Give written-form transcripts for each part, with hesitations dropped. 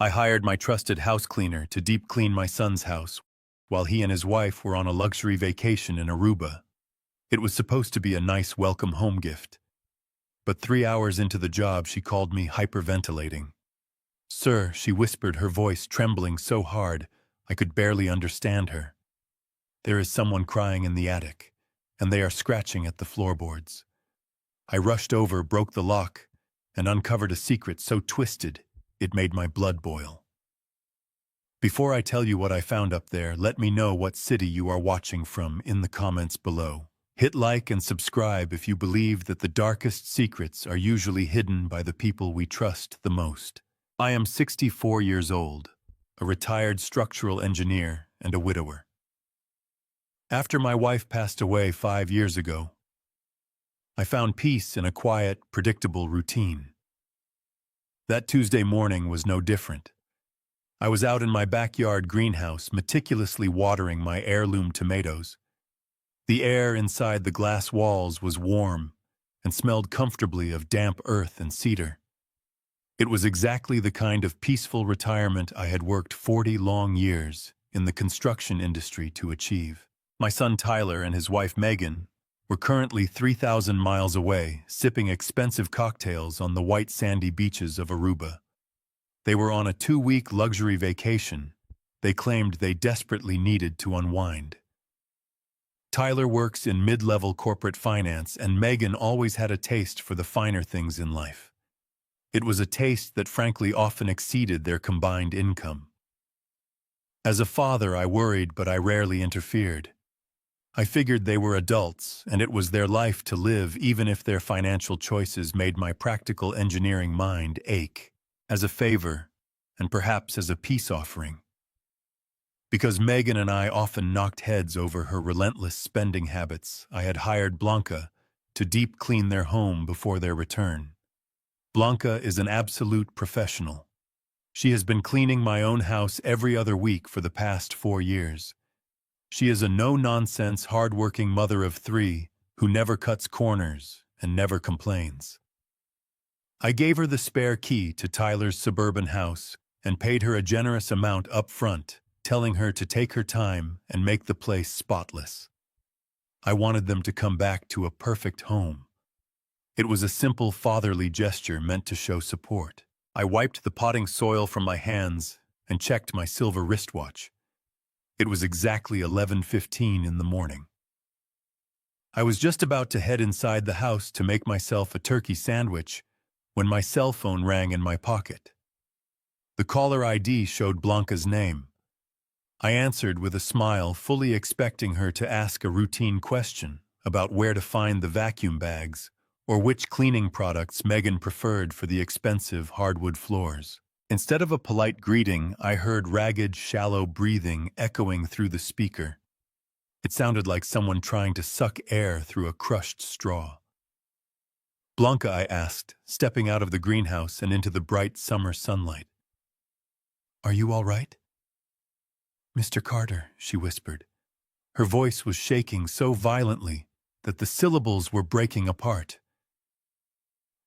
I hired my trusted house cleaner to deep clean my son's house while he and his wife were on a luxury vacation in Aruba. It was supposed to be a nice welcome home gift. But 3 hours into the job, she called me hyperventilating. "Sir," she whispered, her voice trembling so hard I could barely understand her. "There is someone crying in the attic, and they are scratching at the floorboards." I rushed over, broke the lock, and uncovered a secret so twisted it made my blood boil. Before I tell you what I found up there, let me know what city you are watching from in the comments below. Hit like and subscribe if you believe that the darkest secrets are usually hidden by the people we trust the most. I am 64 years old, a retired structural engineer and a widower. After my wife passed away 5 years ago, I found peace in a quiet, predictable routine. That Tuesday morning was no different. I was out in my backyard greenhouse, meticulously watering my heirloom tomatoes. The air inside the glass walls was warm and smelled comfortably of damp earth and cedar. It was exactly the kind of peaceful retirement I had worked 40 long years in the construction industry to achieve. My son Tyler and his wife Megan were currently 3,000 miles away, sipping expensive cocktails on the white sandy beaches of Aruba. They were on a 2-week luxury vacation they claimed they desperately needed to unwind. Tyler works in mid-level corporate finance, and Megan always had a taste for the finer things in life. It was a taste that frankly often exceeded their combined income. As a father, I worried, but I rarely interfered. I figured they were adults, and it was their life to live, even if their financial choices made my practical engineering mind ache. As a favor, and perhaps as a peace offering. Because Megan and I often knocked heads over her relentless spending habits, I had hired Blanca to deep clean their home before their return. Blanca is an absolute professional. She has been cleaning my own house every other week for the past 4 years. She is a no-nonsense, hard-working mother of 3 who never cuts corners and never complains. I gave her the spare key to Tyler's suburban house and paid her a generous amount up front, telling her to take her time and make the place spotless. I wanted them to come back to a perfect home. It was a simple fatherly gesture meant to show support. I wiped the potting soil from my hands and checked my silver wristwatch. It was exactly 11:15 in the morning. I was just about to head inside the house to make myself a turkey sandwich when my cell phone rang in my pocket. The caller ID showed Blanca's name. I answered with a smile, fully expecting her to ask a routine question about where to find the vacuum bags or which cleaning products Megan preferred for the expensive hardwood floors. Instead of a polite greeting, I heard ragged, shallow breathing echoing through the speaker. It sounded like someone trying to suck air through a crushed straw. "Blanca," I asked, stepping out of the greenhouse and into the bright summer sunlight. "Are you all right?" "Mr. Carter," she whispered. Her voice was shaking so violently that the syllables were breaking apart.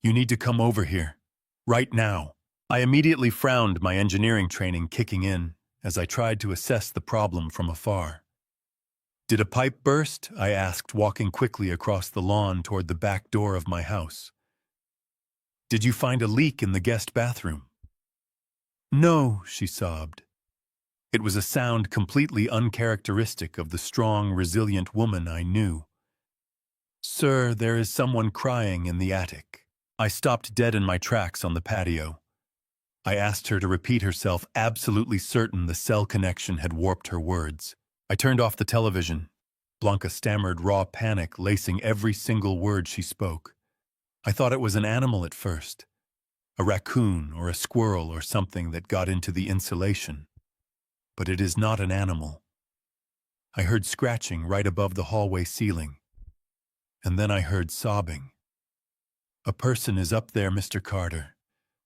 "You need to come over here. Right now." I immediately frowned, my engineering training kicking in, as I tried to assess the problem from afar. "Did a pipe burst?" I asked, walking quickly across the lawn toward the back door of my house. "Did you find a leak in the guest bathroom?" "No," she sobbed. It was a sound completely uncharacteristic of the strong, resilient woman I knew. "Sir, there is someone crying in the attic." I stopped dead in my tracks on the patio. I asked her to repeat herself, absolutely certain the cell connection had warped her words. I turned off the television. Blanca stammered, raw panic lacing every single word she spoke. I thought it was an animal at first, a raccoon or a squirrel or something that got into the insulation. But it is not an animal. I heard scratching right above the hallway ceiling. And then I heard sobbing. "A person is up there, Mr. Carter.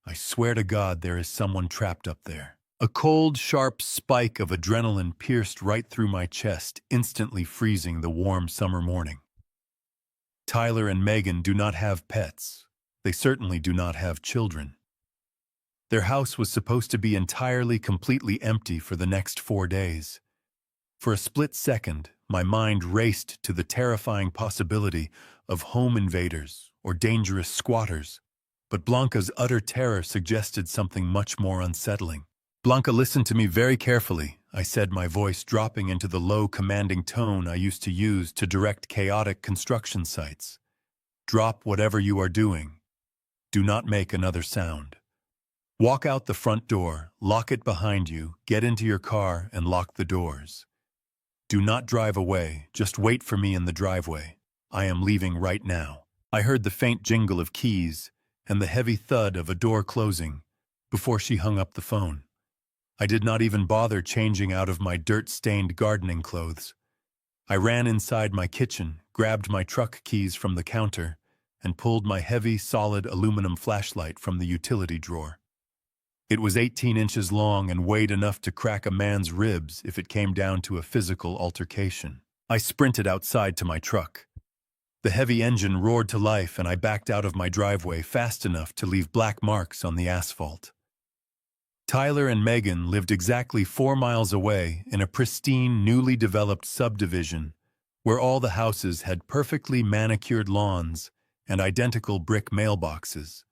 I swear to God there is someone trapped up there." A cold, sharp spike of adrenaline pierced right through my chest, instantly freezing the warm summer morning. Tyler and Megan do not have pets. They certainly do not have children. Their house was supposed to be entirely, completely empty for the next 4 days. For a split second, my mind raced to the terrifying possibility of home invaders or dangerous squatters, but Blanca's utter terror suggested something much more unsettling. "Blanca, listen to me very carefully," I said, my voice dropping into the low, commanding tone I used to use to direct chaotic construction sites. "Drop whatever you are doing. Do not make another sound. Walk out the front door, lock it behind you, get into your car, and lock the doors. Do not drive away, just wait for me in the driveway. I am leaving right now." I heard the faint jingle of keys and the heavy thud of a door closing before she hung up the phone. I did not even bother changing out of my dirt-stained gardening clothes. I ran inside my kitchen, grabbed my truck keys from the counter, and pulled my heavy, solid aluminum flashlight from the utility drawer. It was 18 inches long and weighed enough to crack a man's ribs if it came down to a physical altercation. I sprinted outside to my truck. The heavy engine roared to life and I backed out of my driveway fast enough to leave black marks on the asphalt. Tyler and Megan lived exactly 4 miles away in a pristine, newly developed subdivision where all the houses had perfectly manicured lawns and identical brick mailboxes.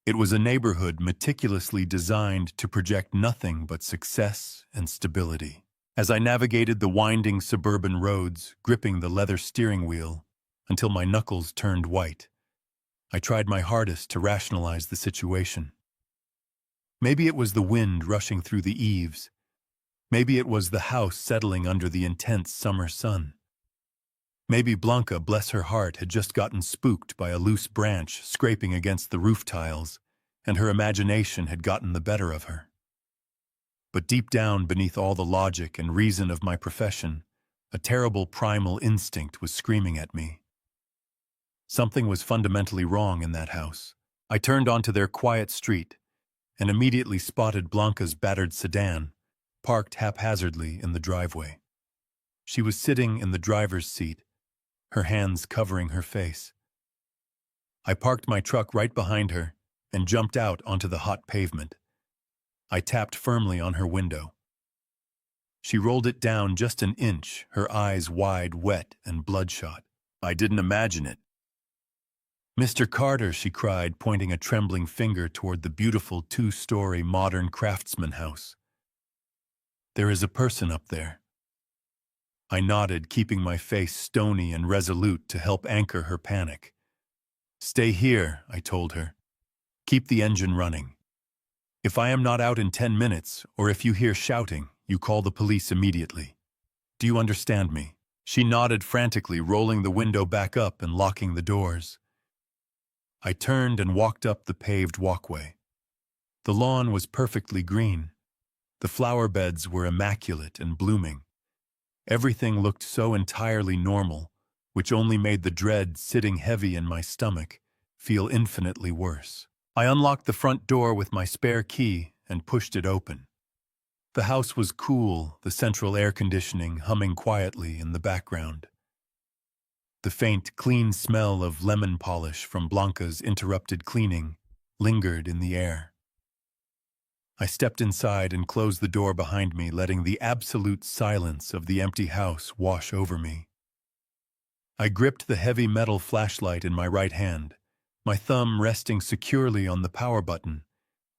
It was a neighborhood meticulously designed to project nothing but success and stability. As I navigated the winding suburban roads, gripping the leather steering wheel until my knuckles turned white, I tried my hardest to rationalize the situation. Maybe it was the wind rushing through the eaves. Maybe it was the house settling under the intense summer sun. Maybe Blanca, bless her heart, had just gotten spooked by a loose branch scraping against the roof tiles, and her imagination had gotten the better of her. But deep down, beneath all the logic and reason of my profession, a terrible primal instinct was screaming at me. Something was fundamentally wrong in that house. I turned onto their quiet street and immediately spotted Blanca's battered sedan, parked haphazardly in the driveway. She was sitting in the driver's seat, her hands covering her face. I parked my truck right behind her and jumped out onto the hot pavement. I tapped firmly on her window. She rolled it down just an inch, her eyes wide, wet, and bloodshot. "I didn't imagine it." "Mr. Carter," she cried, pointing a trembling finger toward the beautiful 2-story modern craftsman house. "There is a person up there." I nodded, keeping my face stony and resolute to help anchor her panic. "Stay here," I told her. "Keep the engine running. If I am not out in 10 minutes, or if you hear shouting, you call the police immediately. Do you understand me?" She nodded frantically, rolling the window back up and locking the doors. I turned and walked up the paved walkway. The lawn was perfectly green. The flower beds were immaculate and blooming. Everything looked so entirely normal, which only made the dread sitting heavy in my stomach feel infinitely worse. I unlocked the front door with my spare key and pushed it open. The house was cool, the central air conditioning humming quietly in the background. The faint, clean smell of lemon polish from Blanca's interrupted cleaning lingered in the air. I stepped inside and closed the door behind me, letting the absolute silence of the empty house wash over me. I gripped the heavy metal flashlight in my right hand, my thumb resting securely on the power button,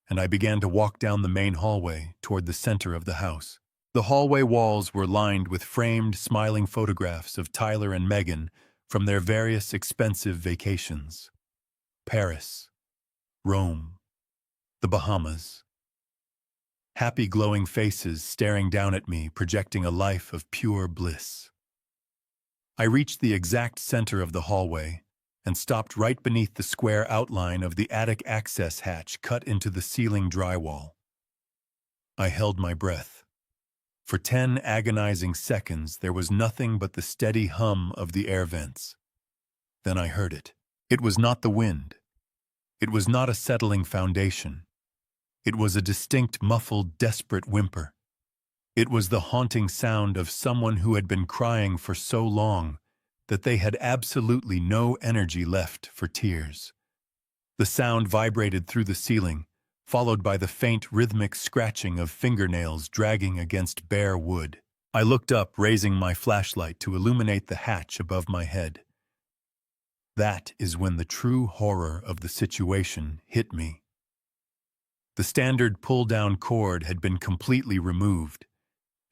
and I began to walk down the main hallway toward the center of the house. The hallway walls were lined with framed, smiling photographs of Tyler and Megan from their various expensive vacations. Paris, Rome, the Bahamas. Happy, glowing faces staring down at me, projecting a life of pure bliss. I reached the exact center of the hallway and stopped right beneath the square outline of the attic access hatch cut into the ceiling drywall. I held my breath. For 10 agonizing seconds, there was nothing but the steady hum of the air vents. Then I heard it. It was not the wind. It was not a settling foundation. It was a distinct, muffled, desperate whimper. It was the haunting sound of someone who had been crying for so long that they had absolutely no energy left for tears. The sound vibrated through the ceiling, followed by the faint rhythmic scratching of fingernails dragging against bare wood. I looked up, raising my flashlight to illuminate the hatch above my head. That is when the true horror of the situation hit me. The standard pull-down cord had been completely removed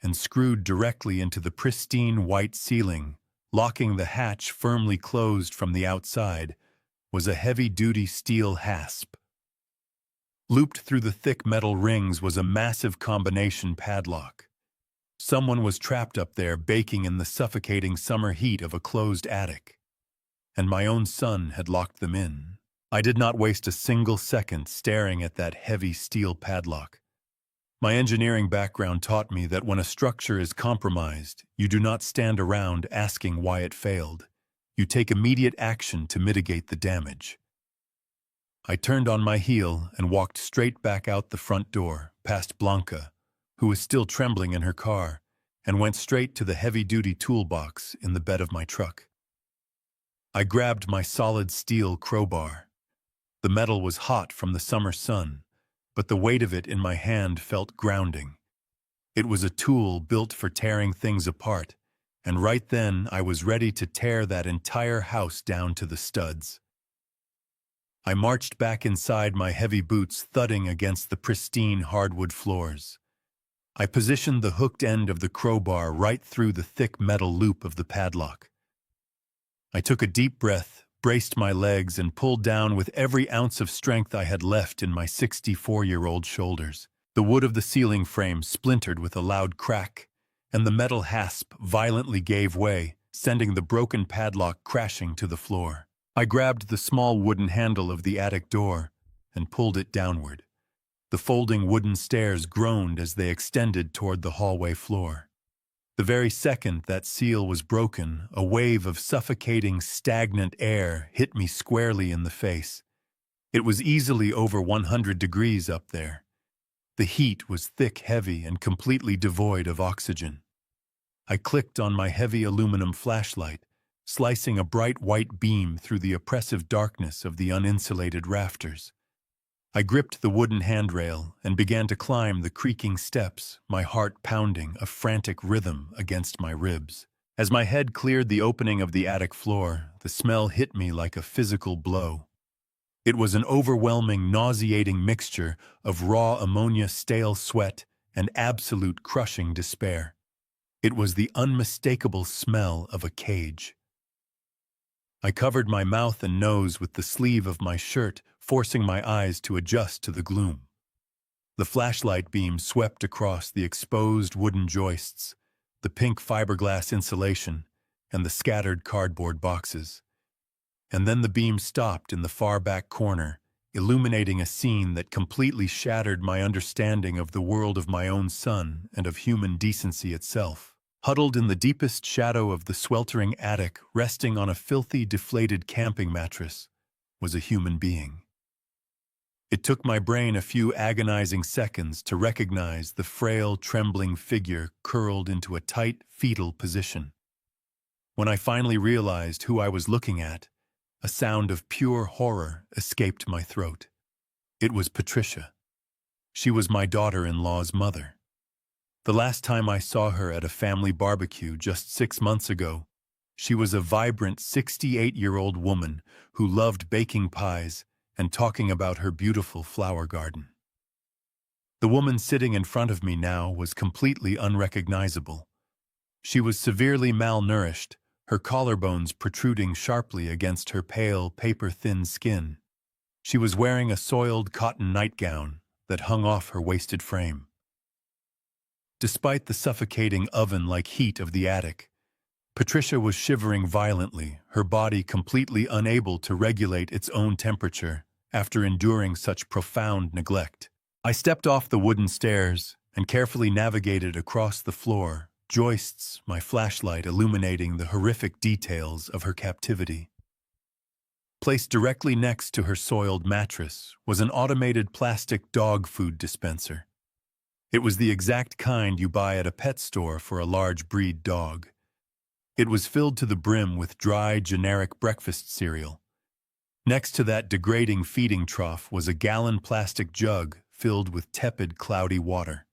and screwed directly into the pristine white ceiling. Locking the hatch firmly closed from the outside was a heavy-duty steel hasp. Looped through the thick metal rings was a massive combination padlock. Someone was trapped up there, baking in the suffocating summer heat of a closed attic. And my own son had locked them in. I did not waste a single second staring at that heavy steel padlock. My engineering background taught me that when a structure is compromised, you do not stand around asking why it failed. You take immediate action to mitigate the damage. I turned on my heel and walked straight back out the front door, past Blanca, who was still trembling in her car, and went straight to the heavy-duty toolbox in the bed of my truck. I grabbed my solid steel crowbar. The metal was hot from the summer sun, but the weight of it in my hand felt grounding. It was a tool built for tearing things apart, and right then I was ready to tear that entire house down to the studs. I marched back inside, my heavy boots thudding against the pristine hardwood floors. I positioned the hooked end of the crowbar right through the thick metal loop of the padlock. I took a deep breath, braced my legs, and pulled down with every ounce of strength I had left in my 64-year-old shoulders. The wood of the ceiling frame splintered with a loud crack, and the metal hasp violently gave way, sending the broken padlock crashing to the floor. I grabbed the small wooden handle of the attic door and pulled it downward. The folding wooden stairs groaned as they extended toward the hallway floor. The very second that seal was broken, a wave of suffocating, stagnant air hit me squarely in the face. It was easily over 100 degrees up there. The heat was thick, heavy, and completely devoid of oxygen. I clicked on my heavy aluminum flashlight, slicing a bright white beam through the oppressive darkness of the uninsulated rafters. I gripped the wooden handrail and began to climb the creaking steps, my heart pounding a frantic rhythm against my ribs. As my head cleared the opening of the attic floor, the smell hit me like a physical blow. It was an overwhelming, nauseating mixture of raw ammonia, stale sweat, and absolute crushing despair. It was the unmistakable smell of a cage. I covered my mouth and nose with the sleeve of my shirt, forcing my eyes to adjust to the gloom. The flashlight beam swept across the exposed wooden joists, the pink fiberglass insulation, and the scattered cardboard boxes. And then the beam stopped in the far back corner, illuminating a scene that completely shattered my understanding of the world of my own son and of human decency itself. Huddled in the deepest shadow of the sweltering attic, resting on a filthy, deflated camping mattress, was a human being. It took my brain a few agonizing seconds to recognize the frail, trembling figure curled into a tight, fetal position. When I finally realized who I was looking at, a sound of pure horror escaped my throat. It was Patricia. She was my daughter-in-law's mother. The last time I saw her at a family barbecue just 6 months ago, she was a vibrant 68-year-old woman who loved baking pies and talking about her beautiful flower garden. The woman sitting in front of me now was completely unrecognizable. She was severely malnourished, her collarbones protruding sharply against her pale, paper-thin skin. She was wearing a soiled cotton nightgown that hung off her wasted frame. Despite the suffocating oven-like heat of the attic, Patricia was shivering violently, her body completely unable to regulate its own temperature after enduring such profound neglect. I stepped off the wooden stairs and carefully navigated across the floor, joists, my flashlight illuminating the horrific details of her captivity. Placed directly next to her soiled mattress was an automated plastic dog food dispenser. It was the exact kind you buy at a pet store for a large breed dog. It was filled to the brim with dry, generic breakfast cereal. Next to that degrading feeding trough was a gallon plastic jug filled with tepid, cloudy water.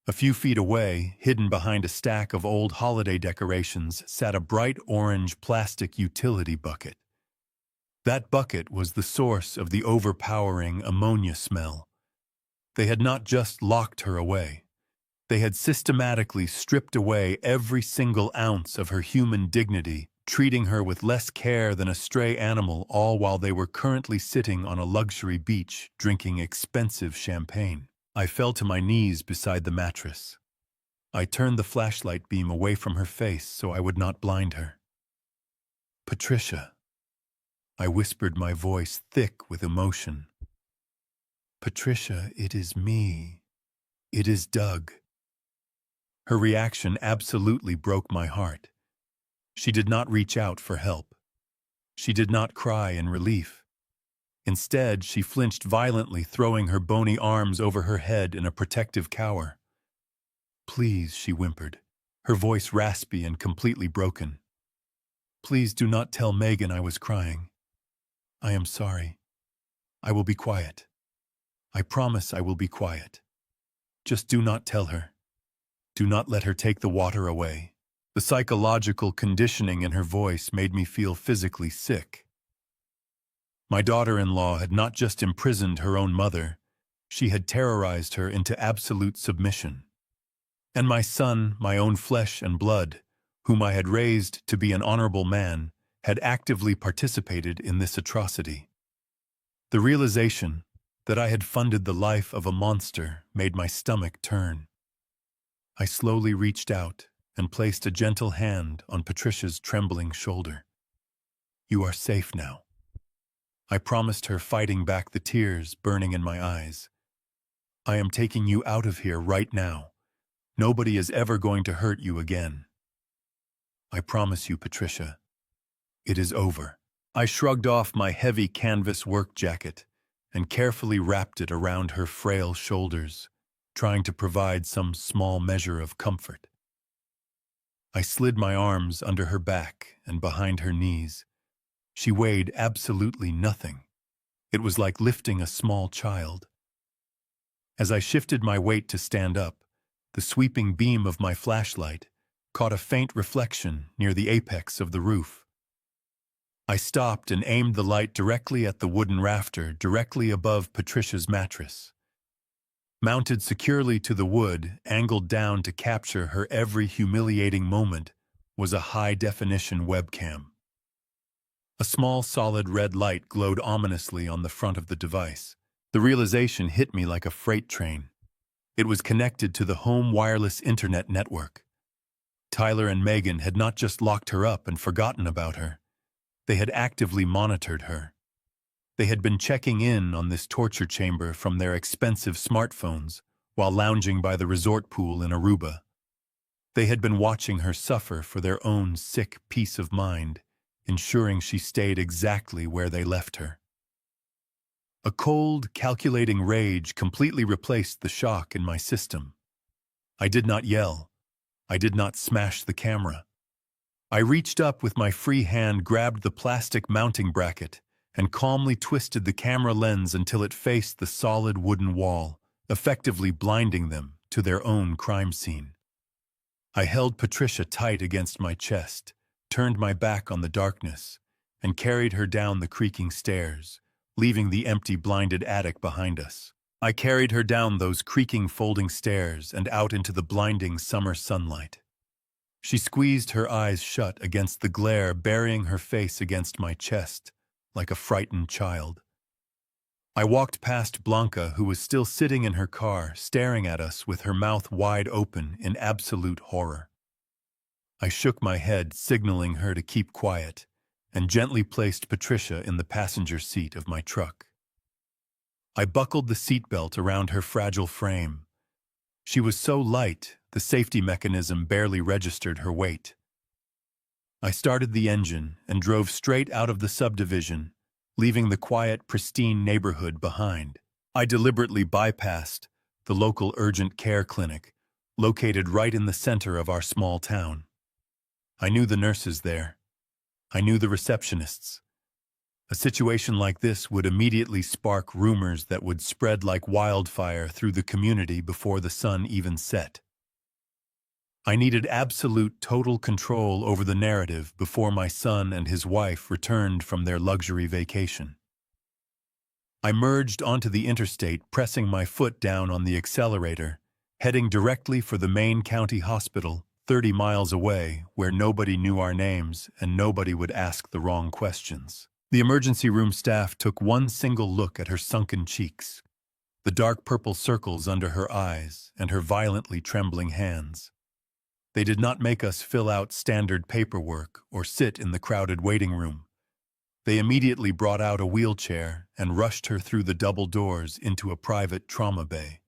A few feet away, hidden behind a stack of old holiday decorations, sat a bright orange plastic utility bucket. That bucket was the source of the overpowering ammonia smell. They had not just locked her away. They had systematically stripped away every single ounce of her human dignity, treating her with less care than a stray animal, all while they were currently sitting on a luxury beach drinking expensive champagne. I fell to my knees beside the mattress. I turned the flashlight beam away from her face so I would not blind her. "Patricia," I whispered, my voice thick with emotion. "Patricia, it is me. It is Doug." Her reaction absolutely broke my heart. She did not reach out for help. She did not cry in relief. Instead, she flinched violently, throwing her bony arms over her head in a protective cower. "Please," she whimpered, her voice raspy and completely broken. "Please do not tell Megan I was crying. I am sorry. I will be quiet. I promise I will be quiet. Just do not tell her. Do not let her take the water away." The psychological conditioning in her voice made me feel physically sick. My daughter-in-law had not just imprisoned her own mother, she had terrorized her into absolute submission. And my son, my own flesh and blood, whom I had raised to be an honorable man, had actively participated in this atrocity. The realization that I had funded the life of a monster made my stomach turn. I slowly reached out and placed a gentle hand on Patricia's trembling shoulder. "You are safe now," I promised her, fighting back the tears burning in my eyes. "I am taking you out of here right now. Nobody is ever going to hurt you again. I promise you, Patricia. It is over." I shrugged off my heavy canvas work jacket and carefully wrapped it around her frail shoulders, trying to provide some small measure of comfort. I slid my arms under her back and behind her knees. She weighed absolutely nothing. It was like lifting a small child. As I shifted my weight to stand up, the sweeping beam of my flashlight caught a faint reflection near the apex of the roof. I stopped and aimed the light directly at the wooden rafter directly above Patricia's mattress. Mounted securely to the wood, angled down to capture her every humiliating moment, was a high-definition webcam. A small solid red light glowed ominously on the front of the device. The realization hit me like a freight train. It was connected to the home wireless internet network. Tyler and Megan had not just locked her up and forgotten about her. They had actively monitored her. They had been checking in on this torture chamber from their expensive smartphones while lounging by the resort pool in Aruba. They had been watching her suffer for their own sick peace of mind, ensuring she stayed exactly where they left her. A cold, calculating rage completely replaced the shock in my system. I did not yell. I did not smash the camera. I reached up with my free hand, grabbed the plastic mounting bracket, and calmly twisted the camera lens until it faced the solid wooden wall, effectively blinding them to their own crime scene. I held Patricia tight against my chest, turned my back on the darkness, and carried her down the creaking stairs, leaving the empty, blinded attic behind us. I carried her down those creaking folding stairs and out into the blinding summer sunlight. She squeezed her eyes shut against the glare, burying her face against my chest, like a frightened child. I walked past Blanca, who was still sitting in her car, staring at us with her mouth wide open in absolute horror. I shook my head, signaling her to keep quiet, and gently placed Patricia in the passenger seat of my truck. I buckled the seatbelt around her fragile frame. She was so light, the safety mechanism barely registered her weight. I started the engine and drove straight out of the subdivision, leaving the quiet, pristine neighborhood behind. I deliberately bypassed the local urgent care clinic, located right in the center of our small town. I knew the nurses there. I knew the receptionists. A situation like this would immediately spark rumors that would spread like wildfire through the community before the sun even set. I needed absolute total control over the narrative before my son and his wife returned from their luxury vacation. I merged onto the interstate, pressing my foot down on the accelerator, heading directly for the main county hospital, 30 miles away, where nobody knew our names and nobody would ask the wrong questions. The emergency room staff took one single look at her sunken cheeks, the dark purple circles under her eyes, and her violently trembling hands. They did not make us fill out standard paperwork or sit in the crowded waiting room. They immediately brought out a wheelchair and rushed her through the double doors into a private trauma bay.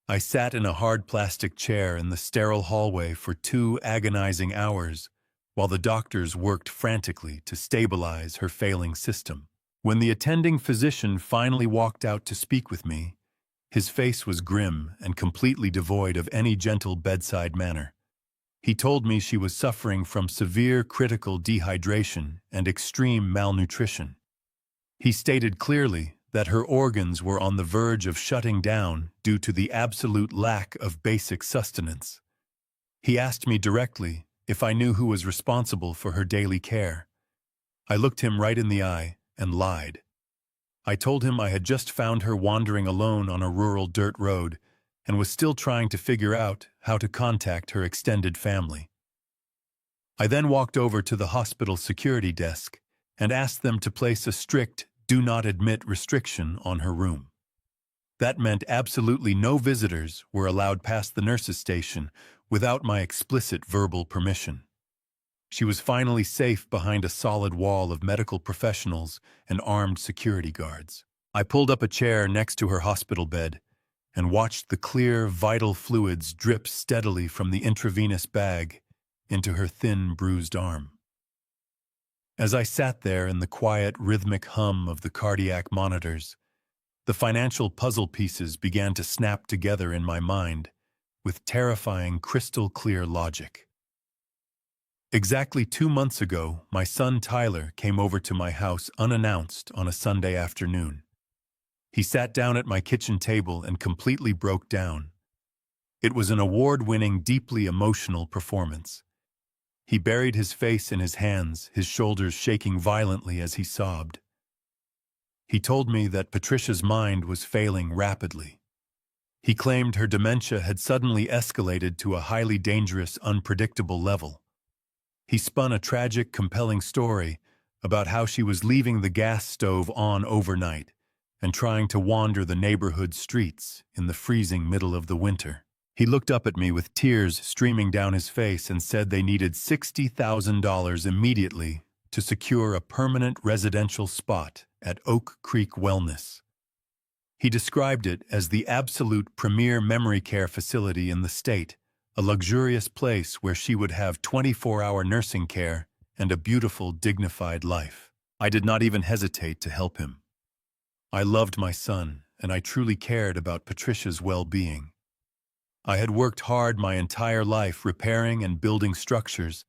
I sat in a hard plastic chair in the sterile hallway for 2 agonizing hours while the doctors worked frantically to stabilize her failing system. When the attending physician finally walked out to speak with me, his face was grim and completely devoid of any gentle bedside manner. He told me she was suffering from severe critical dehydration and extreme malnutrition. He stated clearly that her organs were on the verge of shutting down due to the absolute lack of basic sustenance. He asked me directly if I knew who was responsible for her daily care. I looked him right in the eye and lied. I told him I had just found her wandering alone on a rural dirt road and was still trying to figure out how to contact her extended family. I then walked over to the hospital security desk and asked them to place a strict "do not admit" restriction on her room. That meant absolutely no visitors were allowed past the nurse's station without my explicit verbal permission. She was finally safe behind a solid wall of medical professionals and armed security guards. I pulled up a chair next to her hospital bed and watched the clear, vital fluids drip steadily from the intravenous bag into her thin, bruised arm. As I sat there in the quiet, rhythmic hum of the cardiac monitors, the financial puzzle pieces began to snap together in my mind with terrifying, crystal-clear logic. Exactly 2 months ago, my son Tyler came over to my house unannounced on a Sunday afternoon. He sat down at my kitchen table and completely broke down. It was an award-winning, deeply emotional performance. He buried his face in his hands, his shoulders shaking violently as he sobbed. He told me that Patricia's mind was failing rapidly. He claimed her dementia had suddenly escalated to a highly dangerous, unpredictable level. He spun a tragic, compelling story about how she was leaving the gas stove on overnight and trying to wander the neighborhood streets in the freezing middle of the winter. He looked up at me with tears streaming down his face and said they needed $60,000 immediately to secure a permanent residential spot at Oak Creek Wellness. He described it as the absolute premier memory care facility in the state, a luxurious place where she would have 24-hour nursing care and a beautiful, dignified life. I did not even hesitate to help him. I loved my son, and I truly cared about Patricia's well-being. I had worked hard my entire life repairing and building structures,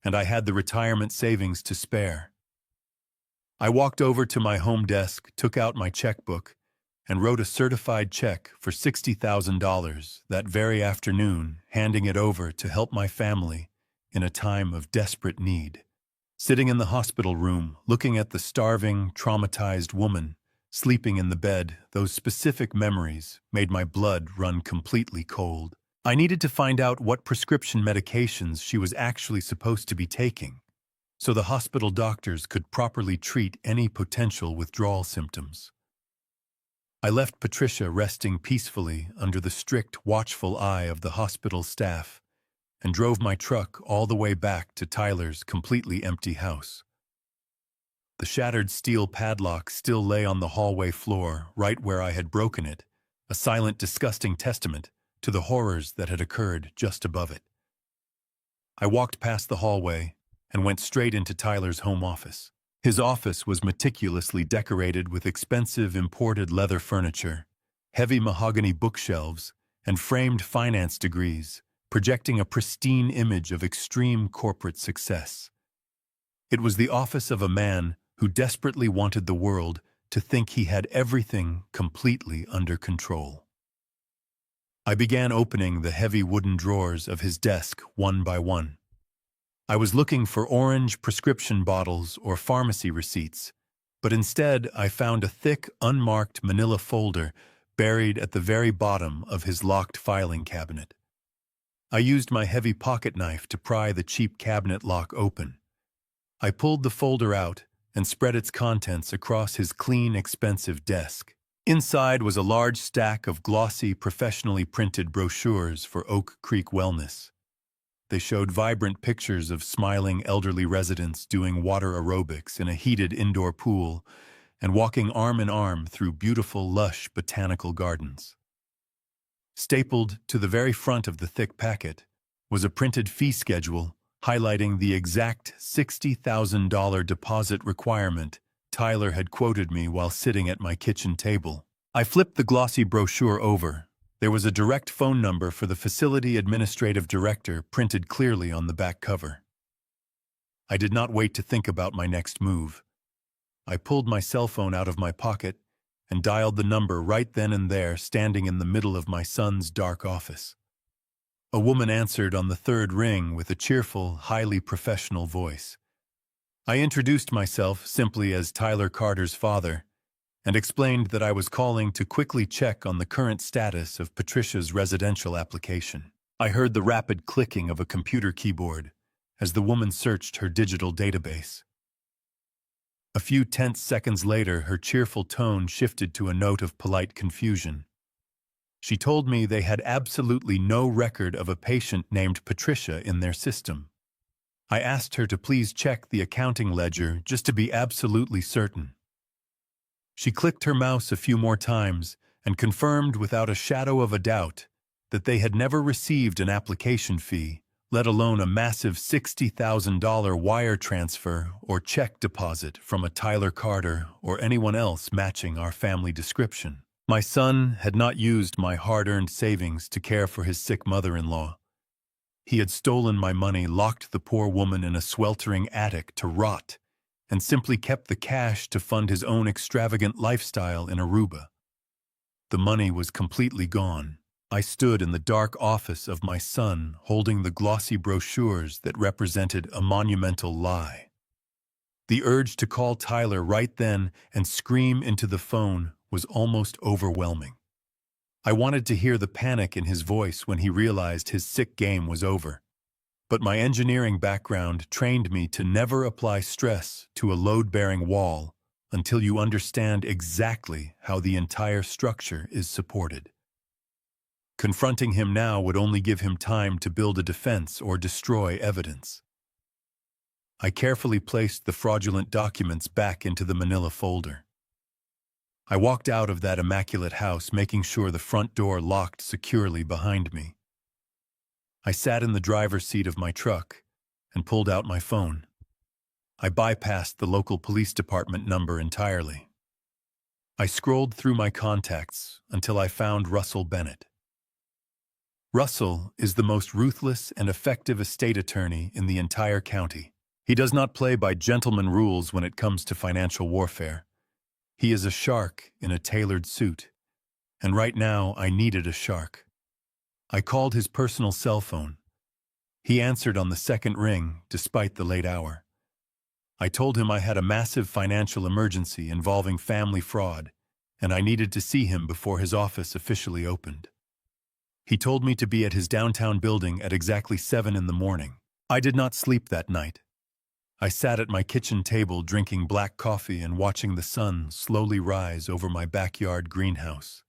and I had the retirement savings to spare. I walked over to my home desk, took out my checkbook, and wrote a certified check for $60,000 that very afternoon, handing it over to help my family in a time of desperate need. Sitting in the hospital room, looking at the starving, traumatized woman sleeping in the bed, those specific memories made my blood run completely cold. I needed to find out what prescription medications she was actually supposed to be taking, so the hospital doctors could properly treat any potential withdrawal symptoms. I left Patricia resting peacefully under the strict, watchful eye of the hospital staff and drove my truck all the way back to Tyler's completely empty house. The shattered steel padlock still lay on the hallway floor right where I had broken it, a silent, disgusting testament to the horrors that had occurred just above it. I walked past the hallway and went straight into Tyler's home office. His office was meticulously decorated with expensive imported leather furniture, heavy mahogany bookshelves, and framed finance degrees, projecting a pristine image of extreme corporate success. It was the office of a man who desperately wanted the world to think he had everything completely under control. I began opening the heavy wooden drawers of his desk one by one. I was looking for orange prescription bottles or pharmacy receipts, but instead I found a thick, unmarked manila folder buried at the very bottom of his locked filing cabinet. I used my heavy pocket knife to pry the cheap cabinet lock open. I pulled the folder out and spread its contents across his clean, expensive desk. Inside was a large stack of glossy, professionally printed brochures for Oak Creek Wellness. They showed vibrant pictures of smiling elderly residents doing water aerobics in a heated indoor pool and walking arm in arm through beautiful, lush botanical gardens. Stapled to the very front of the thick packet was a printed fee schedule highlighting the exact $60,000 deposit requirement Tyler had quoted me while sitting at my kitchen table. I flipped the glossy brochure over. There was a direct phone number for the facility administrative director printed clearly on the back cover. I did not wait to think about my next move. I pulled my cell phone out of my pocket and dialed the number right then and there, standing in the middle of my son's dark office. A woman answered on the third ring with a cheerful, highly professional voice. I introduced myself simply as Tyler Carter's father and explained that I was calling to quickly check on the current status of Patricia's residential application. I heard the rapid clicking of a computer keyboard as the woman searched her digital database. A few tense seconds later, her cheerful tone shifted to a note of polite confusion. She told me they had absolutely no record of a patient named Patricia in their system. I asked her to please check the accounting ledger just to be absolutely certain. She clicked her mouse a few more times and confirmed without a shadow of a doubt that they had never received an application fee, let alone a massive $60,000 wire transfer or check deposit from a Tyler Carter or anyone else matching our family description. My son had not used my hard-earned savings to care for his sick mother-in-law. He had stolen my money, locked the poor woman in a sweltering attic to rot, and simply kept the cash to fund his own extravagant lifestyle in Aruba. The money was completely gone. I stood in the dark office of my son, holding the glossy brochures that represented a monumental lie. The urge to call Tyler right then and scream into the phone was almost overwhelming. I wanted to hear the panic in his voice when he realized his sick game was over. But my engineering background trained me to never apply stress to a load-bearing wall until you understand exactly how the entire structure is supported. Confronting him now would only give him time to build a defense or destroy evidence. I carefully placed the fraudulent documents back into the manila folder. I walked out of that immaculate house, making sure the front door locked securely behind me. I sat in the driver's seat of my truck and pulled out my phone. I bypassed the local police department number entirely. I scrolled through my contacts until I found Russell Bennett. Russell is the most ruthless and effective estate attorney in the entire county. He does not play by gentleman rules when it comes to financial warfare. He is a shark in a tailored suit, and right now I needed a shark. I called his personal cell phone. He answered on the second ring, despite the late hour. I told him I had a massive financial emergency involving family fraud, and I needed to see him before his office officially opened. He told me to be at his downtown building at exactly 7 in the morning. I did not sleep that night. I sat at my kitchen table drinking black coffee and watching the sun slowly rise over my backyard greenhouse.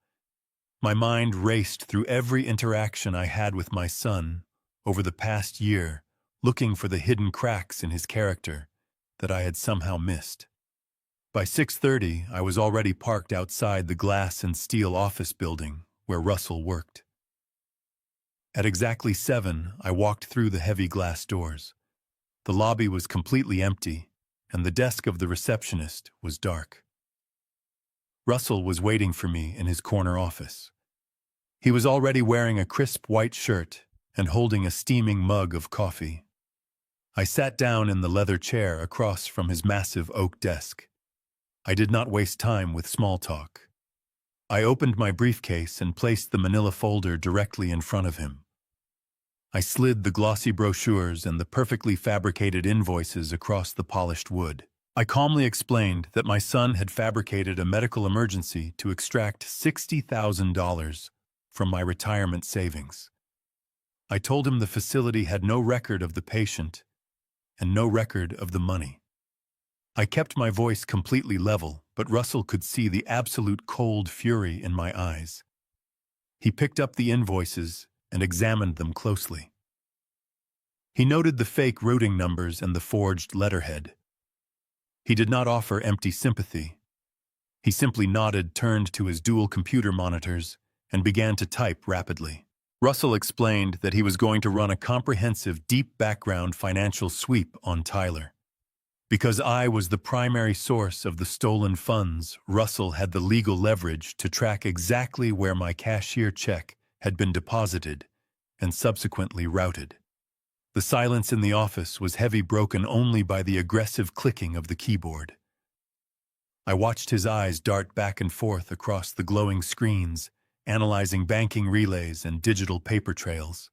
My mind raced through every interaction I had with my son over the past year, looking for the hidden cracks in his character that I had somehow missed. By 6:30, I was already parked outside the glass and steel office building where Russell worked. At exactly 7, I walked through the heavy glass doors. The lobby was completely empty, and the desk of the receptionist was dark. Russell was waiting for me in his corner office. He was already wearing a crisp white shirt and holding a steaming mug of coffee. I sat down in the leather chair across from his massive oak desk. I did not waste time with small talk. I opened my briefcase and placed the manila folder directly in front of him. I slid the glossy brochures and the perfectly fabricated invoices across the polished wood. I calmly explained that my son had fabricated a medical emergency to extract $60,000 from my retirement savings. I told him the facility had no record of the patient and no record of the money. I kept my voice completely level, but Russell could see the absolute cold fury in my eyes. He picked up the invoices and examined them closely. He noted the fake routing numbers and the forged letterhead. He did not offer empty sympathy. He simply nodded, turned to his dual computer monitors, and began to type rapidly. Russell explained that he was going to run a comprehensive, deep background financial sweep on Tyler. Because I was the primary source of the stolen funds, Russell had the legal leverage to track exactly where my cashier check had been deposited and subsequently routed. The silence in the office was heavy, broken only by the aggressive clicking of the keyboard. I watched his eyes dart back and forth across the glowing screens, analyzing banking relays and digital paper trails.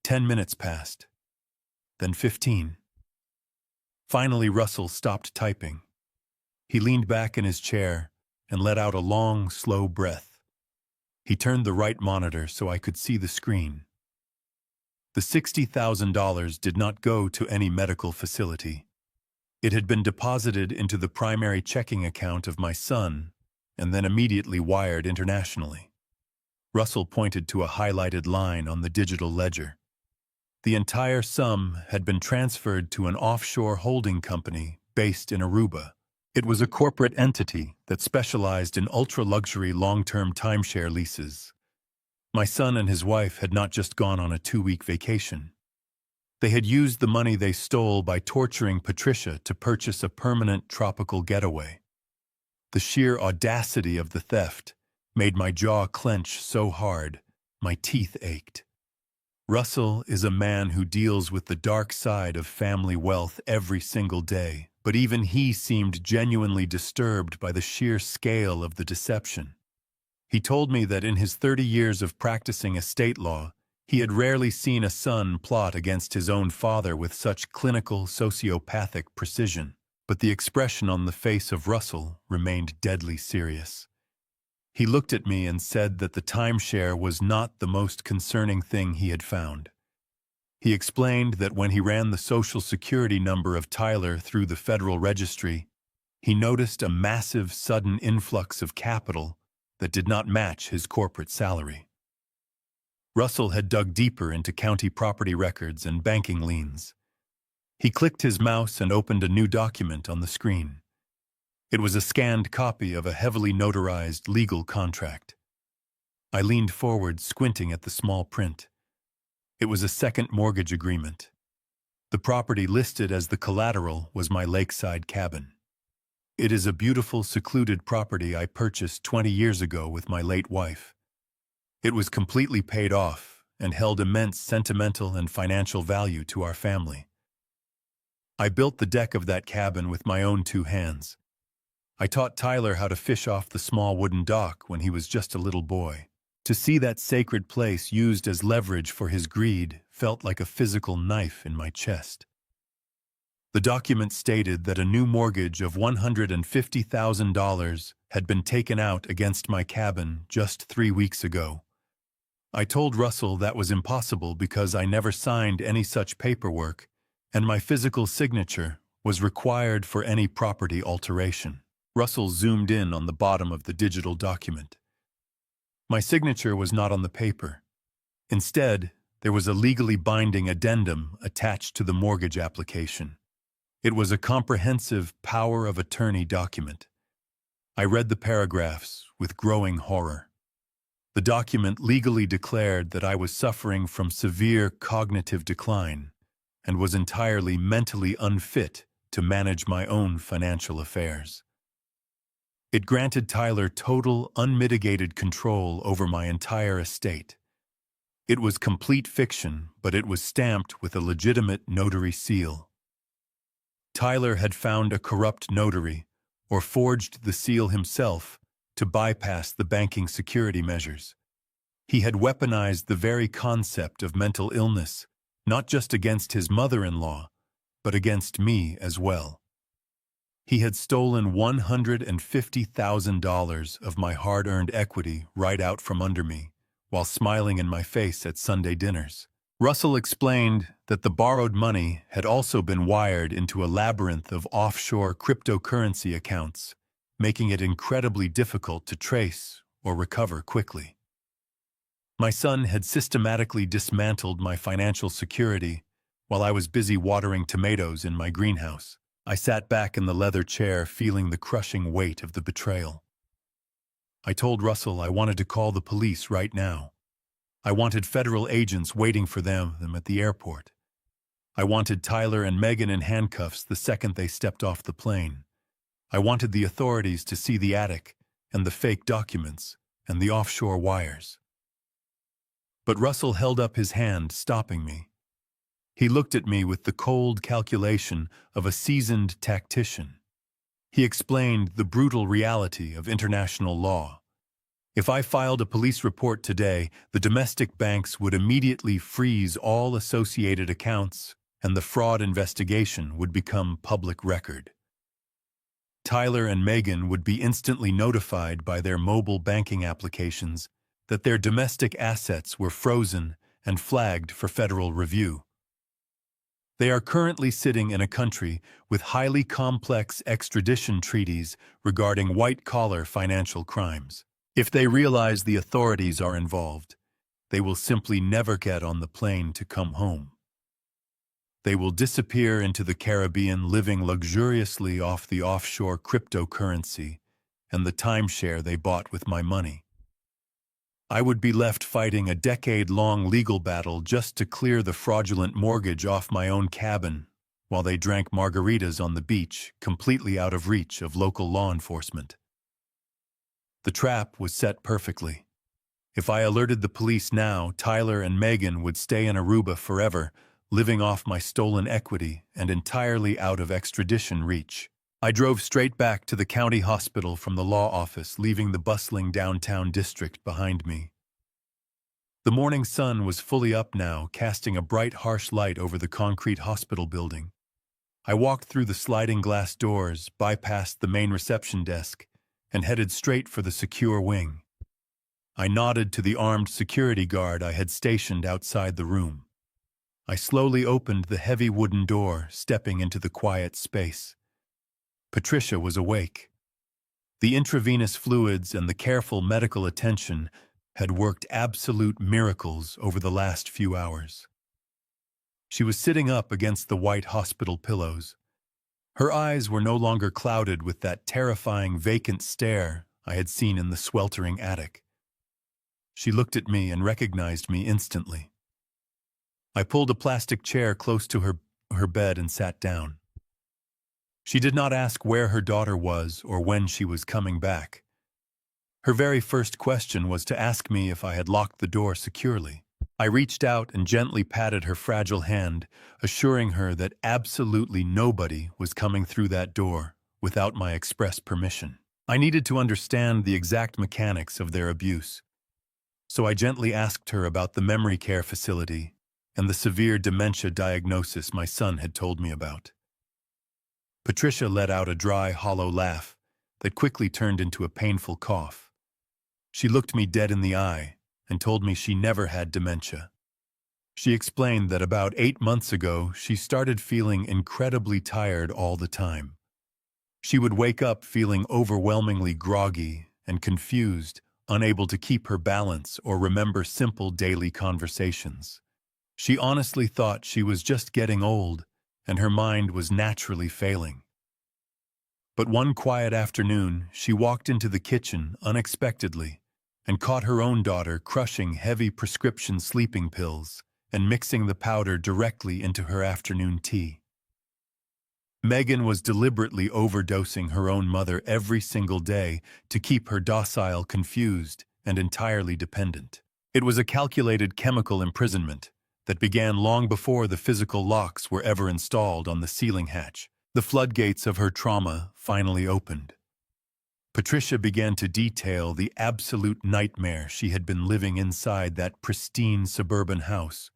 10 minutes passed, then 15. Finally, Russell stopped typing. He leaned back in his chair and let out a long, slow breath. He turned the right monitor so I could see the screen. The $60,000 did not go to any medical facility. It had been deposited into the primary checking account of my son and then immediately wired internationally. Russell pointed to a highlighted line on the digital ledger. The entire sum had been transferred to an offshore holding company based in Aruba. It was a corporate entity that specialized in ultra-luxury long-term timeshare leases. My son and his wife had not just gone on a 2-week vacation. They had used the money they stole by torturing Patricia to purchase a permanent tropical getaway. The sheer audacity of the theft made my jaw clench so hard, my teeth ached. Russell is a man who deals with the dark side of family wealth every single day, but even he seemed genuinely disturbed by the sheer scale of the deception. He told me that in his 30 years of practicing estate law, he had rarely seen a son plot against his own father with such clinical, sociopathic precision. But the expression on the face of Russell remained deadly serious. He looked at me and said that the timeshare was not the most concerning thing he had found. He explained that when he ran the Social Security number of Tyler through the Federal Registry, he noticed a massive, sudden influx of capital that did not match his corporate salary. Russell had dug deeper into county property records and banking liens. He clicked his mouse and opened a new document on the screen. It was a scanned copy of a heavily notarized legal contract. I leaned forward, squinting at the small print. It was a second mortgage agreement. The property listed as the collateral was my lakeside cabin. It is a beautiful, secluded property I purchased 20 years ago with my late wife. It was completely paid off and held immense sentimental and financial value to our family. I built the deck of that cabin with my own 2 hands. I taught Tyler how to fish off the small wooden dock when he was just a little boy. To see that sacred place used as leverage for his greed felt like a physical knife in my chest. The document stated that a new mortgage of $150,000 had been taken out against my cabin just 3 weeks ago. I told Russell that was impossible because I never signed any such paperwork, and my physical signature was required for any property alteration. Russell zoomed in on the bottom of the digital document. My signature was not on the paper. Instead, there was a legally binding addendum attached to the mortgage application. It was a comprehensive power of attorney document. I read the paragraphs with growing horror. The document legally declared that I was suffering from severe cognitive decline and was entirely mentally unfit to manage my own financial affairs. It granted Tyler total, unmitigated control over my entire estate. It was complete fiction, but it was stamped with a legitimate notary seal. Tyler had found a corrupt notary, or forged the seal himself, to bypass the banking security measures. He had weaponized the very concept of mental illness, not just against his mother-in-law, but against me as well. He had stolen $150,000 of my hard-earned equity right out from under me, while smiling in my face at Sunday dinners. Russell explained that the borrowed money had also been wired into a labyrinth of offshore cryptocurrency accounts, making it incredibly difficult to trace or recover quickly. My son had systematically dismantled my financial security while I was busy watering tomatoes in my greenhouse. I sat back in the leather chair, feeling the crushing weight of the betrayal. I told Russell I wanted to call the police right now. I wanted federal agents waiting for them at the airport. I wanted Tyler and Megan in handcuffs the second they stepped off the plane. I wanted the authorities to see the attic and the fake documents and the offshore wires. But Russell held up his hand, stopping me. He looked at me with the cold calculation of a seasoned tactician. He explained the brutal reality of international law. If I filed a police report today, the domestic banks would immediately freeze all associated accounts, and the fraud investigation would become public record. Tyler and Megan would be instantly notified by their mobile banking applications that their domestic assets were frozen and flagged for federal review. They are currently sitting in a country with highly complex extradition treaties regarding white-collar financial crimes. If they realize the authorities are involved, they will simply never get on the plane to come home. They will disappear into the Caribbean, living luxuriously off the offshore cryptocurrency and the timeshare they bought with my money. I would be left fighting a decade-long legal battle just to clear the fraudulent mortgage off my own cabin while they drank margaritas on the beach, completely out of reach of local law enforcement. The trap was set perfectly. If I alerted the police now, Tyler and Megan would stay in Aruba forever, living off my stolen equity and entirely out of extradition reach. I drove straight back to the county hospital from the law office, leaving the bustling downtown district behind me. The morning sun was fully up now, casting a bright, harsh light over the concrete hospital building. I walked through the sliding glass doors, bypassed the main reception desk, and headed straight for the secure wing. I nodded to the armed security guard I had stationed outside the room. I slowly opened the heavy wooden door, stepping into the quiet space. Patricia was awake. The intravenous fluids and the careful medical attention had worked absolute miracles over the last few hours. She was sitting up against the white hospital pillows. Her eyes were no longer clouded with that terrifying vacant stare I had seen in the sweltering attic. She looked at me and recognized me instantly. I pulled a plastic chair close to her bed and sat down. She did not ask where her daughter was or when she was coming back. Her very first question was to ask me if I had locked the door securely. I reached out and gently patted her fragile hand, assuring her that absolutely nobody was coming through that door without my express permission. I needed to understand the exact mechanics of their abuse, so I gently asked her about the memory care facility and the severe dementia diagnosis my son had told me about. Patricia let out a dry, hollow laugh that quickly turned into a painful cough. She looked me dead in the eye and told me she never had dementia. She explained that about 8 months ago, she started feeling incredibly tired all the time. She would wake up feeling overwhelmingly groggy and confused, unable to keep her balance or remember simple daily conversations. She honestly thought she was just getting old, and her mind was naturally failing. But one quiet afternoon, she walked into the kitchen unexpectedly and caught her own daughter crushing heavy prescription sleeping pills and mixing the powder directly into her afternoon tea. Megan was deliberately overdosing her own mother every single day to keep her docile confused and entirely dependent. It was a calculated chemical imprisonment that began long before the physical locks were ever installed on the ceiling hatch. The floodgates of her trauma finally opened. Patricia began to detail the absolute nightmare she had been living inside that pristine suburban house.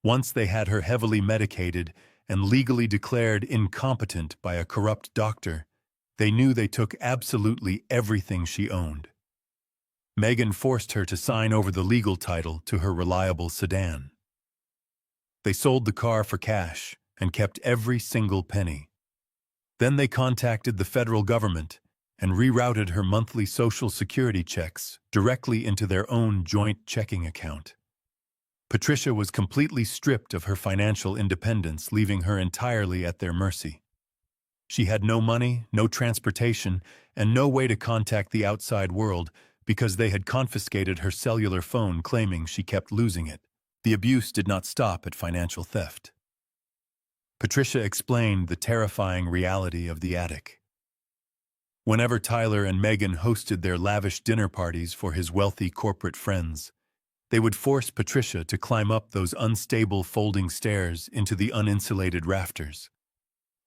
Once they had her heavily medicated and legally declared incompetent by a corrupt doctor, they knew they took absolutely everything she owned. Megan forced her to sign over the legal title to her reliable sedan. They sold the car for cash and kept every single penny. Then they contacted the federal government and rerouted her monthly Social Security checks directly into their own joint checking account. Patricia was completely stripped of her financial independence, leaving her entirely at their mercy. She had no money, no transportation, and no way to contact the outside world because they had confiscated her cellular phone, claiming she kept losing it. The abuse did not stop at financial theft. Patricia explained the terrifying reality of the attic. Whenever Tyler and Megan hosted their lavish dinner parties for his wealthy corporate friends, they would force Patricia to climb up those unstable folding stairs into the uninsulated rafters.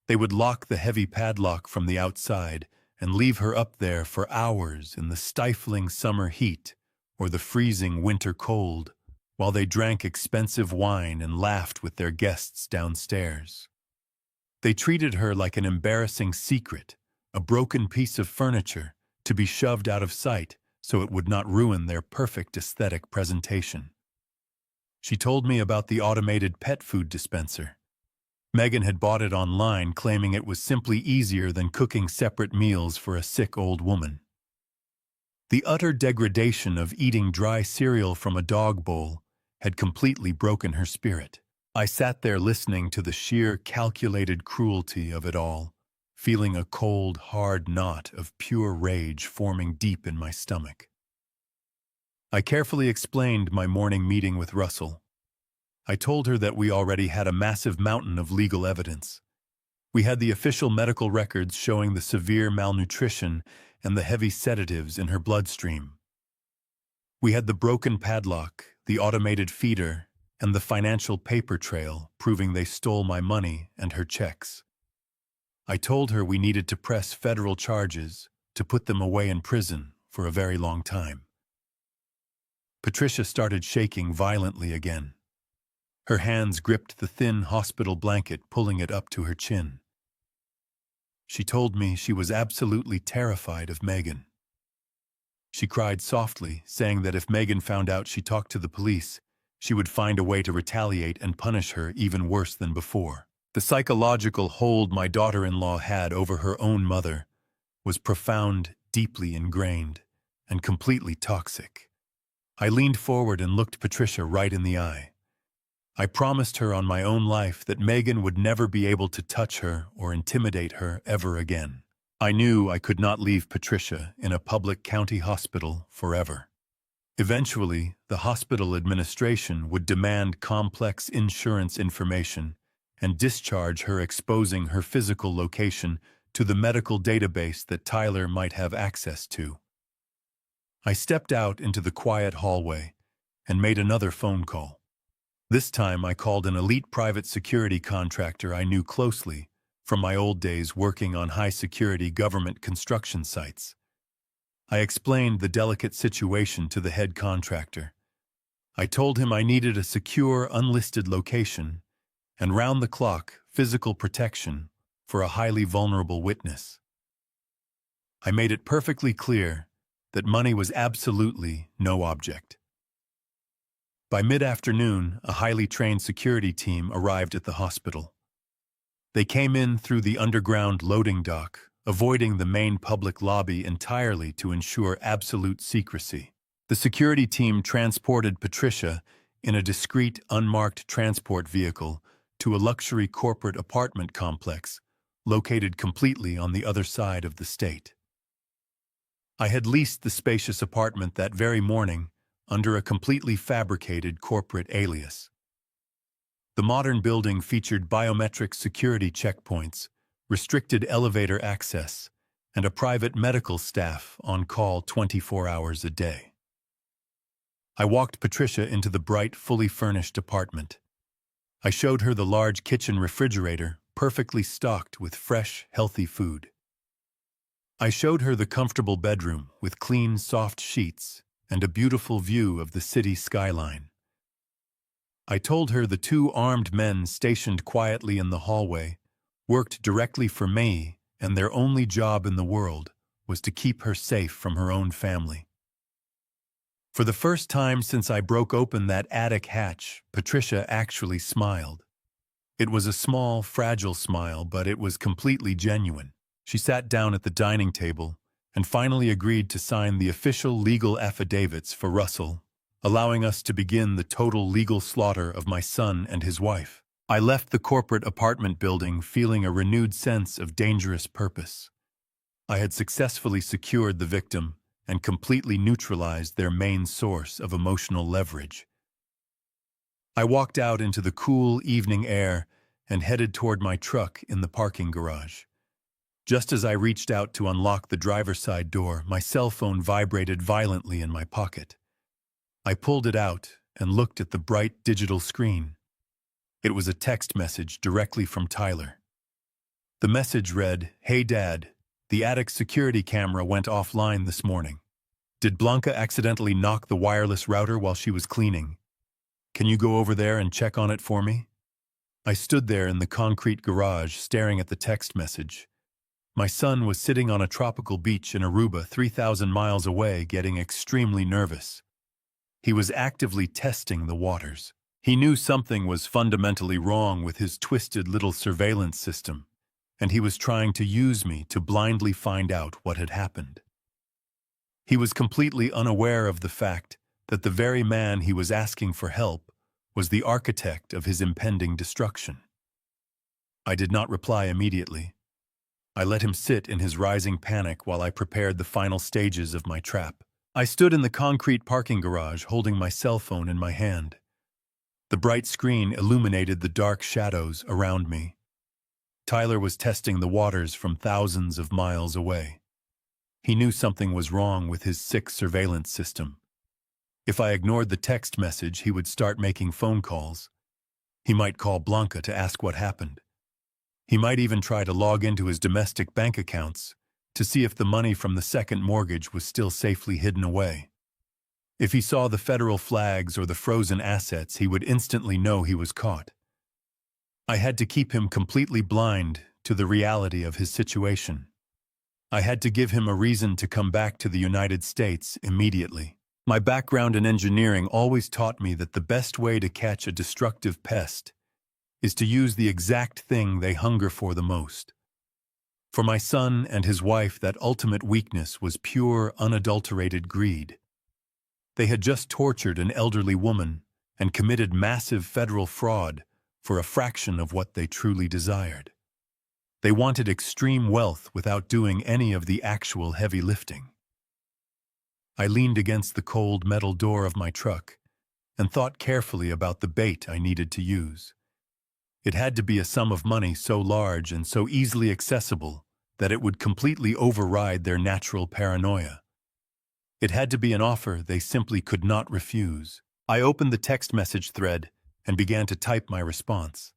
They would lock the heavy padlock from the outside and leave her up there for hours in the stifling summer heat or the freezing winter cold, while they drank expensive wine and laughed with their guests downstairs. They treated her like an embarrassing secret, a broken piece of furniture to be shoved out of sight so it would not ruin their perfect aesthetic presentation. She told me about the automated pet food dispenser. Megan had bought it online, claiming it was simply easier than cooking separate meals for a sick old woman. The utter degradation of eating dry cereal from a dog bowl had completely broken her spirit. I sat there listening to the sheer calculated cruelty of it all, feeling a cold, hard knot of pure rage forming deep in my stomach. I carefully explained my morning meeting with Russell. I told her that we already had a massive mountain of legal evidence. We had the official medical records showing the severe malnutrition and the heavy sedatives in her bloodstream. We had the broken padlock, the automated feeder, and the financial paper trail proving they stole my money and her checks. I told her we needed to press federal charges to put them away in prison for a very long time. Patricia started shaking violently again. Her hands gripped the thin hospital blanket, pulling it up to her chin. She told me she was absolutely terrified of Megan. She cried softly, saying that if Megan found out she talked to the police, she would find a way to retaliate and punish her even worse than before. The psychological hold my daughter-in-law had over her own mother was profound, deeply ingrained, and completely toxic. I leaned forward and looked Patricia right in the eye. I promised her on my own life that Megan would never be able to touch her or intimidate her ever again. I knew I could not leave Patricia in a public county hospital forever. Eventually, the hospital administration would demand complex insurance information and discharge her, exposing her physical location to the medical database that Tyler might have access to. I stepped out into the quiet hallway and made another phone call. This time I called an elite private security contractor I knew closely from my old days working on high-security government construction sites. I explained the delicate situation to the head contractor. I told him I needed a secure, unlisted location and round-the-clock physical protection for a highly vulnerable witness. I made it perfectly clear that money was absolutely no object. By mid-afternoon, a highly trained security team arrived at the hospital. They came in through the underground loading dock, avoiding the main public lobby entirely to ensure absolute secrecy. The security team transported Patricia in a discreet, unmarked transport vehicle to a luxury corporate apartment complex located completely on the other side of the state. I had leased the spacious apartment that very morning under a completely fabricated corporate alias. The modern building featured biometric security checkpoints, restricted elevator access, and a private medical staff on call 24 hours a day. I walked Patricia into the bright, fully furnished apartment. I showed her the large kitchen refrigerator, perfectly stocked with fresh, healthy food. I showed her the comfortable bedroom with clean, soft sheets and a beautiful view of the city skyline. I told her the two armed men stationed quietly in the hallway worked directly for me, and their only job in the world was to keep her safe from her own family. For the first time since I broke open that attic hatch, Patricia actually smiled. It was a small, fragile smile, but it was completely genuine. She sat down at the dining table and finally agreed to sign the official legal affidavits for Russell, allowing us to begin the total legal slaughter of my son and his wife. I left the corporate apartment building feeling a renewed sense of dangerous purpose. I had successfully secured the victim and completely neutralized their main source of emotional leverage. I walked out into the cool evening air and headed toward my truck in the parking garage. Just as I reached out to unlock the driver's side door, my cell phone vibrated violently in my pocket. I pulled it out and looked at the bright digital screen. It was a text message directly from Tyler. The message read, "Hey Dad, the attic security camera went offline this morning. Did Blanca accidentally knock the wireless router while she was cleaning? Can you go over there and check on it for me?" I stood there in the concrete garage staring at the text message. My son was sitting on a tropical beach in Aruba 3,000 miles away getting extremely nervous. He was actively testing the waters. He knew something was fundamentally wrong with his twisted little surveillance system, and he was trying to use me to blindly find out what had happened. He was completely unaware of the fact that the very man he was asking for help was the architect of his impending destruction. I did not reply immediately. I let him sit in his rising panic while I prepared the final stages of my trap. I stood in the concrete parking garage holding my cell phone in my hand. The bright screen illuminated the dark shadows around me. Tyler was testing the waters from thousands of miles away. He knew something was wrong with his sick surveillance system. If I ignored the text message, he would start making phone calls. He might call Blanca to ask what happened. He might even try to log into his domestic bank accounts to see if the money from the second mortgage was still safely hidden away. If he saw the federal flags or the frozen assets, he would instantly know he was caught. I had to keep him completely blind to the reality of his situation. I had to give him a reason to come back to the United States immediately. My background in engineering always taught me that the best way to catch a destructive pest is to use the exact thing they hunger for the most. For my son and his wife, that ultimate weakness was pure, unadulterated greed. They had just tortured an elderly woman and committed massive federal fraud for a fraction of what they truly desired. They wanted extreme wealth without doing any of the actual heavy lifting. I leaned against the cold metal door of my truck and thought carefully about the bait I needed to use. It had to be a sum of money so large and so easily accessible that it would completely override their natural paranoia. It had to be an offer they simply could not refuse. I opened the text message thread and began to type my response.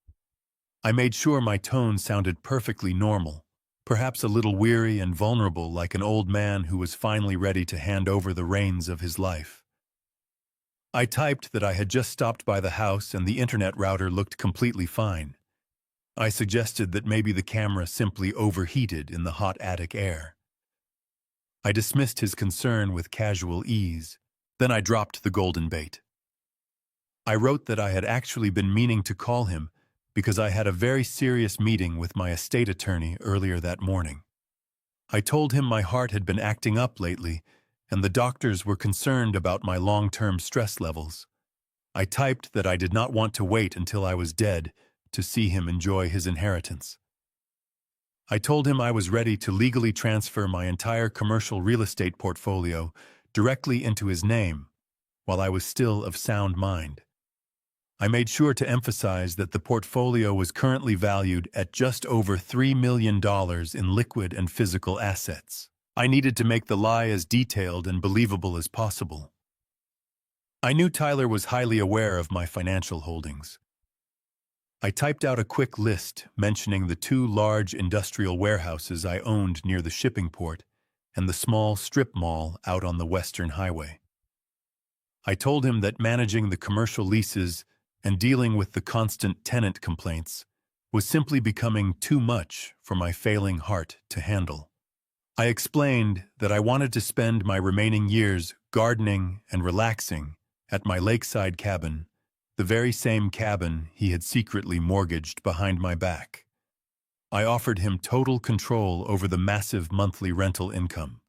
I made sure my tone sounded perfectly normal, perhaps a little weary and vulnerable, like an old man who was finally ready to hand over the reins of his life. I typed that I had just stopped by the house and the internet router looked completely fine. I suggested that maybe the camera simply overheated in the hot attic air. I dismissed his concern with casual ease. Then I dropped the golden bait. I wrote that I had actually been meaning to call him because I had a very serious meeting with my estate attorney earlier that morning. I told him my heart had been acting up lately, and the doctors were concerned about my long-term stress levels. I typed that I did not want to wait until I was dead to see him enjoy his inheritance. I told him I was ready to legally transfer my entire commercial real estate portfolio directly into his name, while I was still of sound mind. I made sure to emphasize that the portfolio was currently valued at just over $3 million in liquid and physical assets. I needed to make the lie as detailed and believable as possible. I knew Tyler was highly aware of my financial holdings. I typed out a quick list mentioning the two large industrial warehouses I owned near the shipping port and the small strip mall out on the Western Highway. I told him that managing the commercial leases and dealing with the constant tenant complaints was simply becoming too much for my failing heart to handle. I explained that I wanted to spend my remaining years gardening and relaxing at my lakeside cabin, the very same cabin he had secretly mortgaged behind my back. I offered him total control over the massive monthly rental income.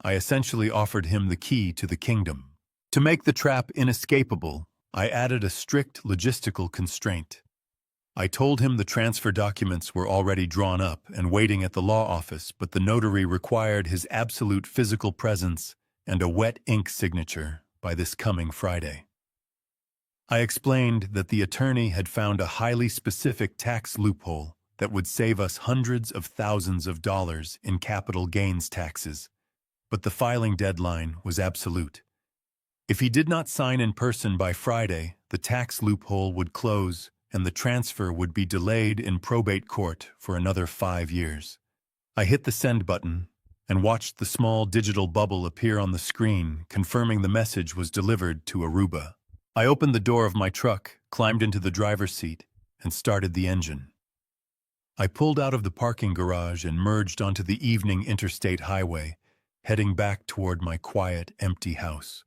I essentially offered him the key to the kingdom. To make the trap inescapable, I added a strict logistical constraint. I told him the transfer documents were already drawn up and waiting at the law office, but the notary required his absolute physical presence and a wet ink signature by this coming Friday. I explained that the attorney had found a highly specific tax loophole that would save us hundreds of thousands of dollars in capital gains taxes, but the filing deadline was absolute. If he did not sign in person by Friday, the tax loophole would close and the transfer would be delayed in probate court for another 5 years. I hit the send button and watched the small digital bubble appear on the screen, confirming the message was delivered to Aruba. I opened the door of my truck, climbed into the driver's seat, and started the engine. I pulled out of the parking garage and merged onto the evening interstate highway, heading back toward my quiet, empty house.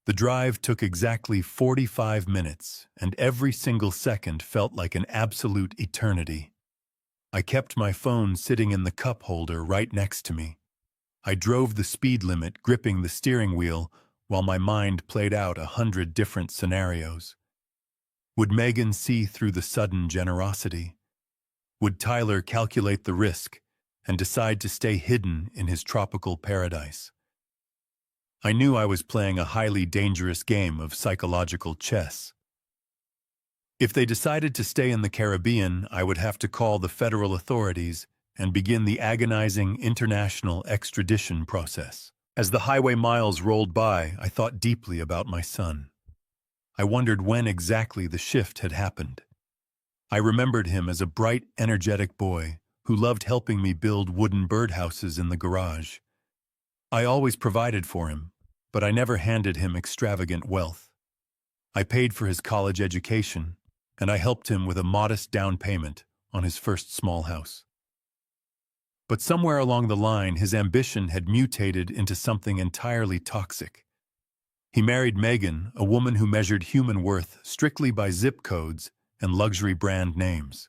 The drive took exactly 45 minutes, and every single second felt like an absolute eternity. I kept my phone sitting in the cup holder right next to me. I drove the speed limit, gripping the steering wheel, while my mind played out 100 different scenarios. Would Megan see through the sudden generosity? Would Tyler calculate the risk and decide to stay hidden in his tropical paradise? I knew I was playing a highly dangerous game of psychological chess. If they decided to stay in the Caribbean, I would have to call the federal authorities and begin the agonizing international extradition process. As the highway miles rolled by, I thought deeply about my son. I wondered when exactly the shift had happened. I remembered him as a bright, energetic boy who loved helping me build wooden birdhouses in the garage. I always provided for him, but I never handed him extravagant wealth. I paid for his college education, and I helped him with a modest down payment on his first small house. But somewhere along the line, his ambition had mutated into something entirely toxic. He married Megan, a woman who measured human worth strictly by zip codes and luxury brand names.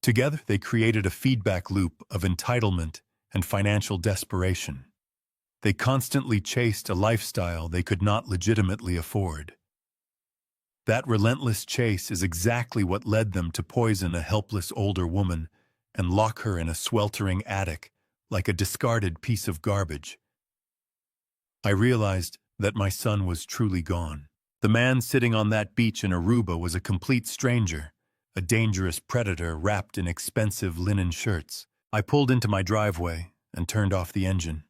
Together, they created a feedback loop of entitlement and financial desperation. They constantly chased a lifestyle they could not legitimately afford. That relentless chase is exactly what led them to poison a helpless older woman and lock her in a sweltering attic like a discarded piece of garbage. I realized that my son was truly gone. The man sitting on that beach in Aruba was a complete stranger, a dangerous predator wrapped in expensive linen shirts. I pulled into my driveway and turned off the engine.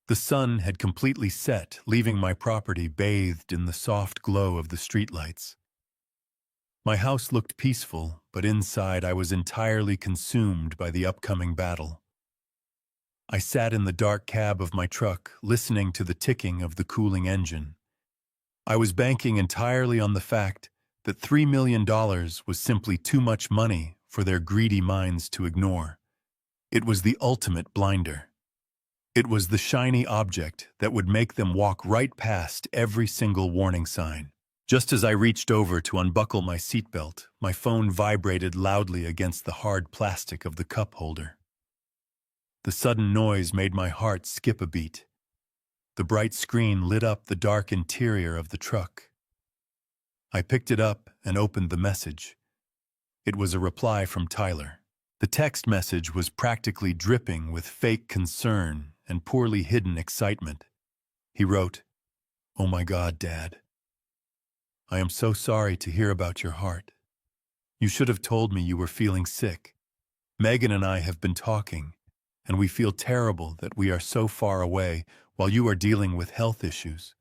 The sun had completely set, leaving my property bathed in the soft glow of the streetlights. My house looked peaceful, but inside I was entirely consumed by the upcoming battle. I sat in the dark cab of my truck, listening to the ticking of the cooling engine. I was banking entirely on the fact that $3 million was simply too much money for their greedy minds to ignore. It was the ultimate blinder. It was the shiny object that would make them walk right past every single warning sign. Just as I reached over to unbuckle my seatbelt, my phone vibrated loudly against the hard plastic of the cup holder. The sudden noise made my heart skip a beat. The bright screen lit up the dark interior of the truck. I picked it up and opened the message. It was a reply from Tyler. The text message was practically dripping with fake concern and poorly hidden excitement. He wrote, "Oh my God, Dad. I am so sorry to hear about your heart. You should have told me you were feeling sick. Megan and I have been talking, and we feel terrible that we are so far away while you are dealing with health issues.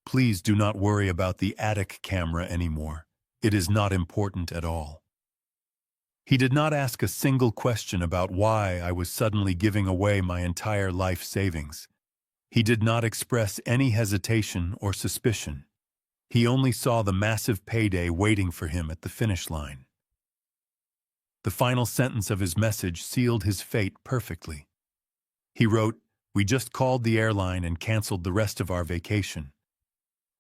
Please do not worry about the attic camera anymore. It is not important at all. He did not ask a single question about why I was suddenly giving away my entire life savings. He did not express any hesitation or suspicion. He only saw the massive payday waiting for him at the finish line. The final sentence of his message sealed his fate perfectly. He wrote, "We just called the airline and canceled the rest of our vacation.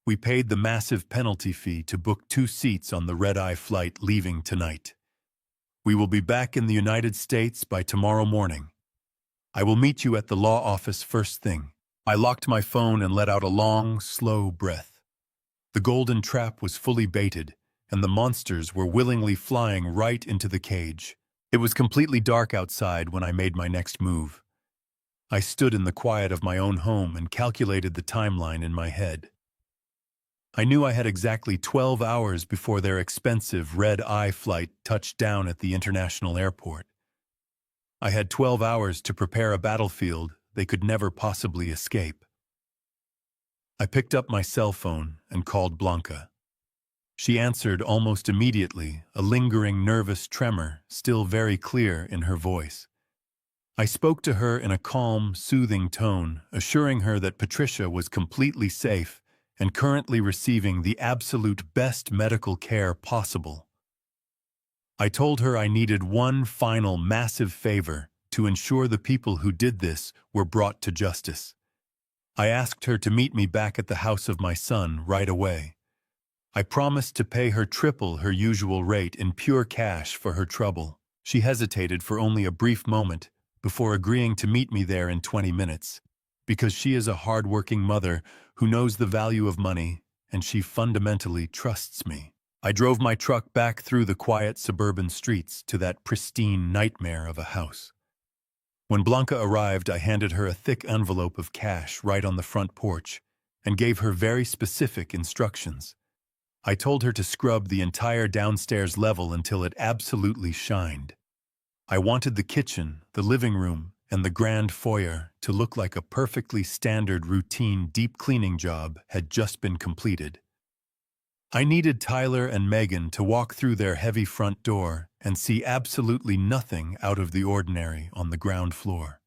We paid the massive penalty fee to book 2 seats on the red-eye flight leaving tonight. We will be back in the United States by tomorrow morning. I will meet you at the law office first thing." I locked my phone and let out a long, slow breath. The golden trap was fully baited, and the monsters were willingly flying right into the cage. It was completely dark outside when I made my next move. I stood in the quiet of my own home and calculated the timeline in my head. I knew I had exactly 12 hours before their expensive red-eye flight touched down at the international airport. I had 12 hours to prepare a battlefield they could never possibly escape. I picked up my cell phone and called Blanca. She answered almost immediately, a lingering nervous tremor still very clear in her voice. I spoke to her in a calm, soothing tone, assuring her that Patricia was completely safe and currently receiving the absolute best medical care possible. I told her I needed one final massive favor to ensure the people who did this were brought to justice. I asked her to meet me back at the house of my son right away. I promised to pay her triple her usual rate in pure cash for her trouble. She hesitated for only a brief moment before agreeing to meet me there in 20 minutes, because she is a hard-working mother who knows the value of money, and she fundamentally trusts me. I drove my truck back through the quiet suburban streets to that pristine nightmare of a house. When Blanca arrived, I handed her a thick envelope of cash right on the front porch and gave her very specific instructions. I told her to scrub the entire downstairs level until it absolutely shined. I wanted the kitchen, the living room, and the grand foyer to look like a perfectly standard routine deep cleaning job had just been completed. I needed Tyler and Megan to walk through their heavy front door and see absolutely nothing out of the ordinary on the ground floor.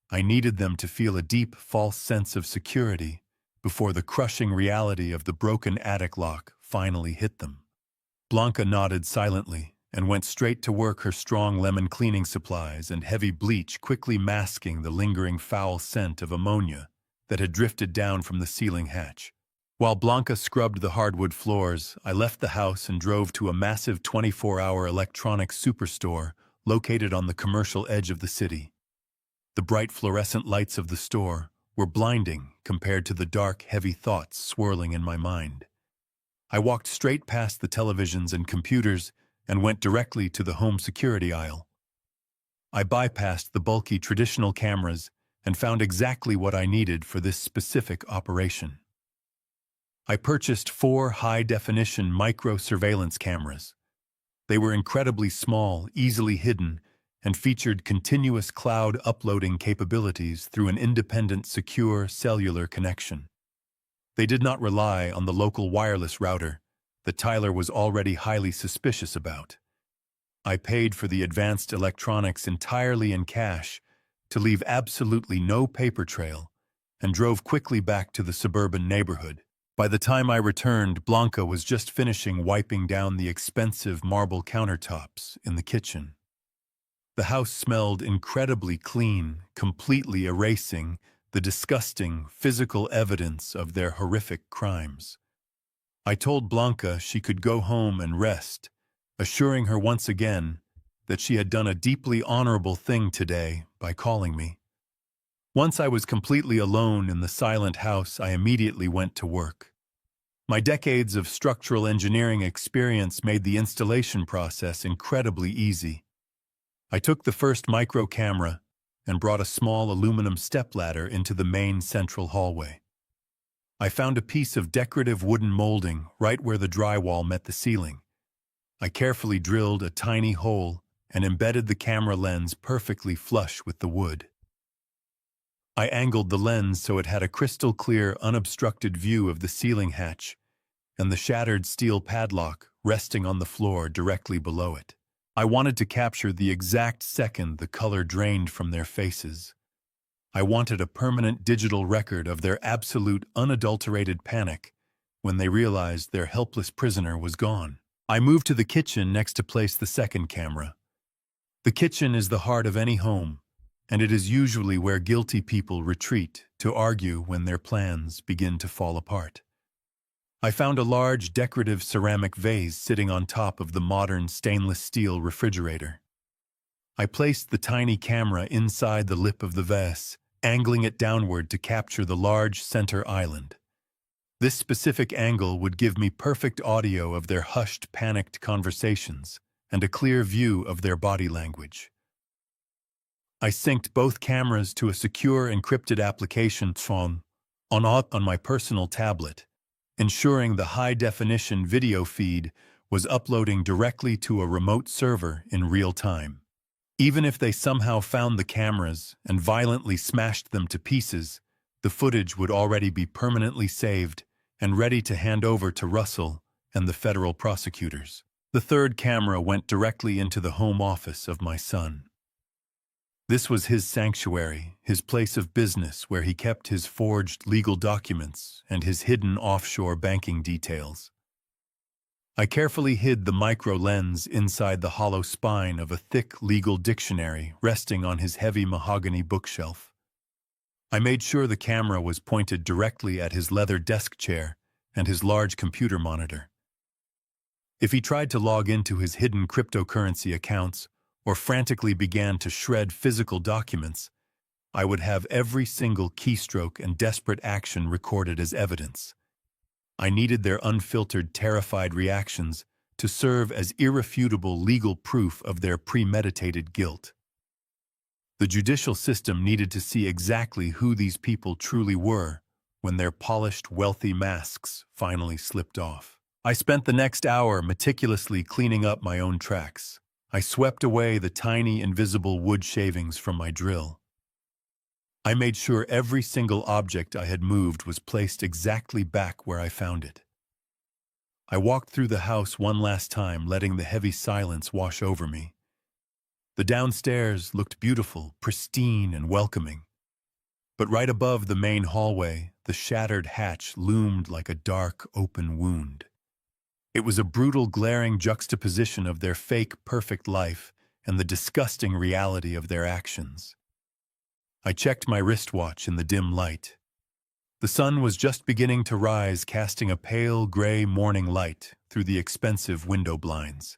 I needed them to feel a deep, false sense of security before the crushing reality of the broken attic lock finally hit them. Blanca nodded silently and went straight to work, her strong lemon cleaning supplies and heavy bleach quickly masking the lingering foul scent of ammonia that had drifted down from the ceiling hatch. While Blanca scrubbed the hardwood floors, I left the house and drove to a massive 24-hour electronics superstore located on the commercial edge of the city. The bright fluorescent lights of the store were blinding compared to the dark, heavy thoughts swirling in my mind. I walked straight past the televisions and computers and went directly to the home security aisle. I bypassed the bulky traditional cameras and found exactly what I needed for this specific operation. I purchased 4 high-definition micro-surveillance cameras. They were incredibly small, easily hidden, and featured continuous cloud uploading capabilities through an independent, secure cellular connection. They did not rely on the local wireless router that Tyler was already highly suspicious about. I paid for the advanced electronics entirely in cash to leave absolutely no paper trail and drove quickly back to the suburban neighborhood. By the time I returned, Blanca was just finishing wiping down the expensive marble countertops in the kitchen. The house smelled incredibly clean, completely erasing the disgusting physical evidence of their horrific crimes. I told Blanca she could go home and rest, assuring her once again that she had done a deeply honorable thing today by calling me. Once I was completely alone in the silent house, I immediately went to work. My decades of structural engineering experience made the installation process incredibly easy. I took the first micro camera and brought a small aluminum stepladder into the main central hallway. I found a piece of decorative wooden molding right where the drywall met the ceiling. I carefully drilled a tiny hole and embedded the camera lens perfectly flush with the wood. I angled the lens so it had a crystal-clear, unobstructed view of the ceiling hatch and the shattered steel padlock resting on the floor directly below it. I wanted to capture the exact second the color drained from their faces. I wanted a permanent digital record of their absolute, unadulterated panic when they realized their helpless prisoner was gone. I moved to the kitchen next to place the second camera. The kitchen is the heart of any home, and it is usually where guilty people retreat to argue when their plans begin to fall apart. I found a large decorative ceramic vase sitting on top of the modern stainless steel refrigerator. I placed the tiny camera inside the lip of the vase, angling it downward to capture the large center island. This specific angle would give me perfect audio of their hushed, panicked conversations and a clear view of their body language. I synced both cameras to a secure encrypted application on my personal tablet, ensuring the high-definition video feed was uploading directly to a remote server in real time. Even if they somehow found the cameras and violently smashed them to pieces, the footage would already be permanently saved and ready to hand over to Russell and the federal prosecutors. The third camera went directly into the home office of my son. This was his sanctuary, his place of business where he kept his forged legal documents and his hidden offshore banking details. I carefully hid the micro lens inside the hollow spine of a thick legal dictionary resting on his heavy mahogany bookshelf. I made sure the camera was pointed directly at his leather desk chair and his large computer monitor. If he tried to log into his hidden cryptocurrency accounts or frantically began to shred physical documents, I would have every single keystroke and desperate action recorded as evidence. I needed their unfiltered, terrified reactions to serve as irrefutable legal proof of their premeditated guilt. The judicial system needed to see exactly who these people truly were when their polished, wealthy masks finally slipped off. I spent the next hour meticulously cleaning up my own tracks. I swept away the tiny, invisible wood shavings from my drill. I made sure every single object I had moved was placed exactly back where I found it. I walked through the house one last time, letting the heavy silence wash over me. The downstairs looked beautiful, pristine, and welcoming. But right above the main hallway, the shattered hatch loomed like a dark, open wound. It was a brutal, glaring juxtaposition of their fake, perfect life and the disgusting reality of their actions. I checked my wristwatch in the dim light. The sun was just beginning to rise, casting a pale, gray morning light through the expensive window blinds.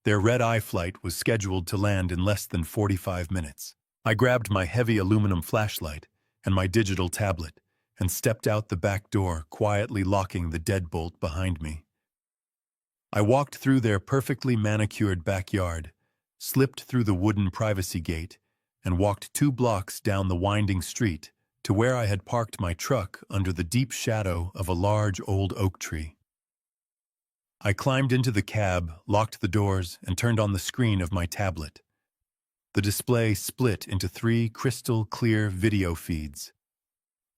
Their red-eye flight was scheduled to land in less than 45 minutes. I grabbed my heavy aluminum flashlight and my digital tablet and stepped out the back door, quietly locking the deadbolt behind me. I walked through their perfectly manicured backyard, slipped through the wooden privacy gate, and walked 2 blocks down the winding street to where I had parked my truck under the deep shadow of a large old oak tree. I climbed into the cab, locked the doors, and turned on the screen of my tablet. The display split into 3 crystal-clear video feeds.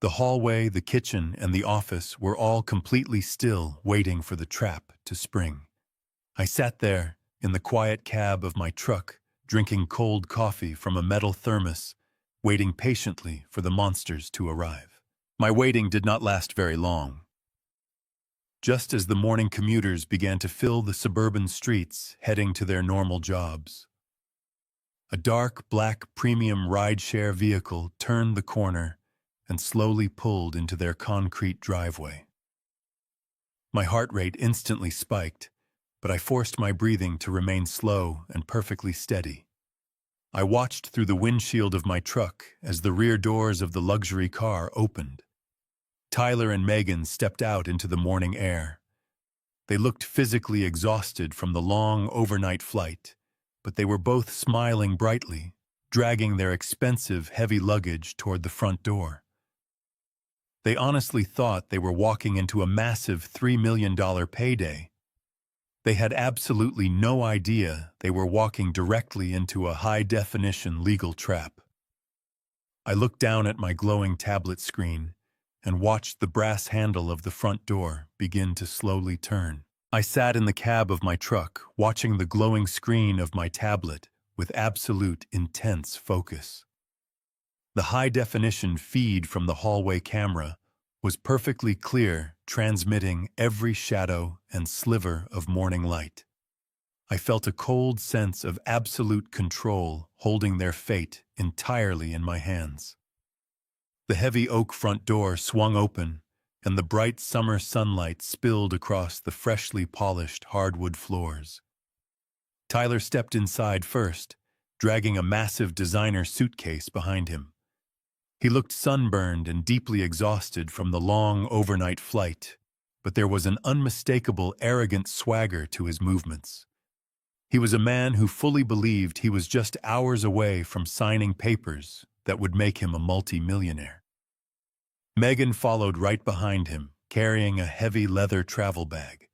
The hallway, the kitchen, and the office were all completely still, waiting for the trap to spring. I sat there, in the quiet cab of my truck, drinking cold coffee from a metal thermos, waiting patiently for the monsters to arrive. My waiting did not last very long. Just as the morning commuters began to fill the suburban streets, heading to their normal jobs, a dark, black premium rideshare vehicle turned the corner and slowly pulled into their concrete driveway. My heart rate instantly spiked, but I forced my breathing to remain slow and perfectly steady. I watched through the windshield of my truck as the rear doors of the luxury car opened. Tyler and Megan stepped out into the morning air. They looked physically exhausted from the long overnight flight, but they were both smiling brightly, dragging their expensive, heavy luggage toward the front door. They honestly thought they were walking into a massive $3 million payday. They had absolutely no idea they were walking directly into a high-definition legal trap. I looked down at my glowing tablet screen and watched the brass handle of the front door begin to slowly turn. I sat in the cab of my truck, watching the glowing screen of my tablet with absolute intense focus. The high-definition feed from the hallway camera was perfectly clear, transmitting every shadow and sliver of morning light. I felt a cold sense of absolute control holding their fate entirely in my hands. The heavy oak front door swung open, and the bright summer sunlight spilled across the freshly polished hardwood floors. Tyler stepped inside first, dragging a massive designer suitcase behind him. He looked sunburned and deeply exhausted from the long overnight flight, but there was an unmistakable, arrogant swagger to his movements. He was a man who fully believed he was just hours away from signing papers that would make him a multi-millionaire. Megan followed right behind him, carrying a heavy leather travel bag.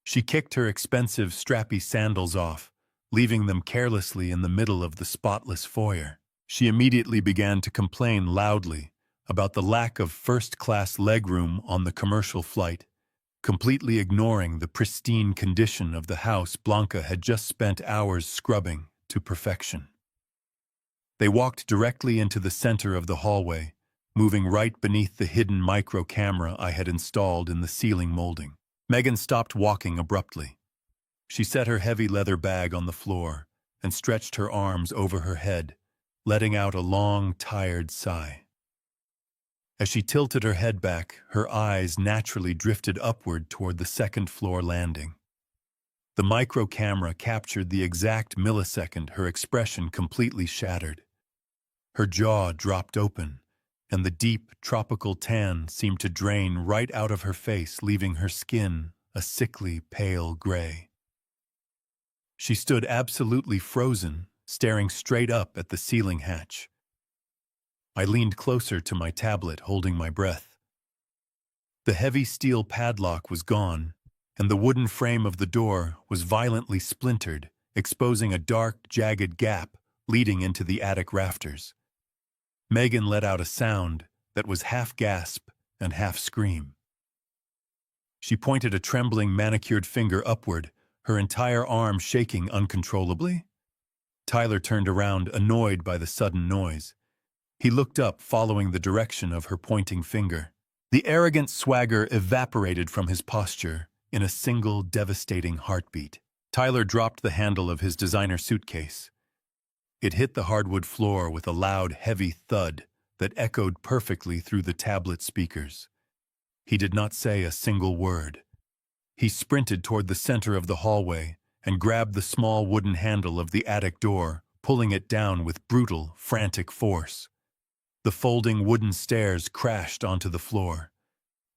She kicked her expensive, strappy sandals off, leaving them carelessly in the middle of the spotless foyer. She immediately began to complain loudly about the lack of first-class legroom on the commercial flight, completely ignoring the pristine condition of the house Blanca had just spent hours scrubbing to perfection. They walked directly into the center of the hallway, moving right beneath the hidden micro-camera I had installed in the ceiling molding. Megan stopped walking abruptly. She set her heavy leather bag on the floor and stretched her arms over her head, letting out a long, tired sigh. As she tilted her head back, her eyes naturally drifted upward toward the second-floor landing. The micro-camera captured the exact millisecond her expression completely shattered. Her jaw dropped open, and the deep, tropical tan seemed to drain right out of her face, leaving her skin a sickly, pale gray. She stood absolutely frozen, staring straight up at the ceiling hatch. I leaned closer to my tablet, holding my breath. The heavy steel padlock was gone, and the wooden frame of the door was violently splintered, exposing a dark, jagged gap leading into the attic rafters. Megan let out a sound that was half gasp and half scream. She pointed a trembling, manicured finger upward, her entire arm shaking uncontrollably. Tyler turned around, annoyed by the sudden noise. He looked up, following the direction of her pointing finger. The arrogant swagger evaporated from his posture in a single devastating heartbeat. Tyler dropped the handle of his designer suitcase. It hit the hardwood floor with a loud, heavy thud that echoed perfectly through the tablet speakers. He did not say a single word. He sprinted toward the center of the hallway and grabbed the small wooden handle of the attic door, pulling it down with brutal, frantic force. The folding wooden stairs crashed onto the floor.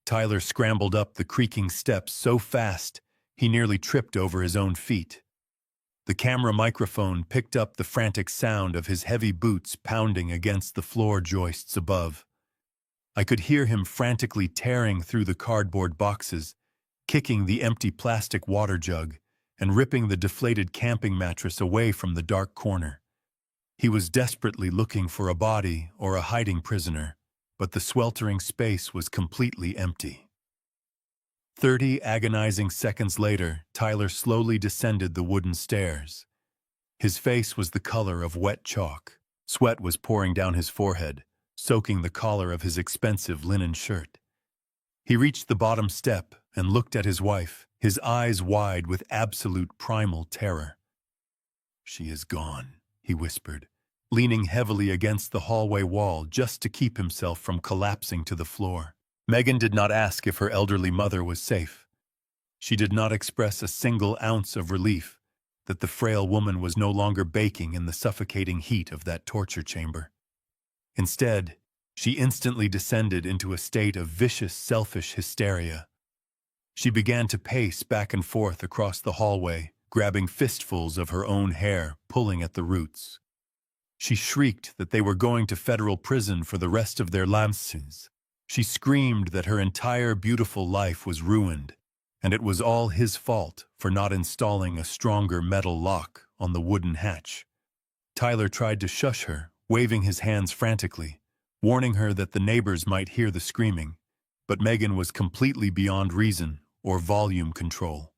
Tyler scrambled up the creaking steps so fast he nearly tripped over his own feet. The camera microphone picked up the frantic sound of his heavy boots pounding against the floor joists above. I could hear him frantically tearing through the cardboard boxes, kicking the empty plastic water jug, and ripping the deflated camping mattress away from the dark corner. He was desperately looking for a body or a hiding prisoner, but the sweltering space was completely empty. 30 agonizing seconds later, Tyler slowly descended the wooden stairs. His face was the color of wet chalk. Sweat was pouring down his forehead, soaking the collar of his expensive linen shirt. He reached the bottom step and looked at his wife, his eyes wide with absolute primal terror. "She is gone," he whispered, leaning heavily against the hallway wall just to keep himself from collapsing to the floor. Megan did not ask if her elderly mother was safe. She did not express a single ounce of relief that the frail woman was no longer baking in the suffocating heat of that torture chamber. Instead, she instantly descended into a state of vicious, selfish hysteria. She began to pace back and forth across the hallway, grabbing fistfuls of her own hair, pulling at the roots. She shrieked that they were going to federal prison for the rest of their lives. She screamed that her entire beautiful life was ruined, and it was all his fault for not installing a stronger metal lock on the wooden hatch. Tyler tried to shush her, waving his hands frantically, warning her that the neighbors might hear the screaming, but Megan was completely beyond reason or volume control.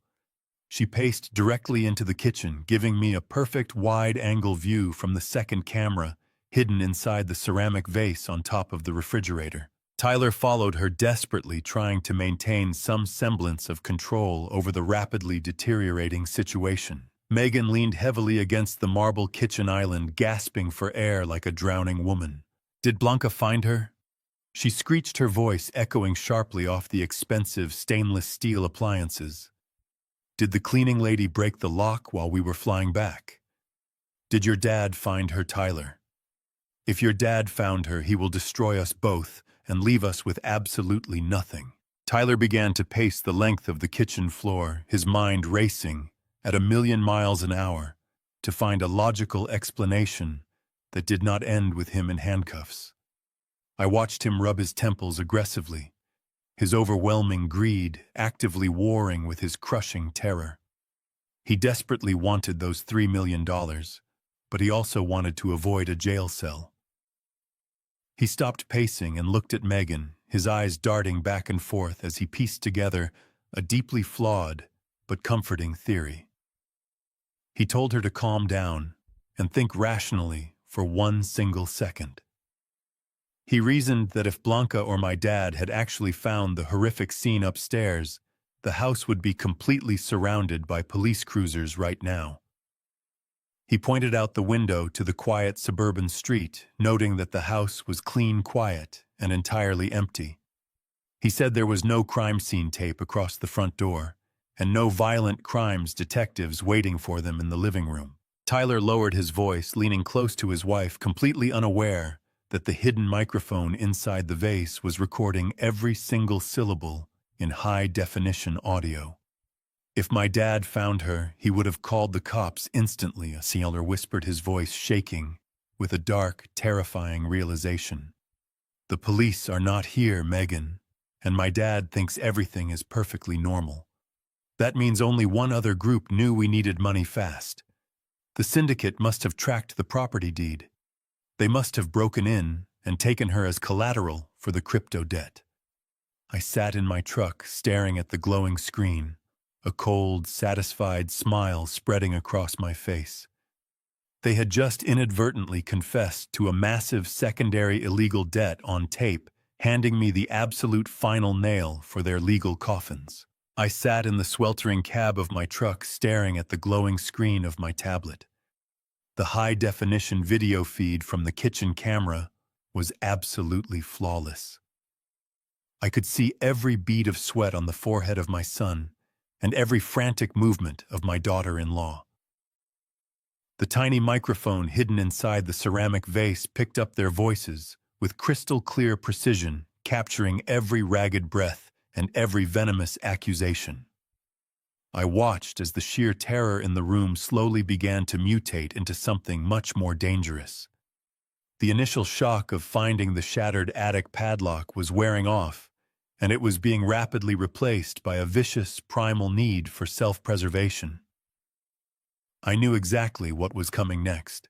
She paced directly into the kitchen, giving me a perfect wide-angle view from the second camera hidden inside the ceramic vase on top of the refrigerator. Tyler followed her desperately, trying to maintain some semblance of control over the rapidly deteriorating situation. Megan leaned heavily against the marble kitchen island, gasping for air like a drowning woman. "Did Blanca find her?" She screeched, her voice echoing sharply off the expensive stainless steel appliances. "Did the cleaning lady break the lock while we were flying back? Did your dad find her, Tyler? If your dad found her, he will destroy us both and leave us with absolutely nothing." Tyler began to pace the length of the kitchen floor, his mind racing at 1,000,000 miles an hour to find a logical explanation that did not end with him in handcuffs. I watched him rub his temples aggressively, his overwhelming greed actively warring with his crushing terror. He desperately wanted those $3 million, but he also wanted to avoid a jail cell. He stopped pacing and looked at Megan, his eyes darting back and forth as he pieced together a deeply flawed but comforting theory. He told her to calm down and think rationally for one single second. He reasoned that if Blanca or my dad had actually found the horrific scene upstairs, the house would be completely surrounded by police cruisers right now. He pointed out the window to the quiet suburban street, noting that the house was clean, quiet, and entirely empty. He said there was no crime scene tape across the front door, and no violent crimes detectives waiting for them in the living room. Tyler lowered his voice, leaning close to his wife, completely unaware that the hidden microphone inside the vase was recording every single syllable in high-definition audio. "If my dad found her, he would have called the cops instantly," a sailor whispered, his voice shaking with a dark, terrifying realization. "The police are not here, Megan, and my dad thinks everything is perfectly normal. That means only one other group knew we needed money fast. The syndicate must have tracked the property deed. They must have broken in and taken her as collateral for the crypto debt." I sat in my truck, staring at the glowing screen, a cold, satisfied smile spreading across my face. They had just inadvertently confessed to a massive secondary illegal debt on tape, handing me the absolute final nail for their legal coffins. I sat in the sweltering cab of my truck, staring at the glowing screen of my tablet. The high-definition video feed from the kitchen camera was absolutely flawless. I could see every bead of sweat on the forehead of my son and every frantic movement of my daughter-in-law. The tiny microphone hidden inside the ceramic vase picked up their voices with crystal-clear precision, capturing every ragged breath and every venomous accusation. I watched as the sheer terror in the room slowly began to mutate into something much more dangerous. The initial shock of finding the shattered attic padlock was wearing off, and it was being rapidly replaced by a vicious, primal need for self-preservation. I knew exactly what was coming next.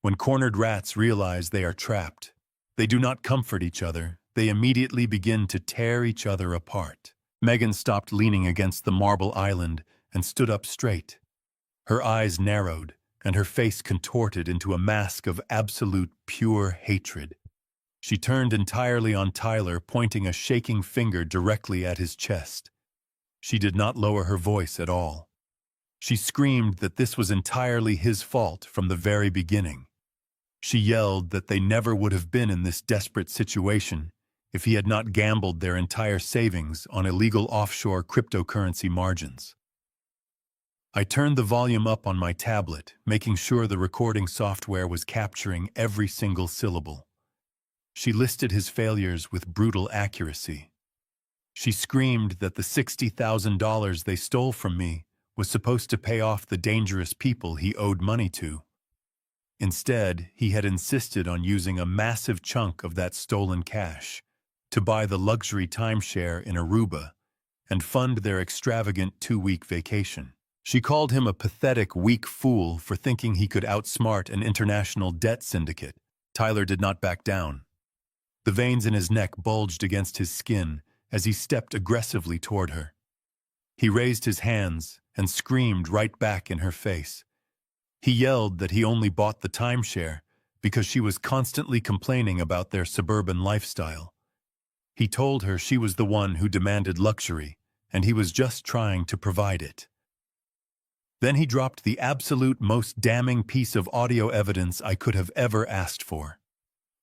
When cornered rats realize they are trapped, they do not comfort each other, they immediately begin to tear each other apart. Megan stopped leaning against the marble island and stood up straight. Her eyes narrowed, and her face contorted into a mask of absolute, pure hatred. She turned entirely on Tyler, pointing a shaking finger directly at his chest. She did not lower her voice at all. She screamed that this was entirely his fault from the very beginning. She yelled that they never would have been in this desperate situation if he had not gambled their entire savings on illegal offshore cryptocurrency margins. I turned the volume up on my tablet, making sure the recording software was capturing every single syllable. She listed his failures with brutal accuracy. She screamed that the $60,000 they stole from me was supposed to pay off the dangerous people he owed money to. Instead, he had insisted on using a massive chunk of that stolen cash to buy the luxury timeshare in Aruba and fund their extravagant 2-week vacation. She called him a pathetic, weak fool for thinking he could outsmart an international debt syndicate. Tyler did not back down. The veins in his neck bulged against his skin as he stepped aggressively toward her. He raised his hands and screamed right back in her face. He yelled that he only bought the timeshare because she was constantly complaining about their suburban lifestyle. He told her she was the one who demanded luxury, and he was just trying to provide it. Then he dropped the absolute most damning piece of audio evidence I could have ever asked for.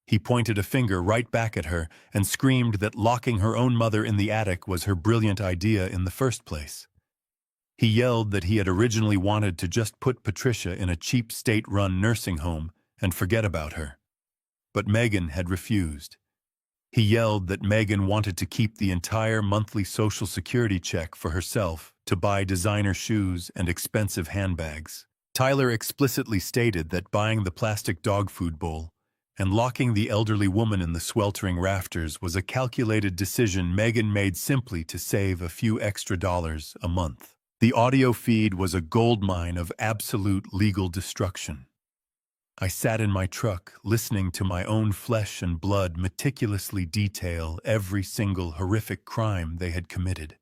He pointed a finger right back at her and screamed that locking her own mother in the attic was her brilliant idea in the first place. He yelled that he had originally wanted to just put Patricia in a cheap state-run nursing home and forget about her. But Megan had refused. He yelled that Megan wanted to keep the entire monthly Social Security check for herself to buy designer shoes and expensive handbags. Tyler explicitly stated that buying the plastic dog food bowl and locking the elderly woman in the sweltering rafters was a calculated decision Megan made simply to save a few extra dollars a month. The audio feed was a goldmine of absolute legal destruction. I sat in my truck, listening to my own flesh and blood meticulously detail every single horrific crime they had committed.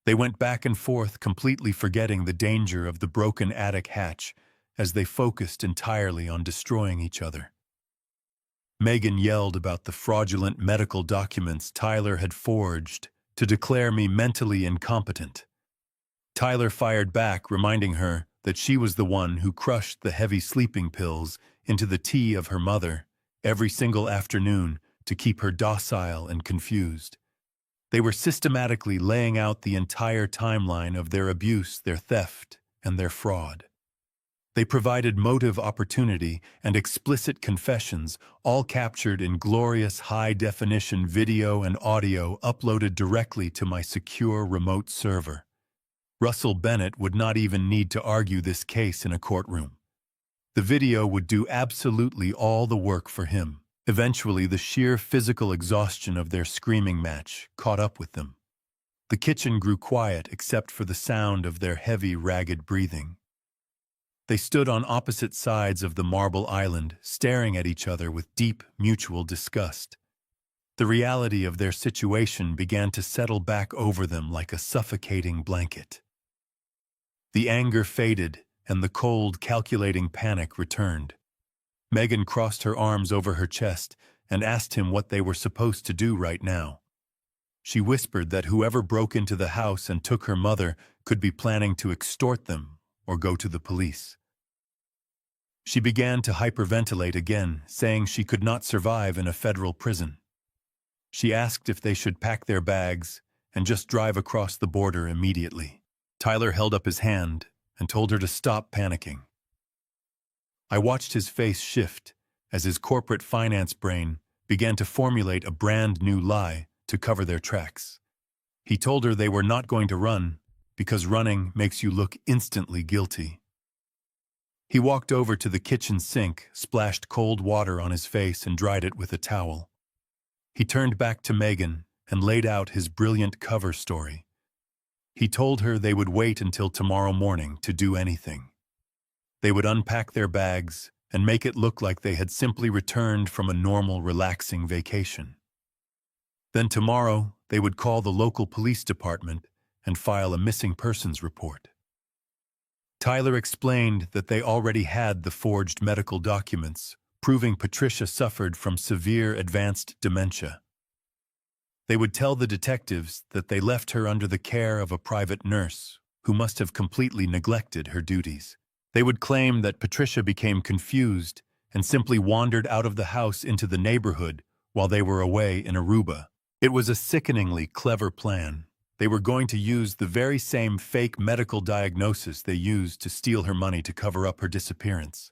They went back and forth, completely forgetting the danger of the broken attic hatch as they focused entirely on destroying each other. Megan yelled about the fraudulent medical documents Tyler had forged to declare me mentally incompetent. Tyler fired back, reminding her that she was the one who crushed the heavy sleeping pills into the tea of her mother every single afternoon to keep her docile and confused. They were systematically laying out the entire timeline of their abuse, their theft, and their fraud. They provided motive opportunity and explicit confessions, all captured in glorious high-definition video and audio uploaded directly to my secure remote server. Russell Bennett would not even need to argue this case in a courtroom. The video would do absolutely all the work for him. Eventually, the sheer physical exhaustion of their screaming match caught up with them. The kitchen grew quiet except for the sound of their heavy, ragged breathing. They stood on opposite sides of the marble island, staring at each other with deep, mutual disgust. The reality of their situation began to settle back over them like a suffocating blanket. The anger faded, and the cold, calculating panic returned. Megan crossed her arms over her chest and asked him what they were supposed to do right now. She whispered that whoever broke into the house and took her mother could be planning to extort them or go to the police. She began to hyperventilate again, saying she could not survive in a federal prison. She asked if they should pack their bags and just drive across the border immediately. Tyler held up his hand and told her to stop panicking. I watched his face shift as his corporate finance brain began to formulate a brand new lie to cover their tracks. He told her they were not going to run because running makes you look instantly guilty. He walked over to the kitchen sink, splashed cold water on his face, and dried it with a towel. He turned back to Megan and laid out his brilliant cover story. He told her they would wait until tomorrow morning to do anything. They would unpack their bags and make it look like they had simply returned from a normal, relaxing vacation. Then tomorrow, they would call the local police department and file a missing persons report. Tyler explained that they already had the forged medical documents, proving Patricia suffered from severe advanced dementia. They would tell the detectives that they left her under the care of a private nurse who must have completely neglected her duties. They would claim that Patricia became confused and simply wandered out of the house into the neighborhood while they were away in Aruba. It was a sickeningly clever plan. They were going to use the very same fake medical diagnosis they used to steal her money to cover up her disappearance.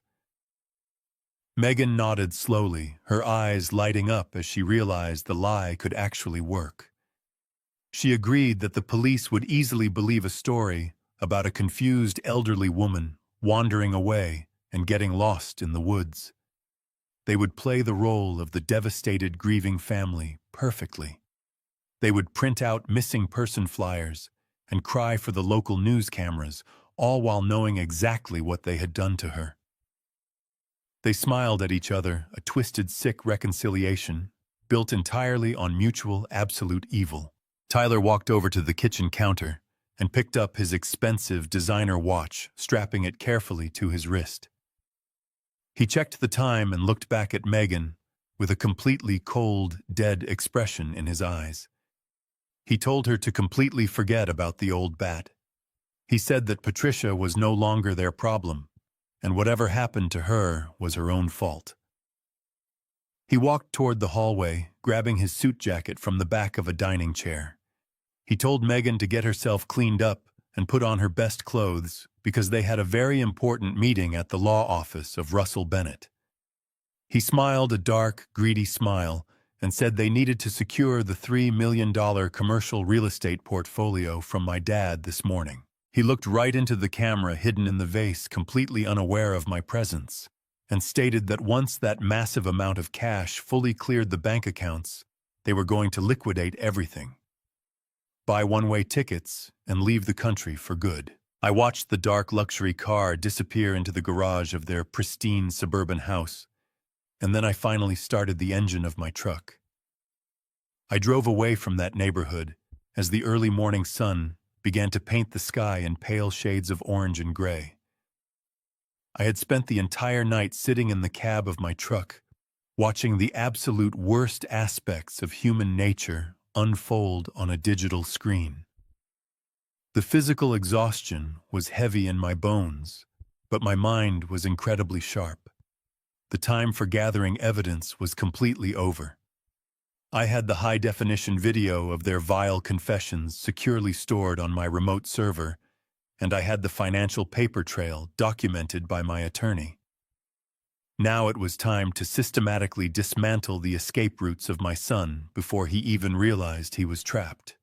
Megan nodded slowly, her eyes lighting up as she realized the lie could actually work. She agreed that the police would easily believe a story about a confused elderly woman wandering away and getting lost in the woods. They would play the role of the devastated, grieving family perfectly. They would print out missing person flyers and cry for the local news cameras, all while knowing exactly what they had done to her. They smiled at each other, a twisted, sick reconciliation, built entirely on mutual, absolute evil. Tyler walked over to the kitchen counter and picked up his expensive designer watch, strapping it carefully to his wrist. He checked the time and looked back at Megan with a completely cold, dead expression in his eyes. He told her to completely forget about the old bat. He said that Patricia was no longer their problem, and whatever happened to her was her own fault. He walked toward the hallway, grabbing his suit jacket from the back of a dining chair. He told Megan to get herself cleaned up and put on her best clothes because they had a very important meeting at the law office of Russell Bennett. He smiled a dark, greedy smile and said they needed to secure the $3 million commercial real estate portfolio from my dad this morning. He looked right into the camera hidden in the vase, completely unaware of my presence, and stated that once that massive amount of cash fully cleared the bank accounts, they were going to liquidate everything, buy one-way tickets, and leave the country for good. I watched the dark luxury car disappear into the garage of their pristine suburban house, and then I finally started the engine of my truck. I drove away from that neighborhood as the early morning sun began to paint the sky in pale shades of orange and gray. I had spent the entire night sitting in the cab of my truck, watching the absolute worst aspects of human nature unfold on a digital screen. The physical exhaustion was heavy in my bones, but my mind was incredibly sharp. The time for gathering evidence was completely over. I had the high-definition video of their vile confessions securely stored on my remote server, and I had the financial paper trail documented by my attorney. Now it was time to systematically dismantle the escape routes of my son before he even realized he was trapped.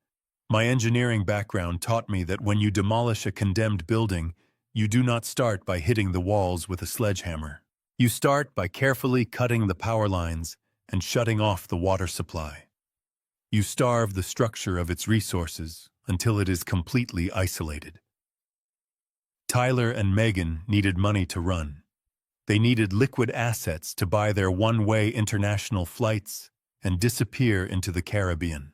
My engineering background taught me that when you demolish a condemned building, you do not start by hitting the walls with a sledgehammer. You start by carefully cutting the power lines and shutting off the water supply. You starve the structure of its resources until it is completely isolated. Tyler and Megan needed money to run. They needed liquid assets to buy their one-way international flights and disappear into the Caribbean.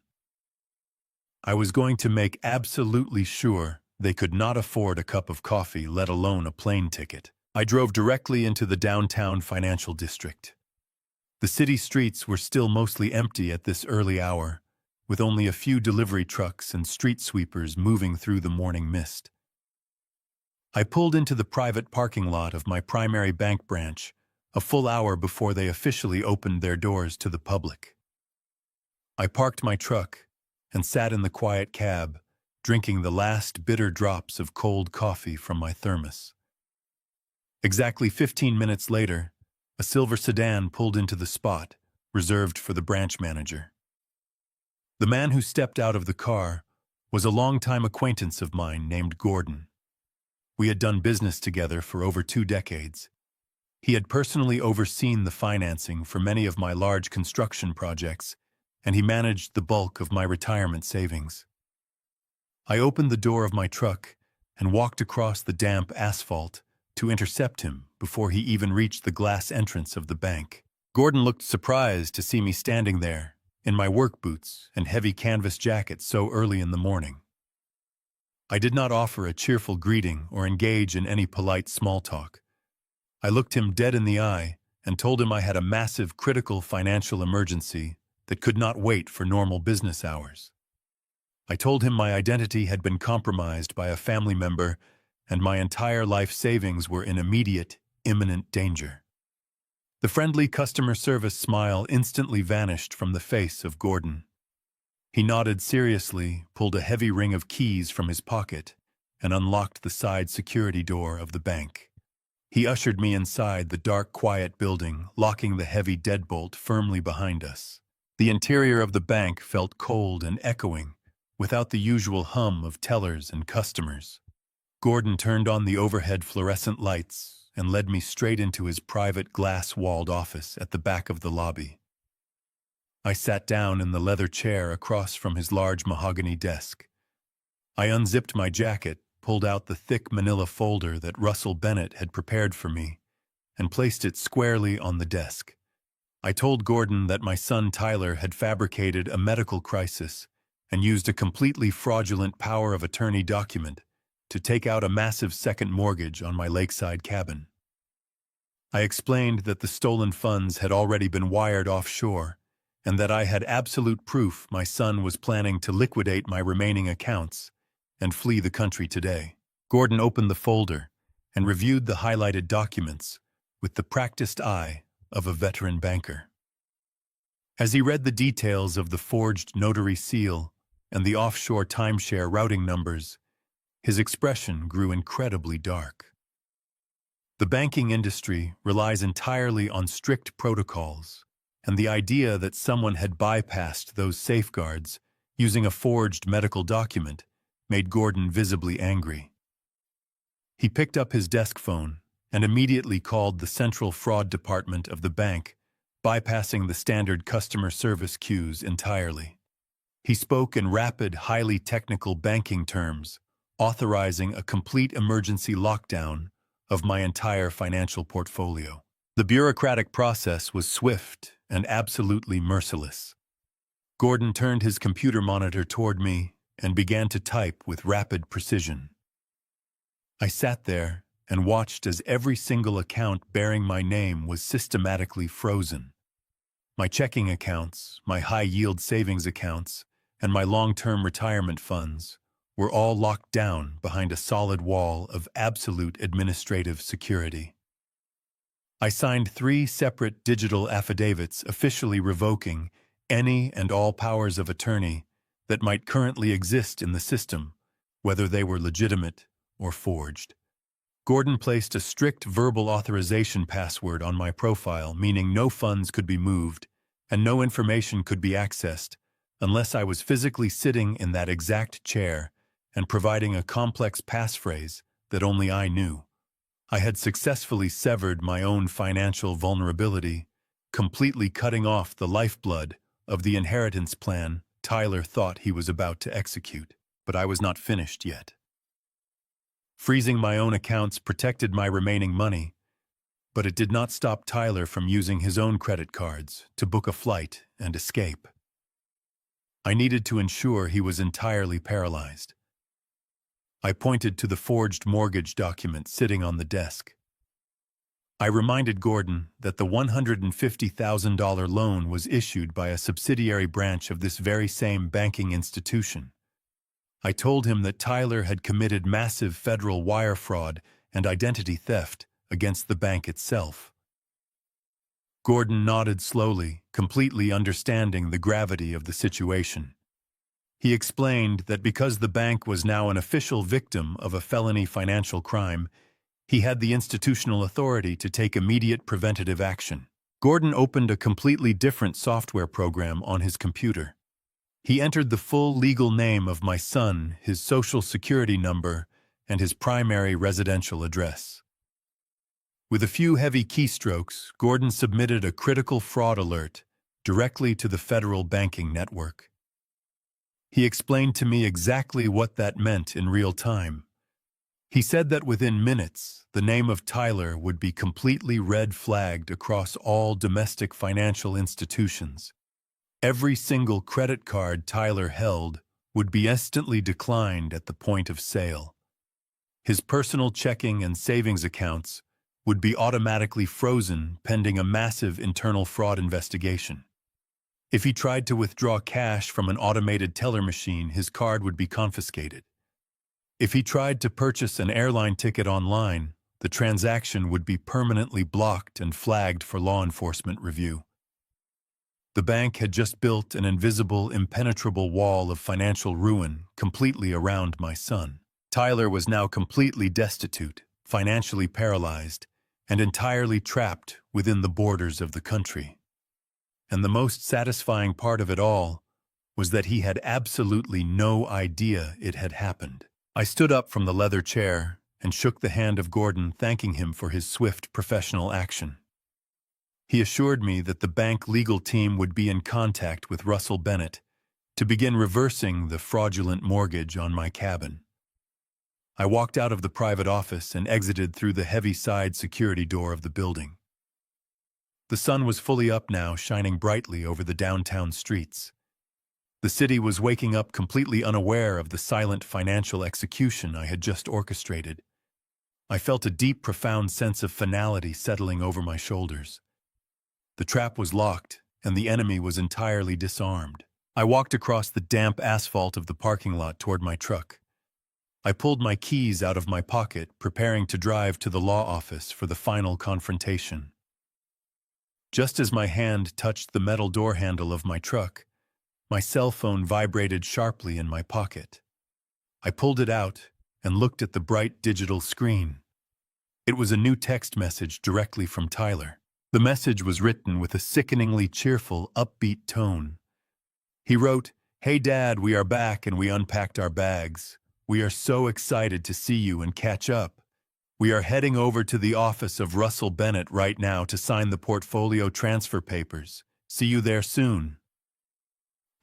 I was going to make absolutely sure they could not afford a cup of coffee, let alone a plane ticket. I drove directly into the downtown financial district. The city streets were still mostly empty at this early hour, with only a few delivery trucks and street sweepers moving through the morning mist. I pulled into the private parking lot of my primary bank branch a full hour before they officially opened their doors to the public. I parked my truck and sat in the quiet cab, drinking the last bitter drops of cold coffee from my thermos. Exactly 15 minutes later, a silver sedan pulled into the spot reserved for the branch manager. The man who stepped out of the car was a longtime acquaintance of mine named Gordon. We had done business together for over 2 decades. He had personally overseen the financing for many of my large construction projects, and he managed the bulk of my retirement savings. I opened the door of my truck and walked across the damp asphalt to intercept him before he even reached the glass entrance of the bank. Gordon looked surprised to see me standing there, in my work boots and heavy canvas jacket so early in the morning. I did not offer a cheerful greeting or engage in any polite small talk. I looked him dead in the eye and told him I had a massive critical financial emergency that could not wait for normal business hours. I told him my identity had been compromised by a family member and my entire life savings were in immediate, imminent danger. The friendly customer service smile instantly vanished from the face of Gordon. He nodded seriously, pulled a heavy ring of keys from his pocket, and unlocked the side security door of the bank. He ushered me inside the dark, quiet building, locking the heavy deadbolt firmly behind us. The interior of the bank felt cold and echoing, without the usual hum of tellers and customers. Gordon turned on the overhead fluorescent lights and led me straight into his private glass-walled office at the back of the lobby. I sat down in the leather chair across from his large mahogany desk. I unzipped my jacket, pulled out the thick manila folder that Russell Bennett had prepared for me, and placed it squarely on the desk. I told Gordon that my son Tyler had fabricated a medical crisis and used a completely fraudulent power of attorney document to take out a massive second mortgage on my lakeside cabin. I explained that the stolen funds had already been wired offshore and that I had absolute proof my son was planning to liquidate my remaining accounts and flee the country today. Gordon opened the folder and reviewed the highlighted documents with the practiced eye of a veteran banker. As he read the details of the forged notary seal and the offshore timeshare routing numbers, his expression grew incredibly dark. The banking industry relies entirely on strict protocols, and the idea that someone had bypassed those safeguards using a forged medical document made Gordon visibly angry. He picked up his desk phone and immediately called the central fraud department of the bank, bypassing the standard customer service queues entirely. He spoke in rapid, highly technical banking terms, authorizing a complete emergency lockdown of my entire financial portfolio. The bureaucratic process was swift and absolutely merciless. Gordon turned his computer monitor toward me and began to type with rapid precision. I sat there and watched as every single account bearing my name was systematically frozen. My checking accounts, my high-yield savings accounts, and my long-term retirement funds were all locked down behind a solid wall of absolute administrative security. I signed 3 separate digital affidavits officially revoking any and all powers of attorney that might currently exist in the system, whether they were legitimate or forged. Gordon placed a strict verbal authorization password on my profile, meaning no funds could be moved and no information could be accessed unless I was physically sitting in that exact chair and providing a complex passphrase that only I knew. I had successfully severed my own financial vulnerability, completely cutting off the lifeblood of the inheritance plan Tyler thought he was about to execute. But I was not finished yet. Freezing my own accounts protected my remaining money, but it did not stop Tyler from using his own credit cards to book a flight and escape. I needed to ensure he was entirely paralyzed. I pointed to the forged mortgage document sitting on the desk. I reminded Gordon that the $150,000 loan was issued by a subsidiary branch of this very same banking institution. I told him that Tyler had committed massive federal wire fraud and identity theft against the bank itself. Gordon nodded slowly, completely understanding the gravity of the situation. He explained that because the bank was now an official victim of a felony financial crime, he had the institutional authority to take immediate preventative action. Gordon opened a completely different software program on his computer. He entered the full legal name of my son, his social security number, and his primary residential address. With a few heavy keystrokes, Gordon submitted a critical fraud alert directly to the federal banking network. He explained to me exactly what that meant in real time. He said that within minutes, the name of Tyler would be completely red-flagged across all domestic financial institutions. Every single credit card Tyler held would be instantly declined at the point of sale. His personal checking and savings accounts would be automatically frozen pending a massive internal fraud investigation. If he tried to withdraw cash from an automated teller machine, his card would be confiscated. If he tried to purchase an airline ticket online, the transaction would be permanently blocked and flagged for law enforcement review. The bank had just built an invisible, impenetrable wall of financial ruin completely around my son. Tyler was now completely destitute, financially paralyzed, and entirely trapped within the borders of the country. And the most satisfying part of it all was that he had absolutely no idea it had happened. I stood up from the leather chair and shook the hand of Gordon, thanking him for his swift professional action. He assured me that the bank legal team would be in contact with Russell Bennett to begin reversing the fraudulent mortgage on my cabin. I walked out of the private office and exited through the heavy side security door of the building. The sun was fully up now, shining brightly over the downtown streets. The city was waking up completely unaware of the silent financial execution I had just orchestrated. I felt a deep, profound sense of finality settling over my shoulders. The trap was locked, and the enemy was entirely disarmed. I walked across the damp asphalt of the parking lot toward my truck. I pulled my keys out of my pocket, preparing to drive to the law office for the final confrontation. Just as my hand touched the metal door handle of my truck, my cell phone vibrated sharply in my pocket. I pulled it out and looked at the bright digital screen. It was a new text message directly from Tyler. The message was written with a sickeningly cheerful, upbeat tone. He wrote, "Hey Dad, we are back and we unpacked our bags. We are so excited to see you and catch up. We are heading over to the office of Russell Bennett right now to sign the portfolio transfer papers. See you there soon."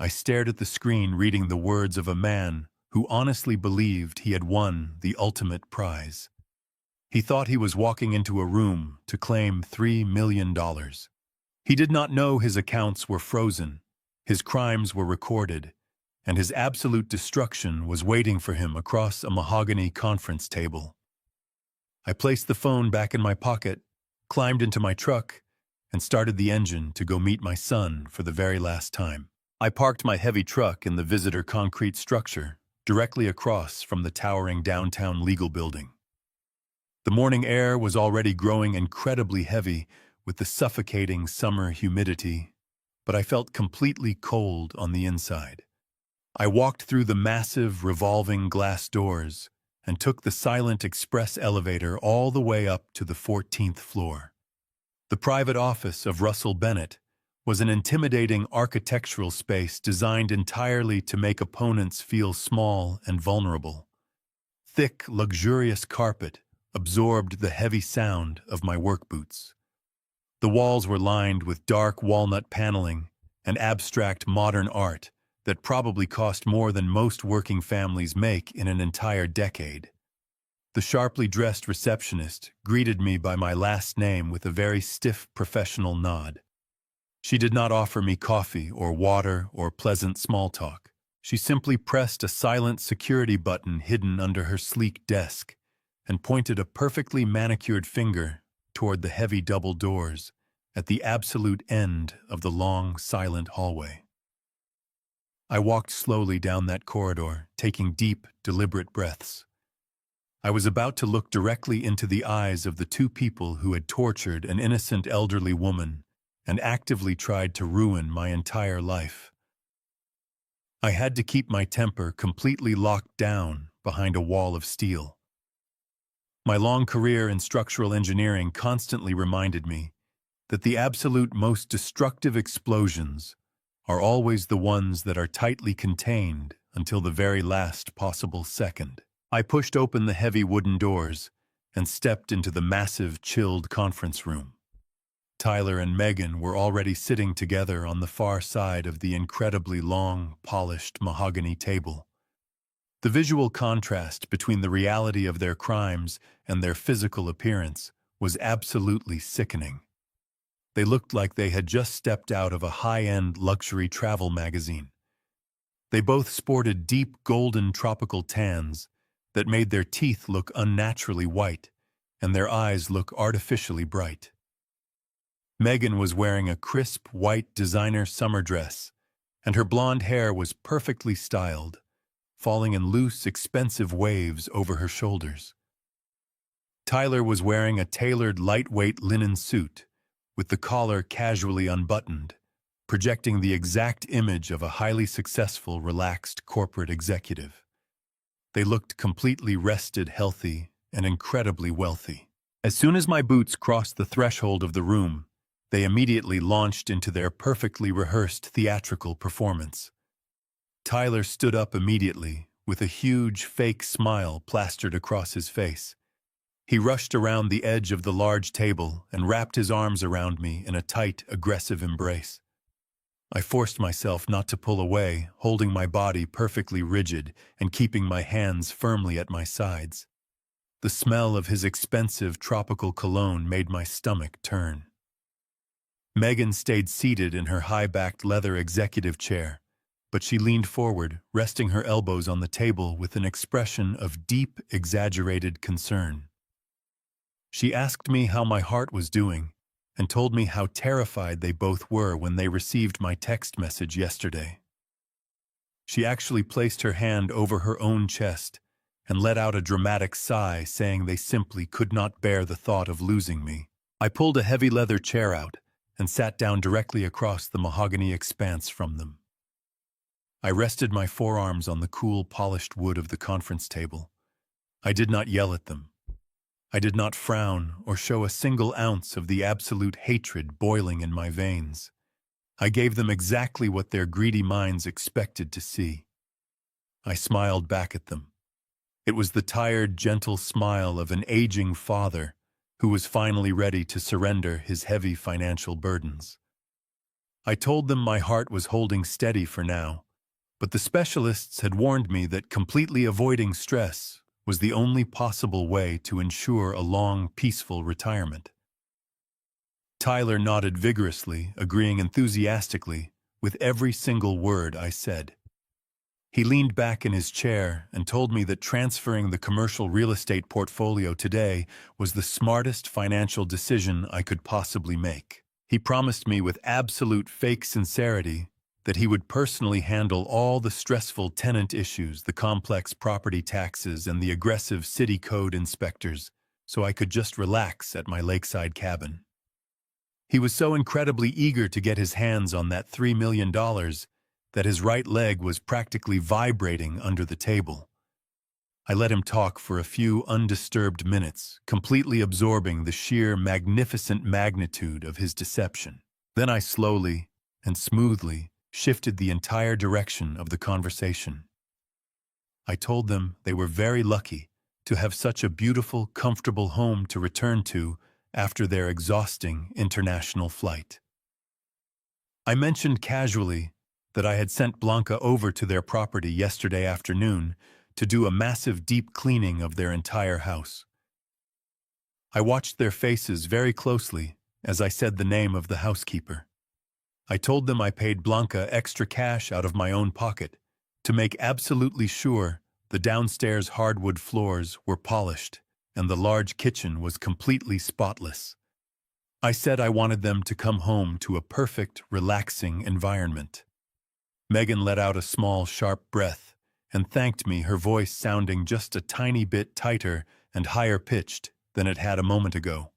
I stared at the screen, reading the words of a man who honestly believed he had won the ultimate prize. He thought he was walking into a room to claim $3 million. He did not know his accounts were frozen, his crimes were recorded, and his absolute destruction was waiting for him across a mahogany conference table. I placed the phone back in my pocket, climbed into my truck, and started the engine to go meet my son for the very last time. I parked my heavy truck in the visitor concrete structure, directly across from the towering downtown legal building. The morning air was already growing incredibly heavy with the suffocating summer humidity, but I felt completely cold on the inside. I walked through the massive revolving glass doors and took the silent express elevator all the way up to the 14th floor. The private office of Russell Bennett was an intimidating architectural space designed entirely to make opponents feel small and vulnerable. Thick, luxurious carpet absorbed the heavy sound of my work boots. The walls were lined with dark walnut paneling and abstract modern art that probably cost more than most working families make in an entire decade. The sharply dressed receptionist greeted me by my last name with a very stiff professional nod. She did not offer me coffee or water or pleasant small talk. She simply pressed a silent security button hidden under her sleek desk and pointed a perfectly manicured finger toward the heavy double doors at the absolute end of the long, silent hallway. I walked slowly down that corridor, taking deep, deliberate breaths. I was about to look directly into the eyes of the two people who had tortured an innocent elderly woman and actively tried to ruin my entire life. I had to keep my temper completely locked down behind a wall of steel. My long career in structural engineering constantly reminded me that the absolute most destructive explosions are always the ones that are tightly contained until the very last possible second. I pushed open the heavy wooden doors and stepped into the massive, chilled conference room. Tyler and Megan were already sitting together on the far side of the incredibly long, polished mahogany table. The visual contrast between the reality of their crimes and their physical appearance was absolutely sickening. They looked like they had just stepped out of a high-end luxury travel magazine. They both sported deep golden tropical tans that made their teeth look unnaturally white and their eyes look artificially bright. Megan was wearing a crisp, white designer summer dress, and her blonde hair was perfectly styled, falling in loose, expensive waves over her shoulders. Tyler was wearing a tailored, lightweight linen suit, with the collar casually unbuttoned, projecting the exact image of a highly successful, relaxed corporate executive. They looked completely rested, healthy, and incredibly wealthy. As soon as my boots crossed the threshold of the room, they immediately launched into their perfectly rehearsed theatrical performance. Tyler stood up immediately, with a huge, fake smile plastered across his face. He rushed around the edge of the large table and wrapped his arms around me in a tight, aggressive embrace. I forced myself not to pull away, holding my body perfectly rigid and keeping my hands firmly at my sides. The smell of his expensive tropical cologne made my stomach turn. Megan stayed seated in her high-backed leather executive chair, but she leaned forward, resting her elbows on the table with an expression of deep, exaggerated concern. She asked me how my heart was doing and told me how terrified they both were when they received my text message yesterday. She actually placed her hand over her own chest and let out a dramatic sigh, saying they simply could not bear the thought of losing me. I pulled a heavy leather chair out and sat down directly across the mahogany expanse from them. I rested my forearms on the cool, polished wood of the conference table. I did not yell at them. I did not frown or show a single ounce of the absolute hatred boiling in my veins. I gave them exactly what their greedy minds expected to see. I smiled back at them. It was the tired, gentle smile of an aging father who was finally ready to surrender his heavy financial burdens. I told them my heart was holding steady for now, but the specialists had warned me that completely avoiding stress was the only possible way to ensure a long, peaceful retirement. Tyler nodded vigorously, agreeing enthusiastically with every single word I said. He leaned back in his chair and told me that transferring the commercial real estate portfolio today was the smartest financial decision I could possibly make. He promised me with absolute fake sincerity that he would personally handle all the stressful tenant issues, the complex property taxes, and the aggressive city code inspectors, so I could just relax at my lakeside cabin. He was so incredibly eager to get his hands on that $3 million that his right leg was practically vibrating under the table. I let him talk for a few undisturbed minutes, completely absorbing the sheer magnificent magnitude of his deception. Then I slowly and smoothly shifted the entire direction of the conversation. I told them they were very lucky to have such a beautiful, comfortable home to return to after their exhausting international flight. I mentioned casually that I had sent Blanca over to their property yesterday afternoon to do a massive deep cleaning of their entire house. I watched their faces very closely as I said the name of the housekeeper. I told them I paid Blanca extra cash out of my own pocket to make absolutely sure the downstairs hardwood floors were polished and the large kitchen was completely spotless. I said I wanted them to come home to a perfect, relaxing environment. Megan let out a small, sharp breath and thanked me, her voice sounding just a tiny bit tighter and higher pitched than it had a moment ago.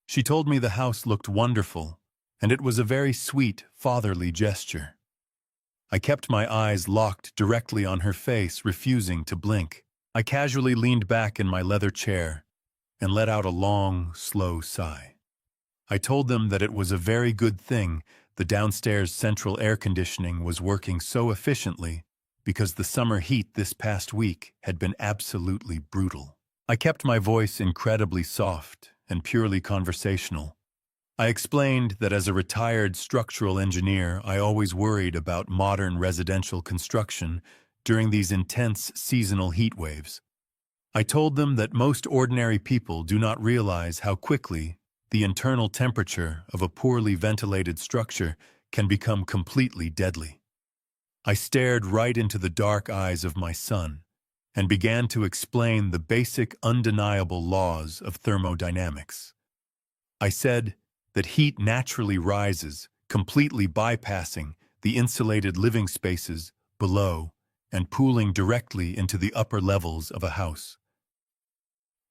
She told me the house looked wonderful, and it was a very sweet, fatherly gesture. I kept my eyes locked directly on her face, refusing to blink. I casually leaned back in my leather chair and let out a long, slow sigh. I told them that it was a very good thing the downstairs central air conditioning was working so efficiently because the summer heat this past week had been absolutely brutal. I kept my voice incredibly soft and purely conversational. I explained that as a retired structural engineer, I always worried about modern residential construction during these intense seasonal heat waves. I told them that most ordinary people do not realize how quickly the internal temperature of a poorly ventilated structure can become completely deadly. I stared right into the dark eyes of my son and began to explain the basic, undeniable laws of thermodynamics. I said that heat naturally rises, completely bypassing the insulated living spaces below and pooling directly into the upper levels of a house.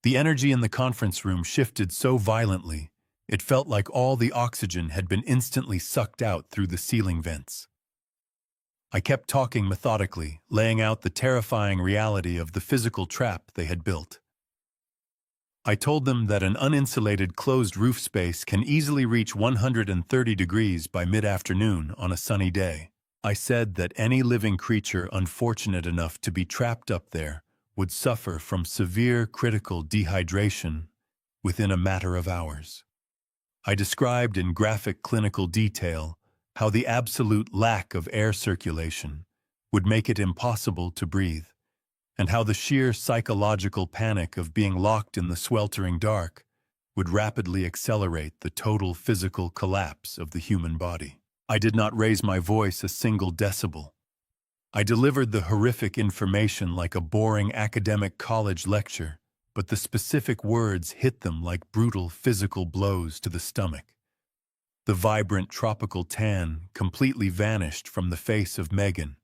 The energy in the conference room shifted so violently, it felt like all the oxygen had been instantly sucked out through the ceiling vents. I kept talking methodically, laying out the terrifying reality of the physical trap they had built. I told them that an uninsulated closed roof space can easily reach 130 degrees by mid-afternoon on a sunny day. I said that any living creature unfortunate enough to be trapped up there would suffer from severe critical dehydration within a matter of hours. I described in graphic clinical detail how the absolute lack of air circulation would make it impossible to breathe, and how the sheer psychological panic of being locked in the sweltering dark would rapidly accelerate the total physical collapse of the human body. I did not raise my voice a single decibel. I delivered the horrific information like a boring academic college lecture, but the specific words hit them like brutal physical blows to the stomach. The vibrant tropical tan completely vanished from the face of Megan,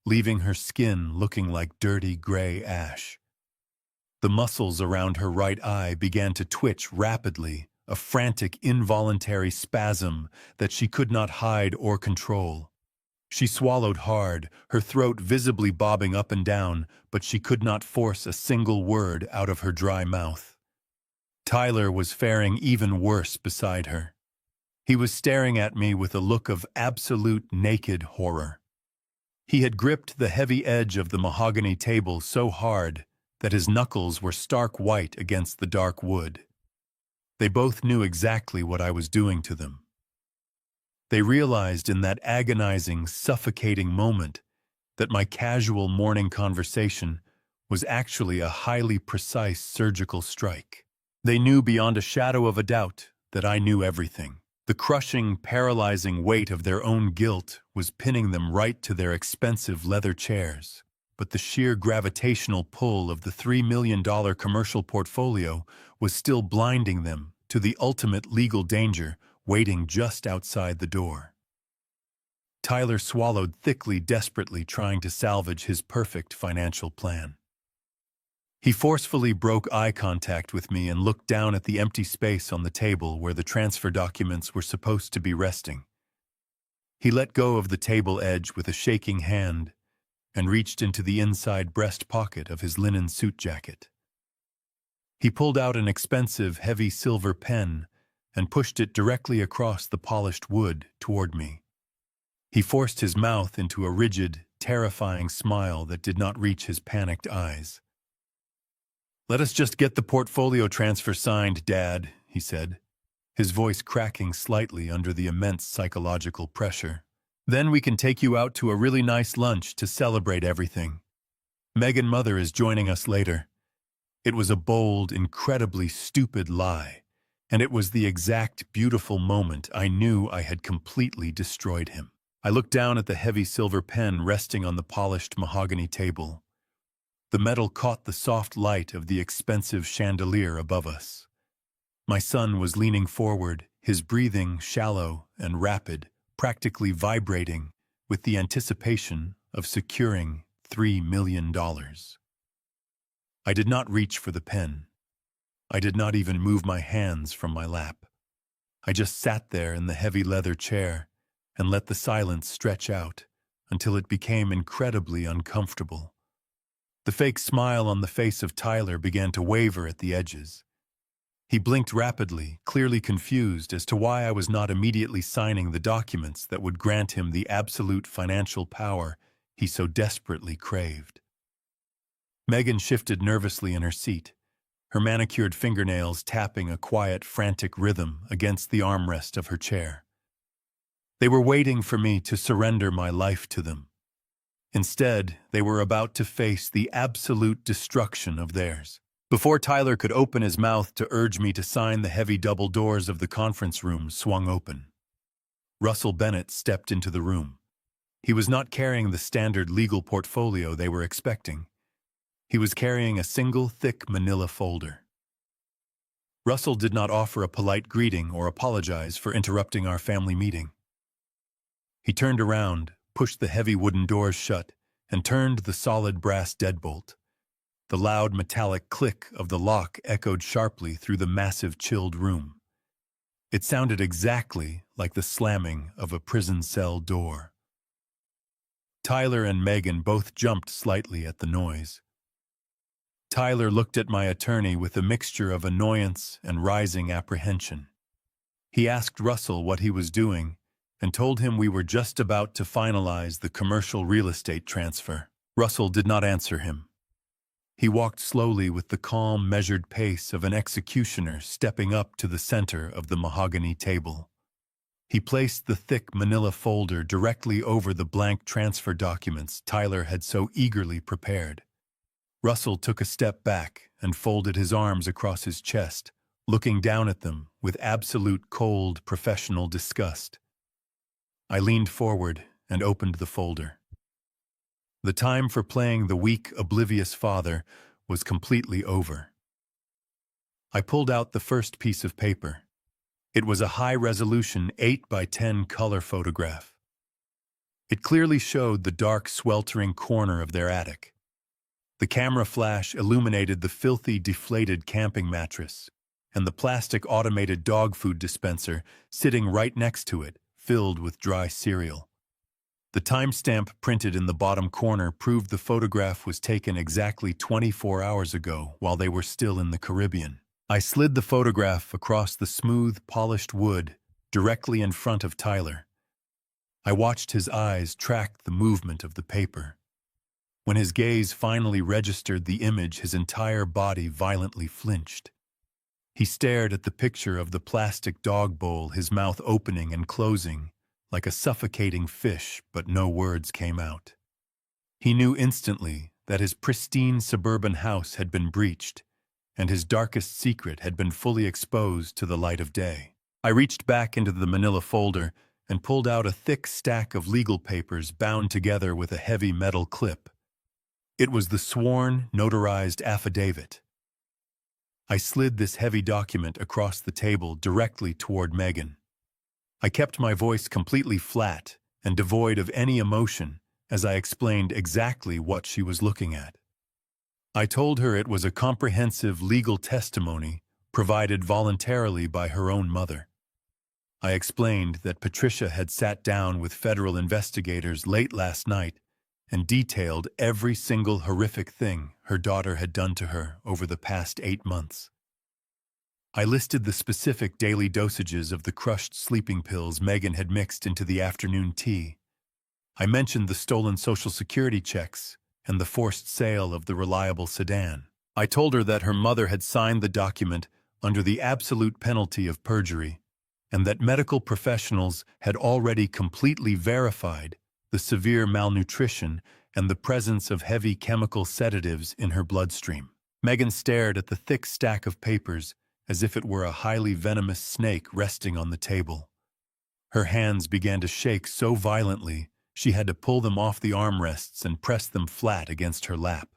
leaving her skin looking like dirty gray ash. The muscles around her right eye began to twitch rapidly, a frantic, involuntary spasm that she could not hide or control. She swallowed hard, her throat visibly bobbing up and down, but she could not force a single word out of her dry mouth. Tyler was faring even worse beside her. He was staring at me with a look of absolute naked horror. He had gripped the heavy edge of the mahogany table so hard that his knuckles were stark white against the dark wood. They both knew exactly what I was doing to them. They realized in that agonizing, suffocating moment that my casual morning conversation was actually a highly precise surgical strike. They knew beyond a shadow of a doubt that I knew everything. The crushing, paralyzing weight of their own guilt was pinning them right to their expensive leather chairs, but the sheer gravitational pull of the $3 million commercial portfolio was still blinding them to the ultimate legal danger waiting just outside the door. Tyler swallowed thickly, desperately trying to salvage his perfect financial plan. He forcefully broke eye contact with me and looked down at the empty space on the table where the transfer documents were supposed to be resting. He let go of the table edge with a shaking hand and reached into the inside breast pocket of his linen suit jacket. He pulled out an expensive, heavy silver pen and pushed it directly across the polished wood toward me. He forced his mouth into a rigid, terrifying smile that did not reach his panicked eyes. "Let us just get the portfolio transfer signed, Dad," he said, his voice cracking slightly under the immense psychological pressure. "Then we can take you out to a really nice lunch to celebrate everything. Megan Mother is joining us later." It was a bold, incredibly stupid lie, and it was the exact beautiful moment I knew I had completely destroyed him. I looked down at the heavy silver pen resting on the polished mahogany table. The metal caught the soft light of the expensive chandelier above us. My son was leaning forward, his breathing shallow and rapid, practically vibrating with the anticipation of securing $3 million. I did not reach for the pen. I did not even move my hands from my lap. I just sat there in the heavy leather chair and let the silence stretch out until it became incredibly uncomfortable. The fake smile on the face of Tyler began to waver at the edges. He blinked rapidly, clearly confused as to why I was not immediately signing the documents that would grant him the absolute financial power he so desperately craved. Megan shifted nervously in her seat, her manicured fingernails tapping a quiet, frantic rhythm against the armrest of her chair. They were waiting for me to surrender my life to them. Instead, they were about to face the absolute destruction of theirs. Before Tyler could open his mouth to urge me to sign, the heavy double doors of the conference room swung open. Russell Bennett stepped into the room. He was not carrying the standard legal portfolio they were expecting. He was carrying a single thick manila folder. Russell did not offer a polite greeting or apologize for interrupting our family meeting. He turned around, pushed the heavy wooden doors shut, and turned the solid brass deadbolt. The loud metallic click of the lock echoed sharply through the massive chilled room. It sounded exactly like the slamming of a prison cell door. Tyler and Megan both jumped slightly at the noise. Tyler looked at my attorney with a mixture of annoyance and rising apprehension. He asked Russell what he was doing and told him we were just about to finalize the commercial real estate transfer. Russell did not answer him. He walked slowly with the calm, measured pace of an executioner stepping up to the center of the mahogany table. He placed the thick manila folder directly over the blank transfer documents Tyler had so eagerly prepared. Russell took a step back and folded his arms across his chest, looking down at them with absolute cold, professional disgust. I leaned forward and opened the folder. The time for playing the weak, oblivious father was completely over. I pulled out the first piece of paper. It was a high-resolution 8 by 10 color photograph. It clearly showed the dark, sweltering corner of their attic. The camera flash illuminated the filthy, deflated camping mattress, and the plastic automated dog food dispenser sitting right next to it, filled with dry cereal. The timestamp printed in the bottom corner proved the photograph was taken exactly 24 hours ago while they were still in the Caribbean. I slid the photograph across the smooth, polished wood directly in front of Tyler. I watched his eyes track the movement of the paper. When his gaze finally registered the image, his entire body violently flinched. He stared at the picture of the plastic dog bowl, his mouth opening and closing, like a suffocating fish, but no words came out. He knew instantly that his pristine suburban house had been breached, and his darkest secret had been fully exposed to the light of day. I reached back into the manila folder and pulled out a thick stack of legal papers bound together with a heavy metal clip. It was the sworn, notarized affidavit. I slid this heavy document across the table directly toward Megan. I kept my voice completely flat and devoid of any emotion as I explained exactly what she was looking at. I told her it was a comprehensive legal testimony provided voluntarily by her own mother. I explained that Patricia had sat down with federal investigators late last night and detailed every single horrific thing her daughter had done to her over the past 8 months. I listed the specific daily dosages of the crushed sleeping pills Megan had mixed into the afternoon tea. I mentioned the stolen Social Security checks and the forced sale of the reliable sedan. I told her that her mother had signed the document under the absolute penalty of perjury, and that medical professionals had already completely verified the severe malnutrition and the presence of heavy chemical sedatives in her bloodstream. Megan stared at the thick stack of papers as if it were a highly venomous snake resting on the table. Her hands began to shake so violently she had to pull them off the armrests and press them flat against her lap.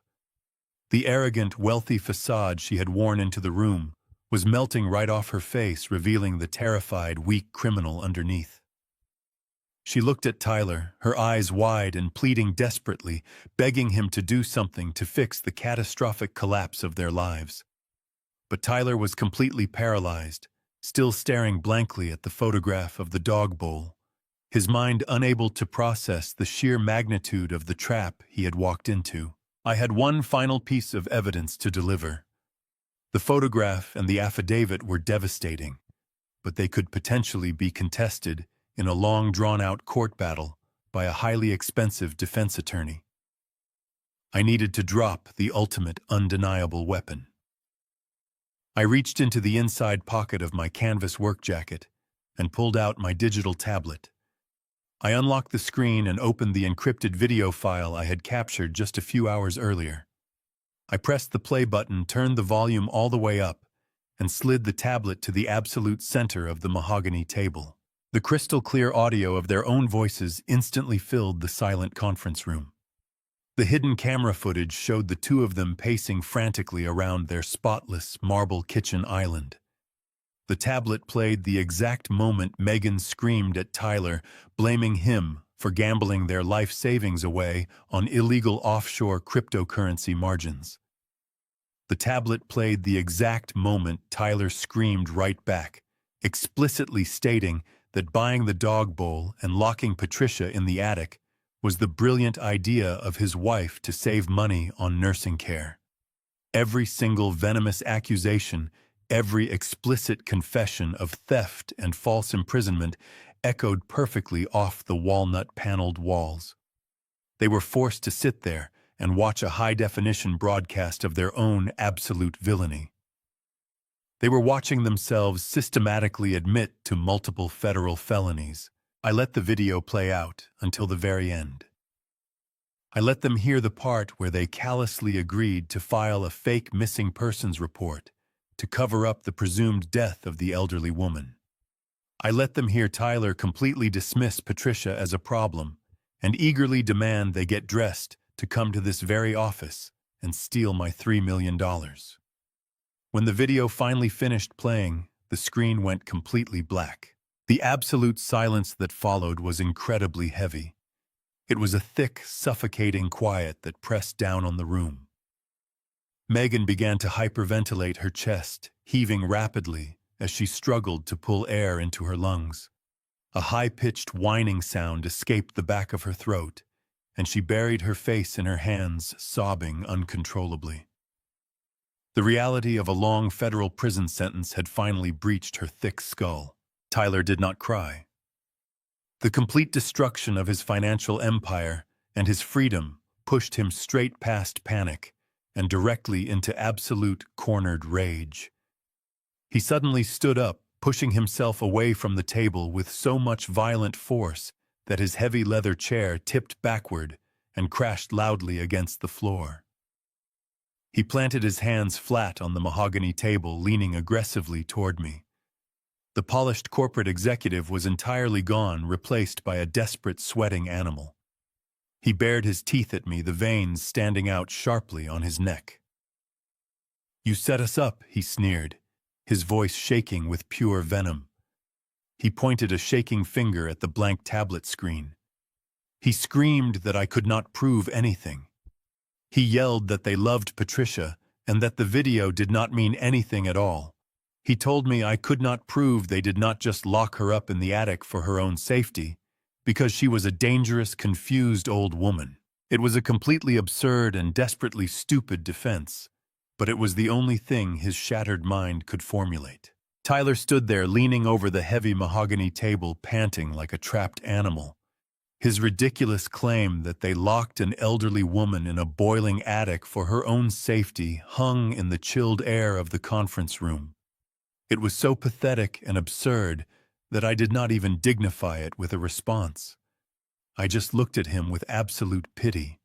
The arrogant, wealthy facade she had worn into the room was melting right off her face, revealing the terrified, weak criminal underneath. She looked at Tyler, her eyes wide and pleading desperately, begging him to do something to fix the catastrophic collapse of their lives. But Tyler was completely paralyzed, still staring blankly at the photograph of the dog bowl, his mind unable to process the sheer magnitude of the trap he had walked into. I had one final piece of evidence to deliver. The photograph and the affidavit were devastating, but they could potentially be contested in a long, drawn-out court battle by a highly expensive defense attorney. I needed to drop the ultimate, undeniable weapon. I reached into the inside pocket of my canvas work jacket and pulled out my digital tablet. I unlocked the screen and opened the encrypted video file I had captured just a few hours earlier. I pressed the play button, turned the volume all the way up, and slid the tablet to the absolute center of the mahogany table. The crystal-clear audio of their own voices instantly filled the silent conference room. The hidden camera footage showed the two of them pacing frantically around their spotless marble kitchen island. The tablet played the exact moment Megan screamed at Tyler, blaming him for gambling their life savings away on illegal offshore cryptocurrency margins. The tablet played the exact moment Tyler screamed right back, explicitly stating that buying the dog bowl and locking Patricia in the attic was the brilliant idea of his wife to save money on nursing care. Every single venomous accusation, every explicit confession of theft and false imprisonment echoed perfectly off the walnut-paneled walls. They were forced to sit there and watch a high-definition broadcast of their own absolute villainy. They were watching themselves systematically admit to multiple federal felonies. I let the video play out until the very end. I let them hear the part where they callously agreed to file a fake missing persons report to cover up the presumed death of the elderly woman. I let them hear Tyler completely dismiss Patricia as a problem and eagerly demand they get dressed to come to this very office and steal my $3 million. When the video finally finished playing, the screen went completely black. The absolute silence that followed was incredibly heavy. It was a thick, suffocating quiet that pressed down on the room. Megan began to hyperventilate, her chest heaving rapidly as she struggled to pull air into her lungs. A high-pitched whining sound escaped the back of her throat, and she buried her face in her hands, sobbing uncontrollably. The reality of a long federal prison sentence had finally breached her thick skull. Tyler did not cry. The complete destruction of his financial empire and his freedom pushed him straight past panic and directly into absolute cornered rage. He suddenly stood up, pushing himself away from the table with so much violent force that his heavy leather chair tipped backward and crashed loudly against the floor. He planted his hands flat on the mahogany table, leaning aggressively toward me. The polished corporate executive was entirely gone, replaced by a desperate, sweating animal. He bared his teeth at me, the veins standing out sharply on his neck. "You set us up," he sneered, his voice shaking with pure venom. He pointed a shaking finger at the blank tablet screen. He screamed that I could not prove anything. He yelled that they loved Patricia and that the video did not mean anything at all. He told me I could not prove they did not just lock her up in the attic for her own safety, because she was a dangerous, confused old woman. It was a completely absurd and desperately stupid defense, but it was the only thing his shattered mind could formulate. Tyler stood there, leaning over the heavy mahogany table, panting like a trapped animal. His ridiculous claim that they locked an elderly woman in a boiling attic for her own safety hung in the chilled air of the conference room. It was so pathetic and absurd that I did not even dignify it with a response. I just looked at him with absolute pity.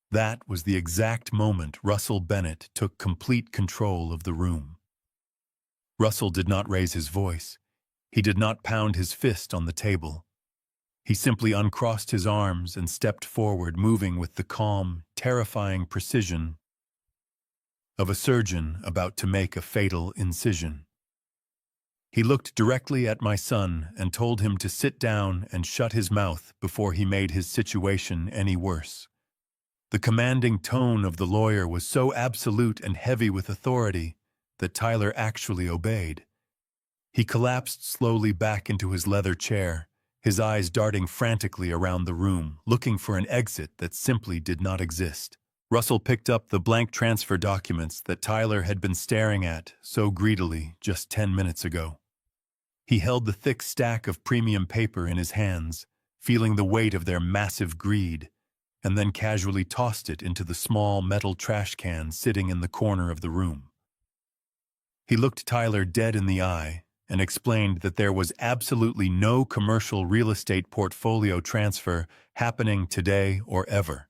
That was the exact moment Russell Bennett took complete control of the room. Russell did not raise his voice. He did not pound his fist on the table. He simply uncrossed his arms and stepped forward, moving with the calm, terrifying precision of a surgeon about to make a fatal incision. He looked directly at my son and told him to sit down and shut his mouth before he made his situation any worse. The commanding tone of the lawyer was so absolute and heavy with authority that Tyler actually obeyed. He collapsed slowly back into his leather chair, his eyes darting frantically around the room, looking for an exit that simply did not exist. Russell picked up the blank transfer documents that Tyler had been staring at so greedily just 10 minutes ago. He held the thick stack of premium paper in his hands, feeling the weight of their massive greed, and then casually tossed it into the small metal trash can sitting in the corner of the room. He looked Tyler dead in the eye and explained that there was absolutely no commercial real estate portfolio transfer happening today or ever.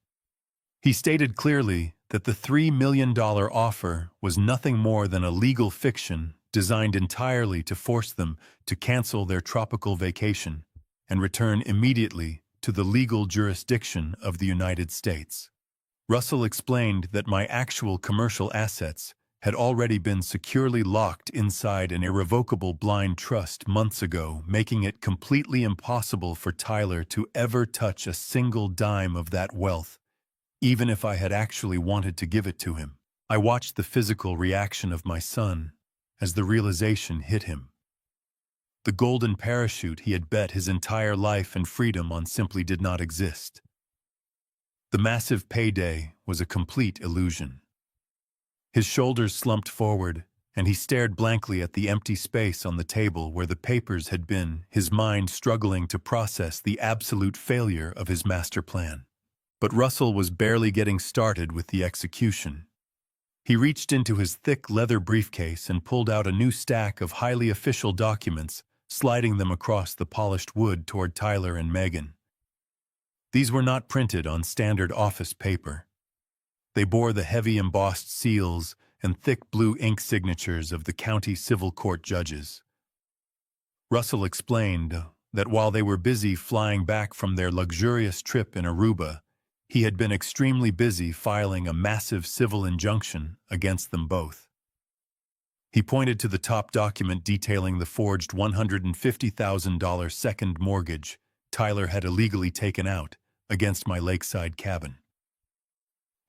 He stated clearly that the $3 million offer was nothing more than a legal fiction designed entirely to force them to cancel their tropical vacation and return immediately to the legal jurisdiction of the United States. Russell explained that my actual commercial assets had already been securely locked inside an irrevocable blind trust months ago, making it completely impossible for Tyler to ever touch a single dime of that wealth, even if I had actually wanted to give it to him. I watched the physical reaction of my son as the realization hit him. The golden parachute he had bet his entire life and freedom on simply did not exist. The massive payday was a complete illusion. His shoulders slumped forward, and he stared blankly at the empty space on the table where the papers had been, his mind struggling to process the absolute failure of his master plan. But Russell was barely getting started with the execution. He reached into his thick leather briefcase and pulled out a new stack of highly official documents, sliding them across the polished wood toward Tyler and Megan. These were not printed on standard office paper. They bore the heavy embossed seals and thick blue ink signatures of the county civil court judges. Russell explained that while they were busy flying back from their luxurious trip in Aruba, he had been extremely busy filing a massive civil injunction against them both. He pointed to the top document detailing the forged $150,000 second mortgage Tyler had illegally taken out against my lakeside cabin.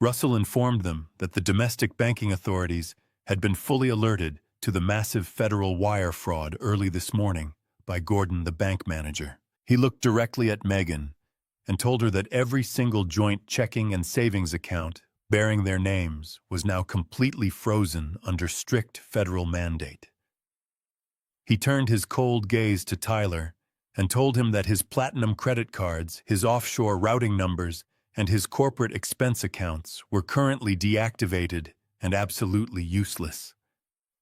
Russell informed them that the domestic banking authorities had been fully alerted to the massive federal wire fraud early this morning by Gordon, the bank manager. He looked directly at Megan and told her that every single joint checking and savings account bearing their names was now completely frozen under strict federal mandate. He turned his cold gaze to Tyler and told him that his platinum credit cards, his offshore routing numbers, and his corporate expense accounts were currently deactivated and absolutely useless.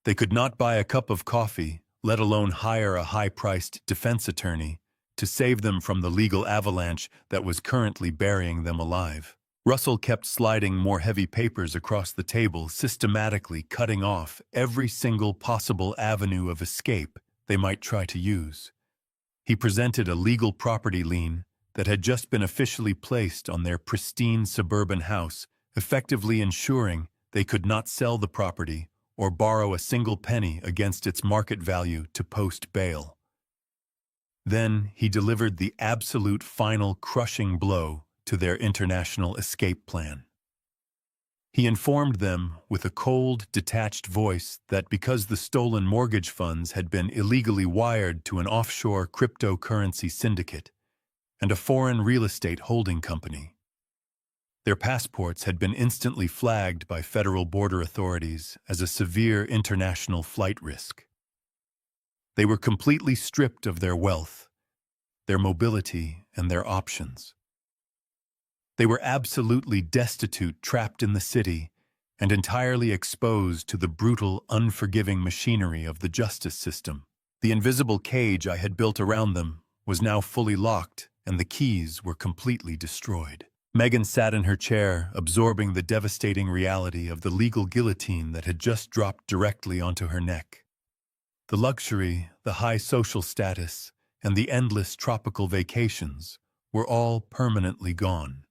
They could not buy a cup of coffee, let alone hire a high-priced defense attorney, to save them from the legal avalanche that was currently burying them alive. Russell kept sliding more heavy papers across the table, systematically cutting off every single possible avenue of escape they might try to use. He presented a legal property lien that had just been officially placed on their pristine suburban house, effectively ensuring they could not sell the property or borrow a single penny against its market value to post bail. Then he delivered the absolute final crushing blow to their international escape plan. He informed them with a cold, detached voice that because the stolen mortgage funds had been illegally wired to an offshore cryptocurrency syndicate and a foreign real estate holding company, their passports had been instantly flagged by federal border authorities as a severe international flight risk. They were completely stripped of their wealth, their mobility, and their options. They were absolutely destitute, trapped in the city, and entirely exposed to the brutal, unforgiving machinery of the justice system. The invisible cage I had built around them was now fully locked, and the keys were completely destroyed. Megan sat in her chair, absorbing the devastating reality of the legal guillotine that had just dropped directly onto her neck. The luxury, the high social status, and the endless tropical vacations were all permanently gone.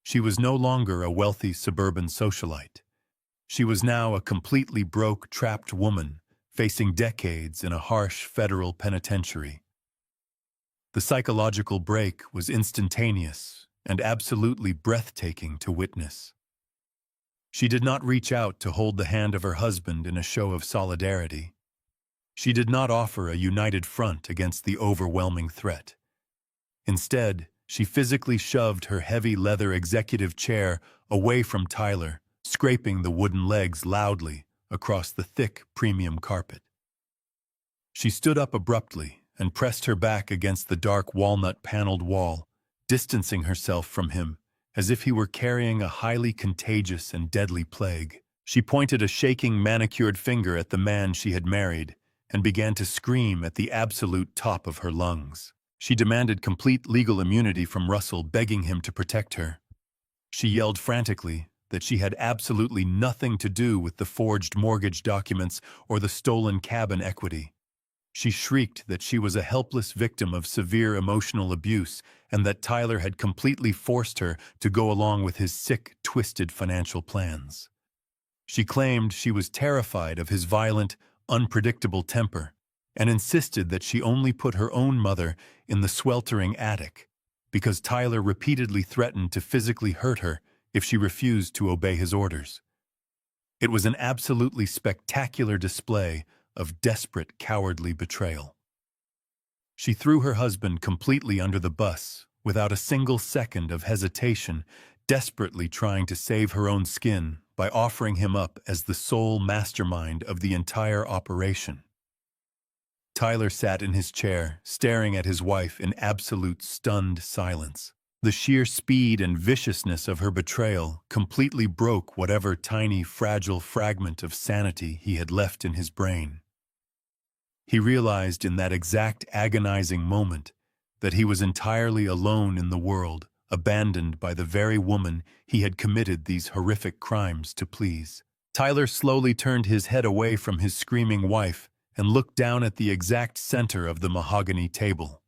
She was no longer a wealthy suburban socialite. She was now a completely broke, trapped woman, facing decades in a harsh federal penitentiary. The psychological break was instantaneous and absolutely breathtaking to witness. She did not reach out to hold the hand of her husband in a show of solidarity. She did not offer a united front against the overwhelming threat. Instead, she physically shoved her heavy leather executive chair away from Tyler, scraping the wooden legs loudly across the thick premium carpet. She stood up abruptly and pressed her back against the dark walnut-paneled wall, distancing herself from him as if he were carrying a highly contagious and deadly plague. She pointed a shaking, manicured finger at the man she had married and began to scream at the absolute top of her lungs. She demanded complete legal immunity from Russell, begging him to protect her. She yelled frantically that she had absolutely nothing to do with the forged mortgage documents or the stolen cabin equity. She shrieked that she was a helpless victim of severe emotional abuse and that Tyler had completely forced her to go along with his sick, twisted financial plans. She claimed she was terrified of his violent, unpredictable temper and insisted that she only put her own mother in the sweltering attic because Tyler repeatedly threatened to physically hurt her if she refused to obey his orders. It was an absolutely spectacular display of desperate, cowardly betrayal. She threw her husband completely under the bus without a single second of hesitation, desperately trying to save her own skin by offering him up as the sole mastermind of the entire operation. Tyler sat in his chair, staring at his wife in absolute stunned silence. The sheer speed and viciousness of her betrayal completely broke whatever tiny, fragile fragment of sanity he had left in his brain. He realized in that exact agonizing moment that he was entirely alone in the world, abandoned by the very woman he had committed these horrific crimes to please. Tyler slowly turned his head away from his screaming wife and looked down at the exact center of the mahogany table.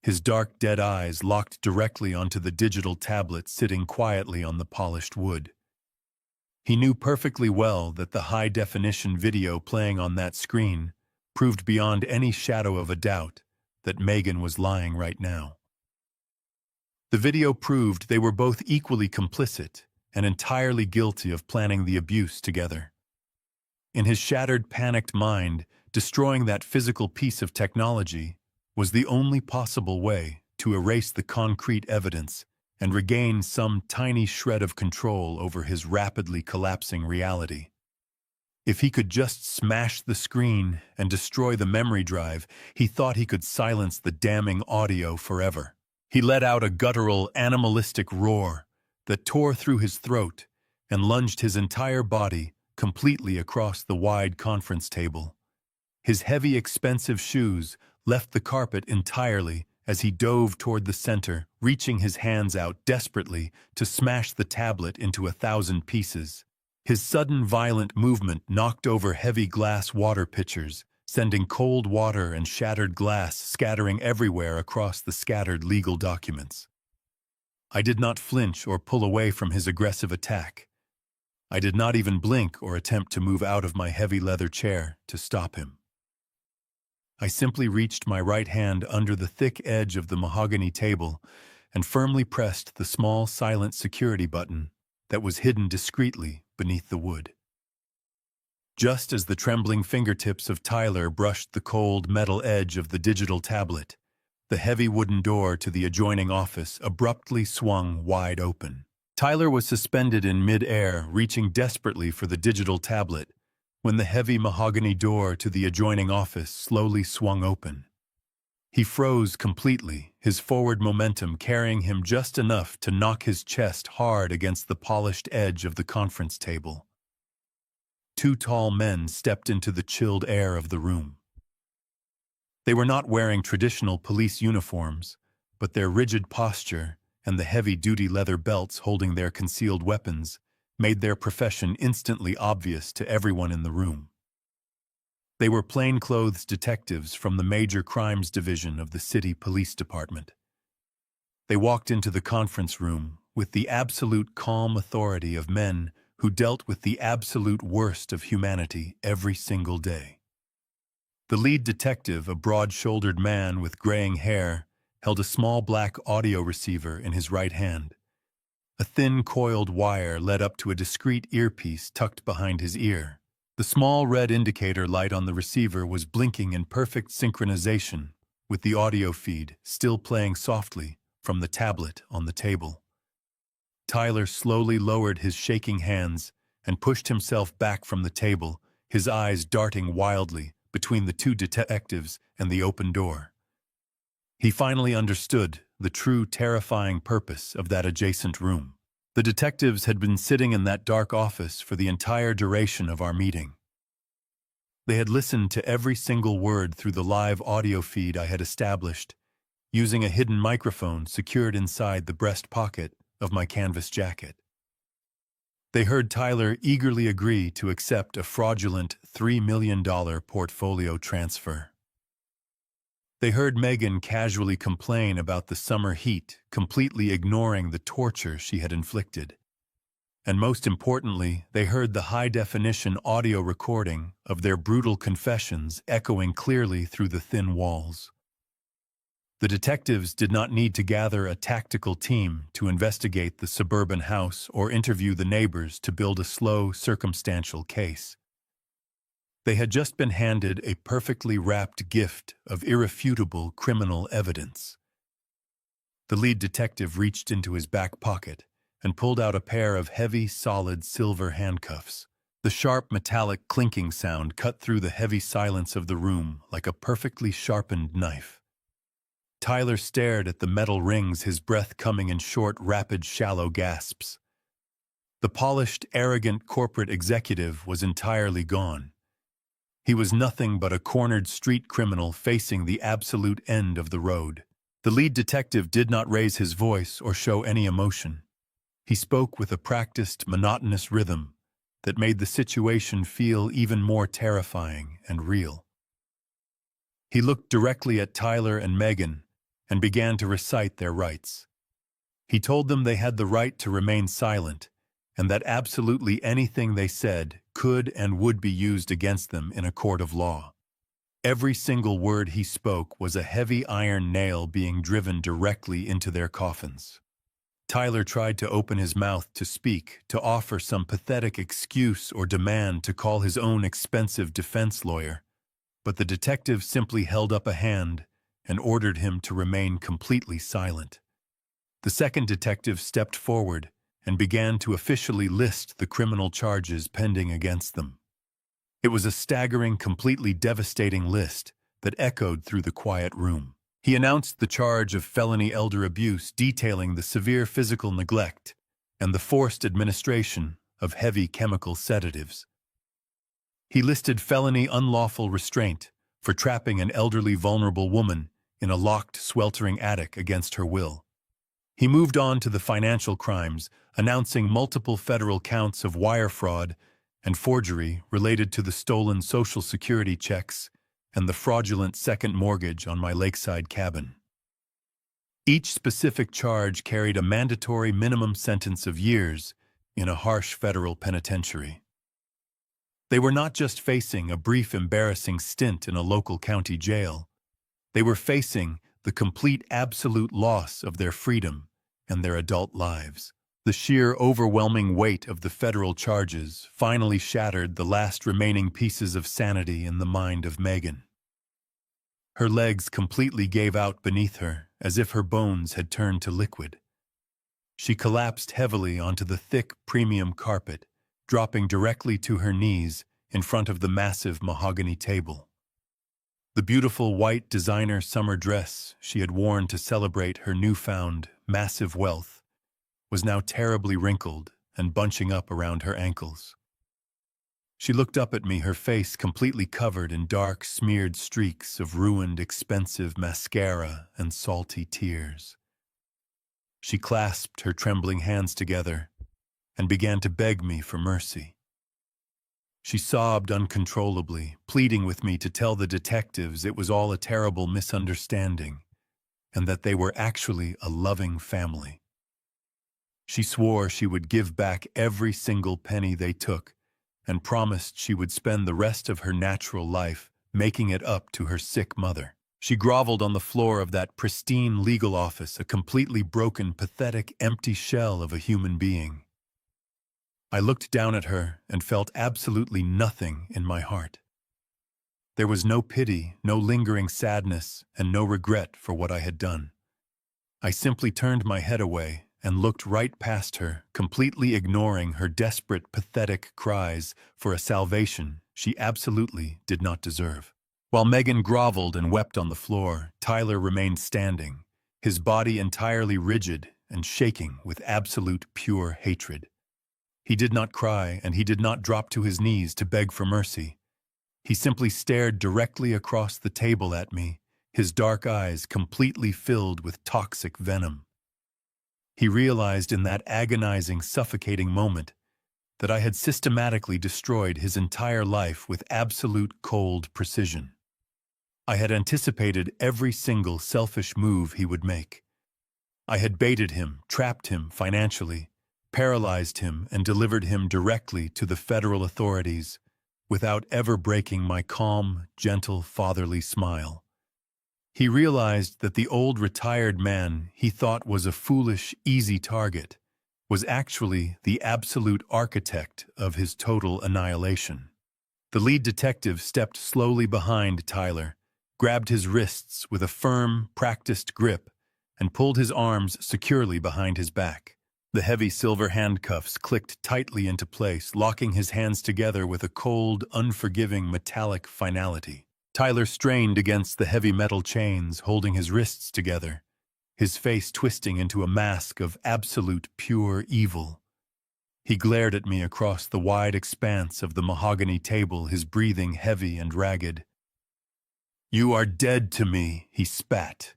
His dark, dead eyes locked directly onto the digital tablet sitting quietly on the polished wood. He knew perfectly well that the high-definition video playing on that screen proved beyond any shadow of a doubt that Megan was lying right now. The video proved they were both equally complicit and entirely guilty of planning the abuse together. In his shattered, panicked mind, destroying that physical piece of technology was the only possible way to erase the concrete evidence and regain some tiny shred of control over his rapidly collapsing reality. If he could just smash the screen and destroy the memory drive, he thought he could silence the damning audio forever. He let out a guttural, animalistic roar that tore through his throat and lunged his entire body completely across the wide conference table. His heavy, expensive shoes left the carpet entirely as he dove toward the center, reaching his hands out desperately to smash the tablet into 1,000 pieces. His sudden, violent movement knocked over heavy glass water pitchers, sending cold water and shattered glass scattering everywhere across the scattered legal documents. I did not flinch or pull away from his aggressive attack. I did not even blink or attempt to move out of my heavy leather chair to stop him. I simply reached my right hand under the thick edge of the mahogany table and firmly pressed the small, silent security button that was hidden discreetly beneath the wood. Just as the trembling fingertips of Tyler brushed the cold metal edge of the digital tablet, the heavy wooden door to the adjoining office abruptly swung wide open. Tyler was suspended in mid-air, reaching desperately for the digital tablet, when the heavy mahogany door to the adjoining office slowly swung open. He froze completely, his forward momentum carrying him just enough to knock his chest hard against the polished edge of the conference table. Two tall men stepped into the chilled air of the room. They were not wearing traditional police uniforms, but their rigid posture and the heavy-duty leather belts holding their concealed weapons made their profession instantly obvious to everyone in the room. They were plainclothes detectives from the Major Crimes Division of the City Police Department. They walked into the conference room with the absolute calm authority of men who dealt with the absolute worst of humanity every single day. The lead detective, a broad-shouldered man with graying hair, held a small black audio receiver in his right hand. A thin coiled wire led up to a discreet earpiece tucked behind his ear. The small red indicator light on the receiver was blinking in perfect synchronization with the audio feed still playing softly from the tablet on the table. Tyler slowly lowered his shaking hands and pushed himself back from the table, his eyes darting wildly between the two detectives and the open door. He finally understood the true terrifying purpose of that adjacent room. The detectives had been sitting in that dark office for the entire duration of our meeting. They had listened to every single word through the live audio feed I had established, using a hidden microphone secured inside the breast pocket of my canvas jacket. They heard Tyler eagerly agree to accept a fraudulent $3 million portfolio transfer. They heard Megan casually complain about the summer heat, completely ignoring the torture she had inflicted. And most importantly, they heard the high-definition audio recording of their brutal confessions echoing clearly through the thin walls. The detectives did not need to gather a tactical team to investigate the suburban house or interview the neighbors to build a slow, circumstantial case. They had just been handed a perfectly wrapped gift of irrefutable criminal evidence. The lead detective reached into his back pocket and pulled out a pair of heavy, solid silver handcuffs. The sharp, metallic clinking sound cut through the heavy silence of the room like a perfectly sharpened knife. Tyler stared at the metal rings, his breath coming in short, rapid, shallow gasps. The polished, arrogant corporate executive was entirely gone. He was nothing but a cornered street criminal facing the absolute end of the road. The lead detective did not raise his voice or show any emotion. He spoke with a practiced, monotonous rhythm that made the situation feel even more terrifying and real. He looked directly at Tyler and Megan and began to recite their rights. He told them they had the right to remain silent and that absolutely anything they said could and would be used against them in a court of law. Every single word he spoke was a heavy iron nail being driven directly into their coffins. Tyler tried to open his mouth to speak, to offer some pathetic excuse or demand to call his own expensive defense lawyer, but the detective simply held up a hand and ordered him to remain completely silent. The second detective stepped forward and began to officially list the criminal charges pending against them. It was a staggering, completely devastating list that echoed through the quiet room. He announced the charge of felony elder abuse, detailing the severe physical neglect and the forced administration of heavy chemical sedatives. He listed felony unlawful restraint for trapping an elderly vulnerable woman in a locked, sweltering attic against her will. He moved on to the financial crimes, announcing multiple federal counts of wire fraud and forgery related to the stolen Social Security checks and the fraudulent second mortgage on my lakeside cabin. Each specific charge carried a mandatory minimum sentence of years in a harsh federal penitentiary. They were not just facing a brief, embarrassing stint in a local county jail. They were facing the complete, absolute loss of their freedom and their adult lives. The sheer, overwhelming weight of the federal charges finally shattered the last remaining pieces of sanity in the mind of Megan. Her legs completely gave out beneath her, as if her bones had turned to liquid. She collapsed heavily onto the thick, premium carpet, dropping directly to her knees in front of the massive mahogany table. The beautiful white designer summer dress she had worn to celebrate her newfound, massive wealth was now terribly wrinkled and bunching up around her ankles. She looked up at me, her face completely covered in dark, smeared streaks of ruined, expensive mascara and salty tears. She clasped her trembling hands together and began to beg me for mercy. She sobbed uncontrollably, pleading with me to tell the detectives it was all a terrible misunderstanding and that they were actually a loving family. She swore she would give back every single penny they took and promised she would spend the rest of her natural life making it up to her sick mother. She groveled on the floor of that pristine legal office, a completely broken, pathetic, empty shell of a human being. I looked down at her and felt absolutely nothing in my heart. There was no pity, no lingering sadness, and no regret for what I had done. I simply turned my head away and looked right past her, completely ignoring her desperate, pathetic cries for a salvation she absolutely did not deserve. While Megan groveled and wept on the floor, Tyler remained standing, his body entirely rigid and shaking with absolute pure hatred. He did not cry, and he did not drop to his knees to beg for mercy. He simply stared directly across the table at me, his dark eyes completely filled with toxic venom. He realized in that agonizing, suffocating moment that I had systematically destroyed his entire life with absolute cold precision. I had anticipated every single selfish move he would make. I had baited him, trapped him financially, paralyzed him, and delivered him directly to the federal authorities without ever breaking my calm, gentle, fatherly smile. He realized that the old retired man he thought was a foolish, easy target was actually the absolute architect of his total annihilation. The lead detective stepped slowly behind Tyler, grabbed his wrists with a firm, practiced grip, and pulled his arms securely behind his back. The heavy silver handcuffs clicked tightly into place, locking his hands together with a cold, unforgiving, metallic finality. Tyler strained against the heavy metal chains, holding his wrists together, his face twisting into a mask of absolute pure evil. He glared at me across the wide expanse of the mahogany table, his breathing heavy and ragged. "You are dead to me," he spat,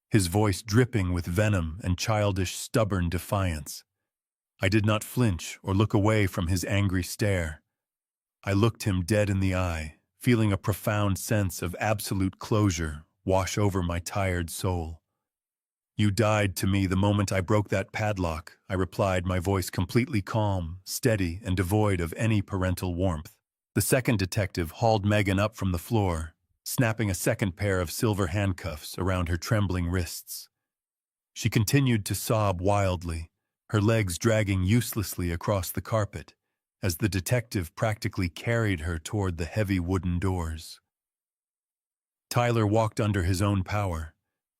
his voice dripping with venom and childish, stubborn defiance. I did not flinch or look away from his angry stare. I looked him dead in the eye, feeling a profound sense of absolute closure wash over my tired soul. "You died to me the moment I broke that padlock," I replied, my voice completely calm, steady, and devoid of any parental warmth. The second detective hauled Megan up from the floor, snapping a second pair of silver handcuffs around her trembling wrists. She continued to sob wildly, her legs dragging uselessly across the carpet, as the detective practically carried her toward the heavy wooden doors. Tyler walked under his own power,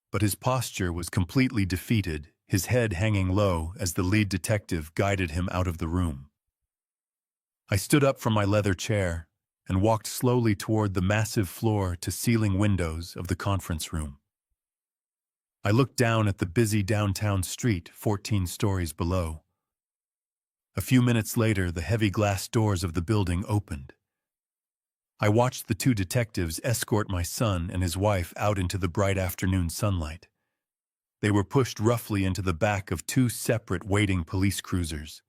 but his posture was completely defeated, his head hanging low as the lead detective guided him out of the room. I stood up from my leather chair and walked slowly toward the massive floor-to-ceiling windows of the conference room. I looked down at the busy downtown street 14 stories below. A few minutes later, the heavy glass doors of the building opened. I watched the two detectives escort my son and his wife out into the bright afternoon sunlight. They were pushed roughly into the back of two separate waiting police cruisers.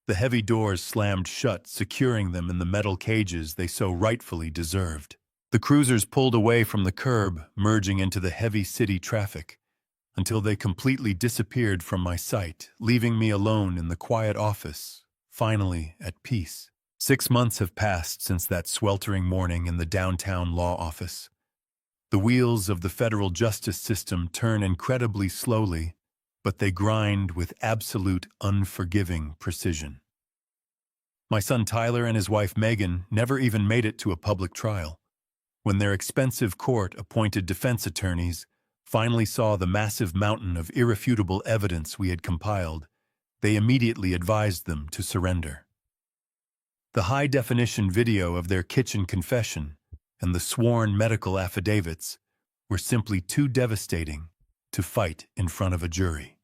The heavy doors slammed shut, securing them in the metal cages they so rightfully deserved. The cruisers pulled away from the curb, merging into the heavy city traffic, until they completely disappeared from my sight, leaving me alone in the quiet office, finally at peace. 6 months have passed since that sweltering morning in the downtown law office. The wheels of the federal justice system turn incredibly slowly, but they grind with absolute unforgiving precision. My son Tyler and his wife Megan never even made it to a public trial. When their expensive court-appointed defense attorneys finally saw the massive mountain of irrefutable evidence we had compiled, they immediately advised them to surrender. The high-definition video of their kitchen confession and the sworn medical affidavits were simply too devastating to fight in front of a jury.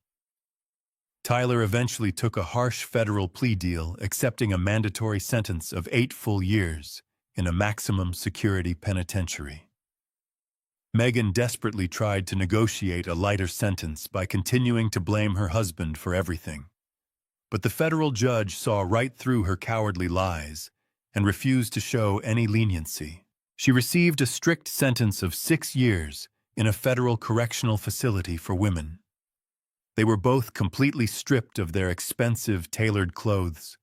Tyler eventually took a harsh federal plea deal, accepting a mandatory sentence of 8 full years in a maximum security penitentiary. Megan desperately tried to negotiate a lighter sentence by continuing to blame her husband for everything. But the federal judge saw right through her cowardly lies and refused to show any leniency. She received a strict sentence of 6 years in a federal correctional facility for women. They were both completely stripped of their expensive, tailored clothes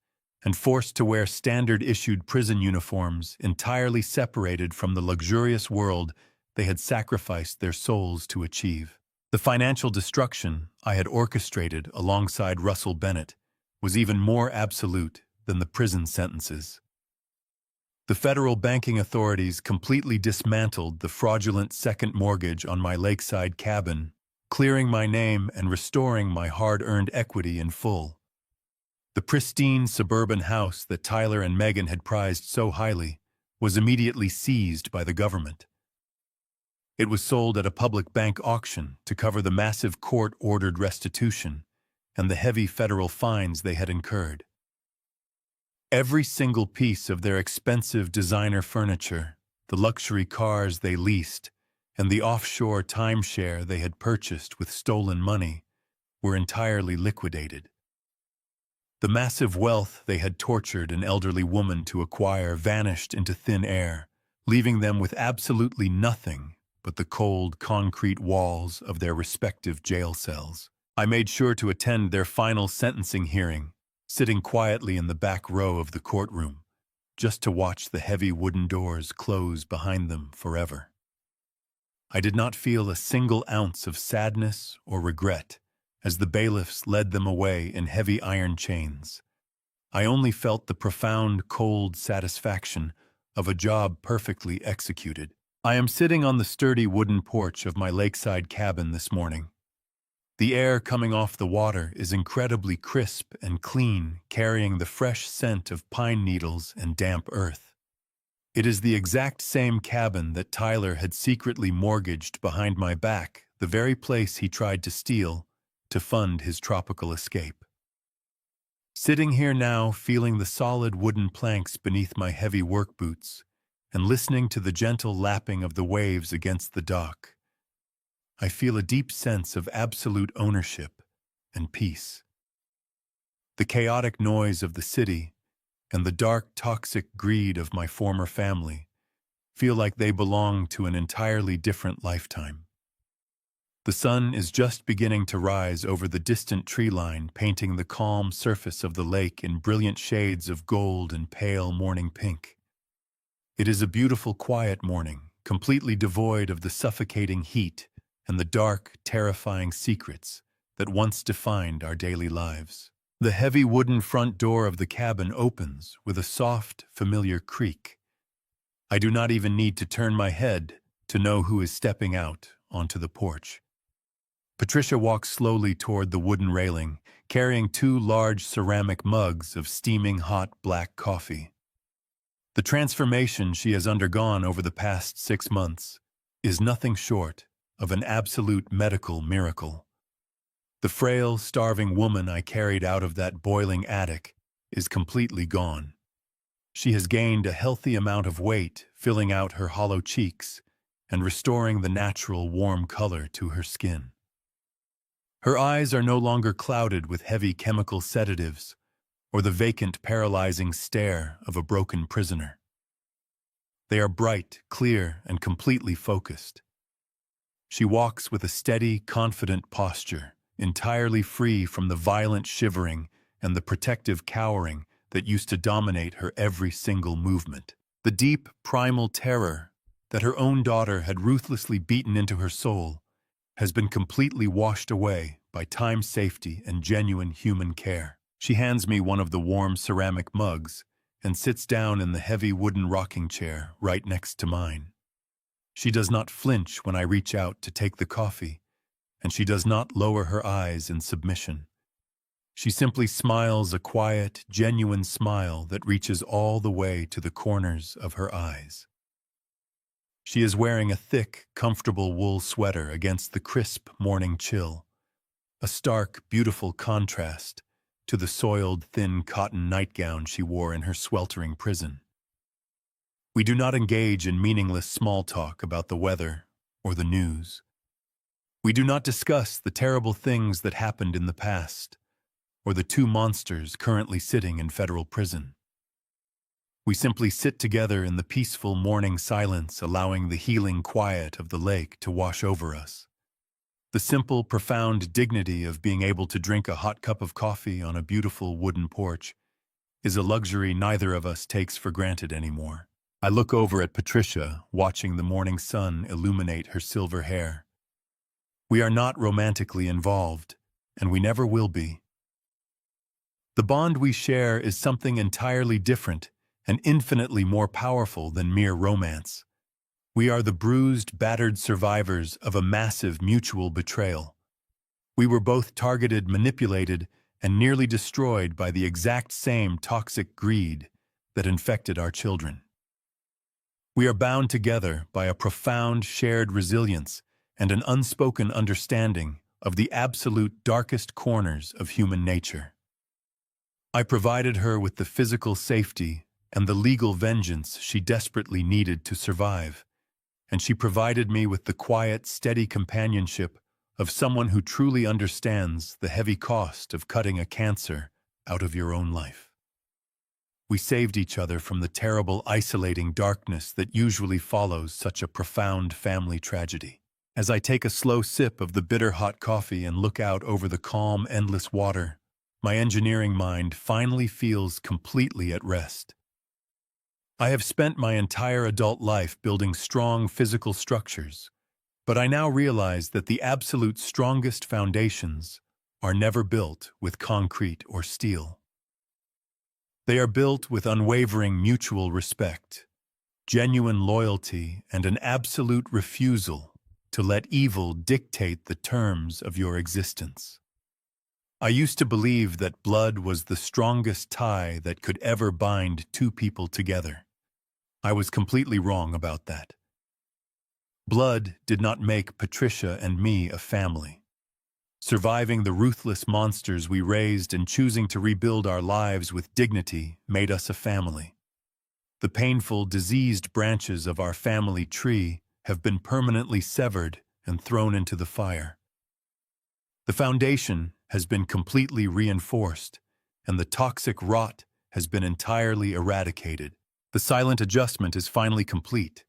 and forced to wear standard-issued prison uniforms entirely separated from the luxurious world they had sacrificed their souls to achieve. The financial destruction I had orchestrated alongside Russell Bennett was even more absolute than the prison sentences. The federal banking authorities completely dismantled the fraudulent second mortgage on my lakeside cabin, clearing my name and restoring my hard-earned equity in full. The pristine suburban house that Tyler and Megan had prized so highly was immediately seized by the government. It was sold at a public bank auction to cover the massive court-ordered restitution and the heavy federal fines they had incurred. Every single piece of their expensive designer furniture, the luxury cars they leased, and the offshore timeshare they had purchased with stolen money were entirely liquidated. The massive wealth they had tortured an elderly woman to acquire vanished into thin air, leaving them with absolutely nothing but the cold, concrete walls of their respective jail cells. I made sure to attend their final sentencing hearing, sitting quietly in the back row of the courtroom, just to watch the heavy wooden doors close behind them forever. I did not feel a single ounce of sadness or regret as the bailiffs led them away in heavy iron chains. I only felt the profound, cold satisfaction of a job perfectly executed. I am sitting on the sturdy wooden porch of my lakeside cabin this morning. The air coming off the water is incredibly crisp and clean, carrying the fresh scent of pine needles and damp earth. It is the exact same cabin that Tyler had secretly mortgaged behind my back, the very place he tried to steal to fund his tropical escape. Sitting here now, feeling the solid wooden planks beneath my heavy work boots and listening to the gentle lapping of the waves against the dock, I feel a deep sense of absolute ownership and peace. The chaotic noise of the city and the dark, toxic greed of my former family feel like they belong to an entirely different lifetime. The sun is just beginning to rise over the distant tree line, painting the calm surface of the lake in brilliant shades of gold and pale morning pink. It is a beautiful, quiet morning, completely devoid of the suffocating heat and the dark, terrifying secrets that once defined our daily lives. The heavy wooden front door of the cabin opens with a soft, familiar creak. I do not even need to turn my head to know who is stepping out onto the porch. Patricia walks slowly toward the wooden railing, carrying 2 large ceramic mugs of steaming hot black coffee. The transformation she has undergone over the past 6 months is nothing short of an absolute medical miracle. The frail, starving woman I carried out of that boiling attic is completely gone. She has gained a healthy amount of weight, filling out her hollow cheeks and restoring the natural warm color to her skin. Her eyes are no longer clouded with heavy chemical sedatives or the vacant, paralyzing stare of a broken prisoner. They are bright, clear, and completely focused. She walks with a steady, confident posture, entirely free from the violent shivering and the protective cowering that used to dominate her every single movement. The deep, primal terror that her own daughter had ruthlessly beaten into her soul has been completely washed away by time, safety, and genuine human care. She hands me one of the warm ceramic mugs and sits down in the heavy wooden rocking chair right next to mine. She does not flinch when I reach out to take the coffee, and she does not lower her eyes in submission. She simply smiles a quiet, genuine smile that reaches all the way to the corners of her eyes. She is wearing a thick, comfortable wool sweater against the crisp morning chill, a stark, beautiful contrast to the soiled, thin cotton nightgown she wore in her sweltering prison. We do not engage in meaningless small talk about the weather or the news. We do not discuss the terrible things that happened in the past, or the 2 monsters currently sitting in federal prison. We simply sit together in the peaceful morning silence, allowing the healing quiet of the lake to wash over us. The simple, profound dignity of being able to drink a hot cup of coffee on a beautiful wooden porch is a luxury neither of us takes for granted anymore. I look over at Patricia, watching the morning sun illuminate her silver hair. We are not romantically involved, and we never will be. The bond we share is something entirely different and infinitely more powerful than mere romance. We are the bruised, battered survivors of a massive mutual betrayal. We were both targeted, manipulated, and nearly destroyed by the exact same toxic greed that infected our children. We are bound together by a profound shared resilience and an unspoken understanding of the absolute darkest corners of human nature. I provided her with the physical safety and the legal vengeance she desperately needed to survive, and she provided me with the quiet, steady companionship of someone who truly understands the heavy cost of cutting a cancer out of your own life. We saved each other from the terrible, isolating darkness that usually follows such a profound family tragedy. As I take a slow sip of the bitter hot coffee and look out over the calm, endless water, my engineering mind finally feels completely at rest. I have spent my entire adult life building strong physical structures, but I now realize that the absolute strongest foundations are never built with concrete or steel. They are built with unwavering mutual respect, genuine loyalty, and an absolute refusal to let evil dictate the terms of your existence. I used to believe that blood was the strongest tie that could ever bind 2 people together. I was completely wrong about that. Blood did not make Patricia and me a family. Surviving the ruthless monsters we raised and choosing to rebuild our lives with dignity made us a family. The painful, diseased branches of our family tree have been permanently severed and thrown into the fire. The foundation has been completely reinforced, and the toxic rot has been entirely eradicated. The silent adjustment is finally complete,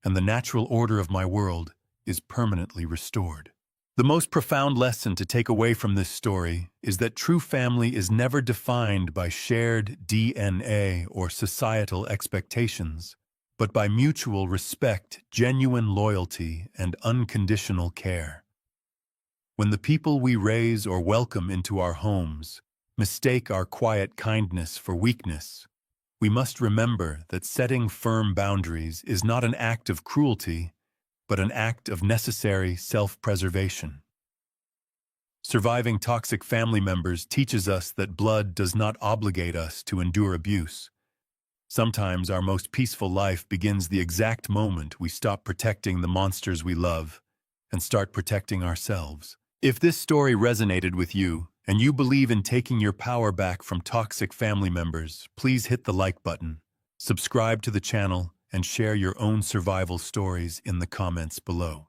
and the natural order of my world is permanently restored. The most profound lesson to take away from this story is that true family is never defined by shared DNA or societal expectations, but by mutual respect, genuine loyalty, and unconditional care. When the people we raise or welcome into our homes mistake our quiet kindness for weakness, we must remember that setting firm boundaries is not an act of cruelty, but an act of necessary self-preservation. Surviving toxic family members teaches us that blood does not obligate us to endure abuse. Sometimes our most peaceful life begins the exact moment we stop protecting the monsters we love and start protecting ourselves. If this story resonated with you, and you believe in taking your power back from toxic family members, please hit the like button, subscribe to the channel, and share your own survival stories in the comments below.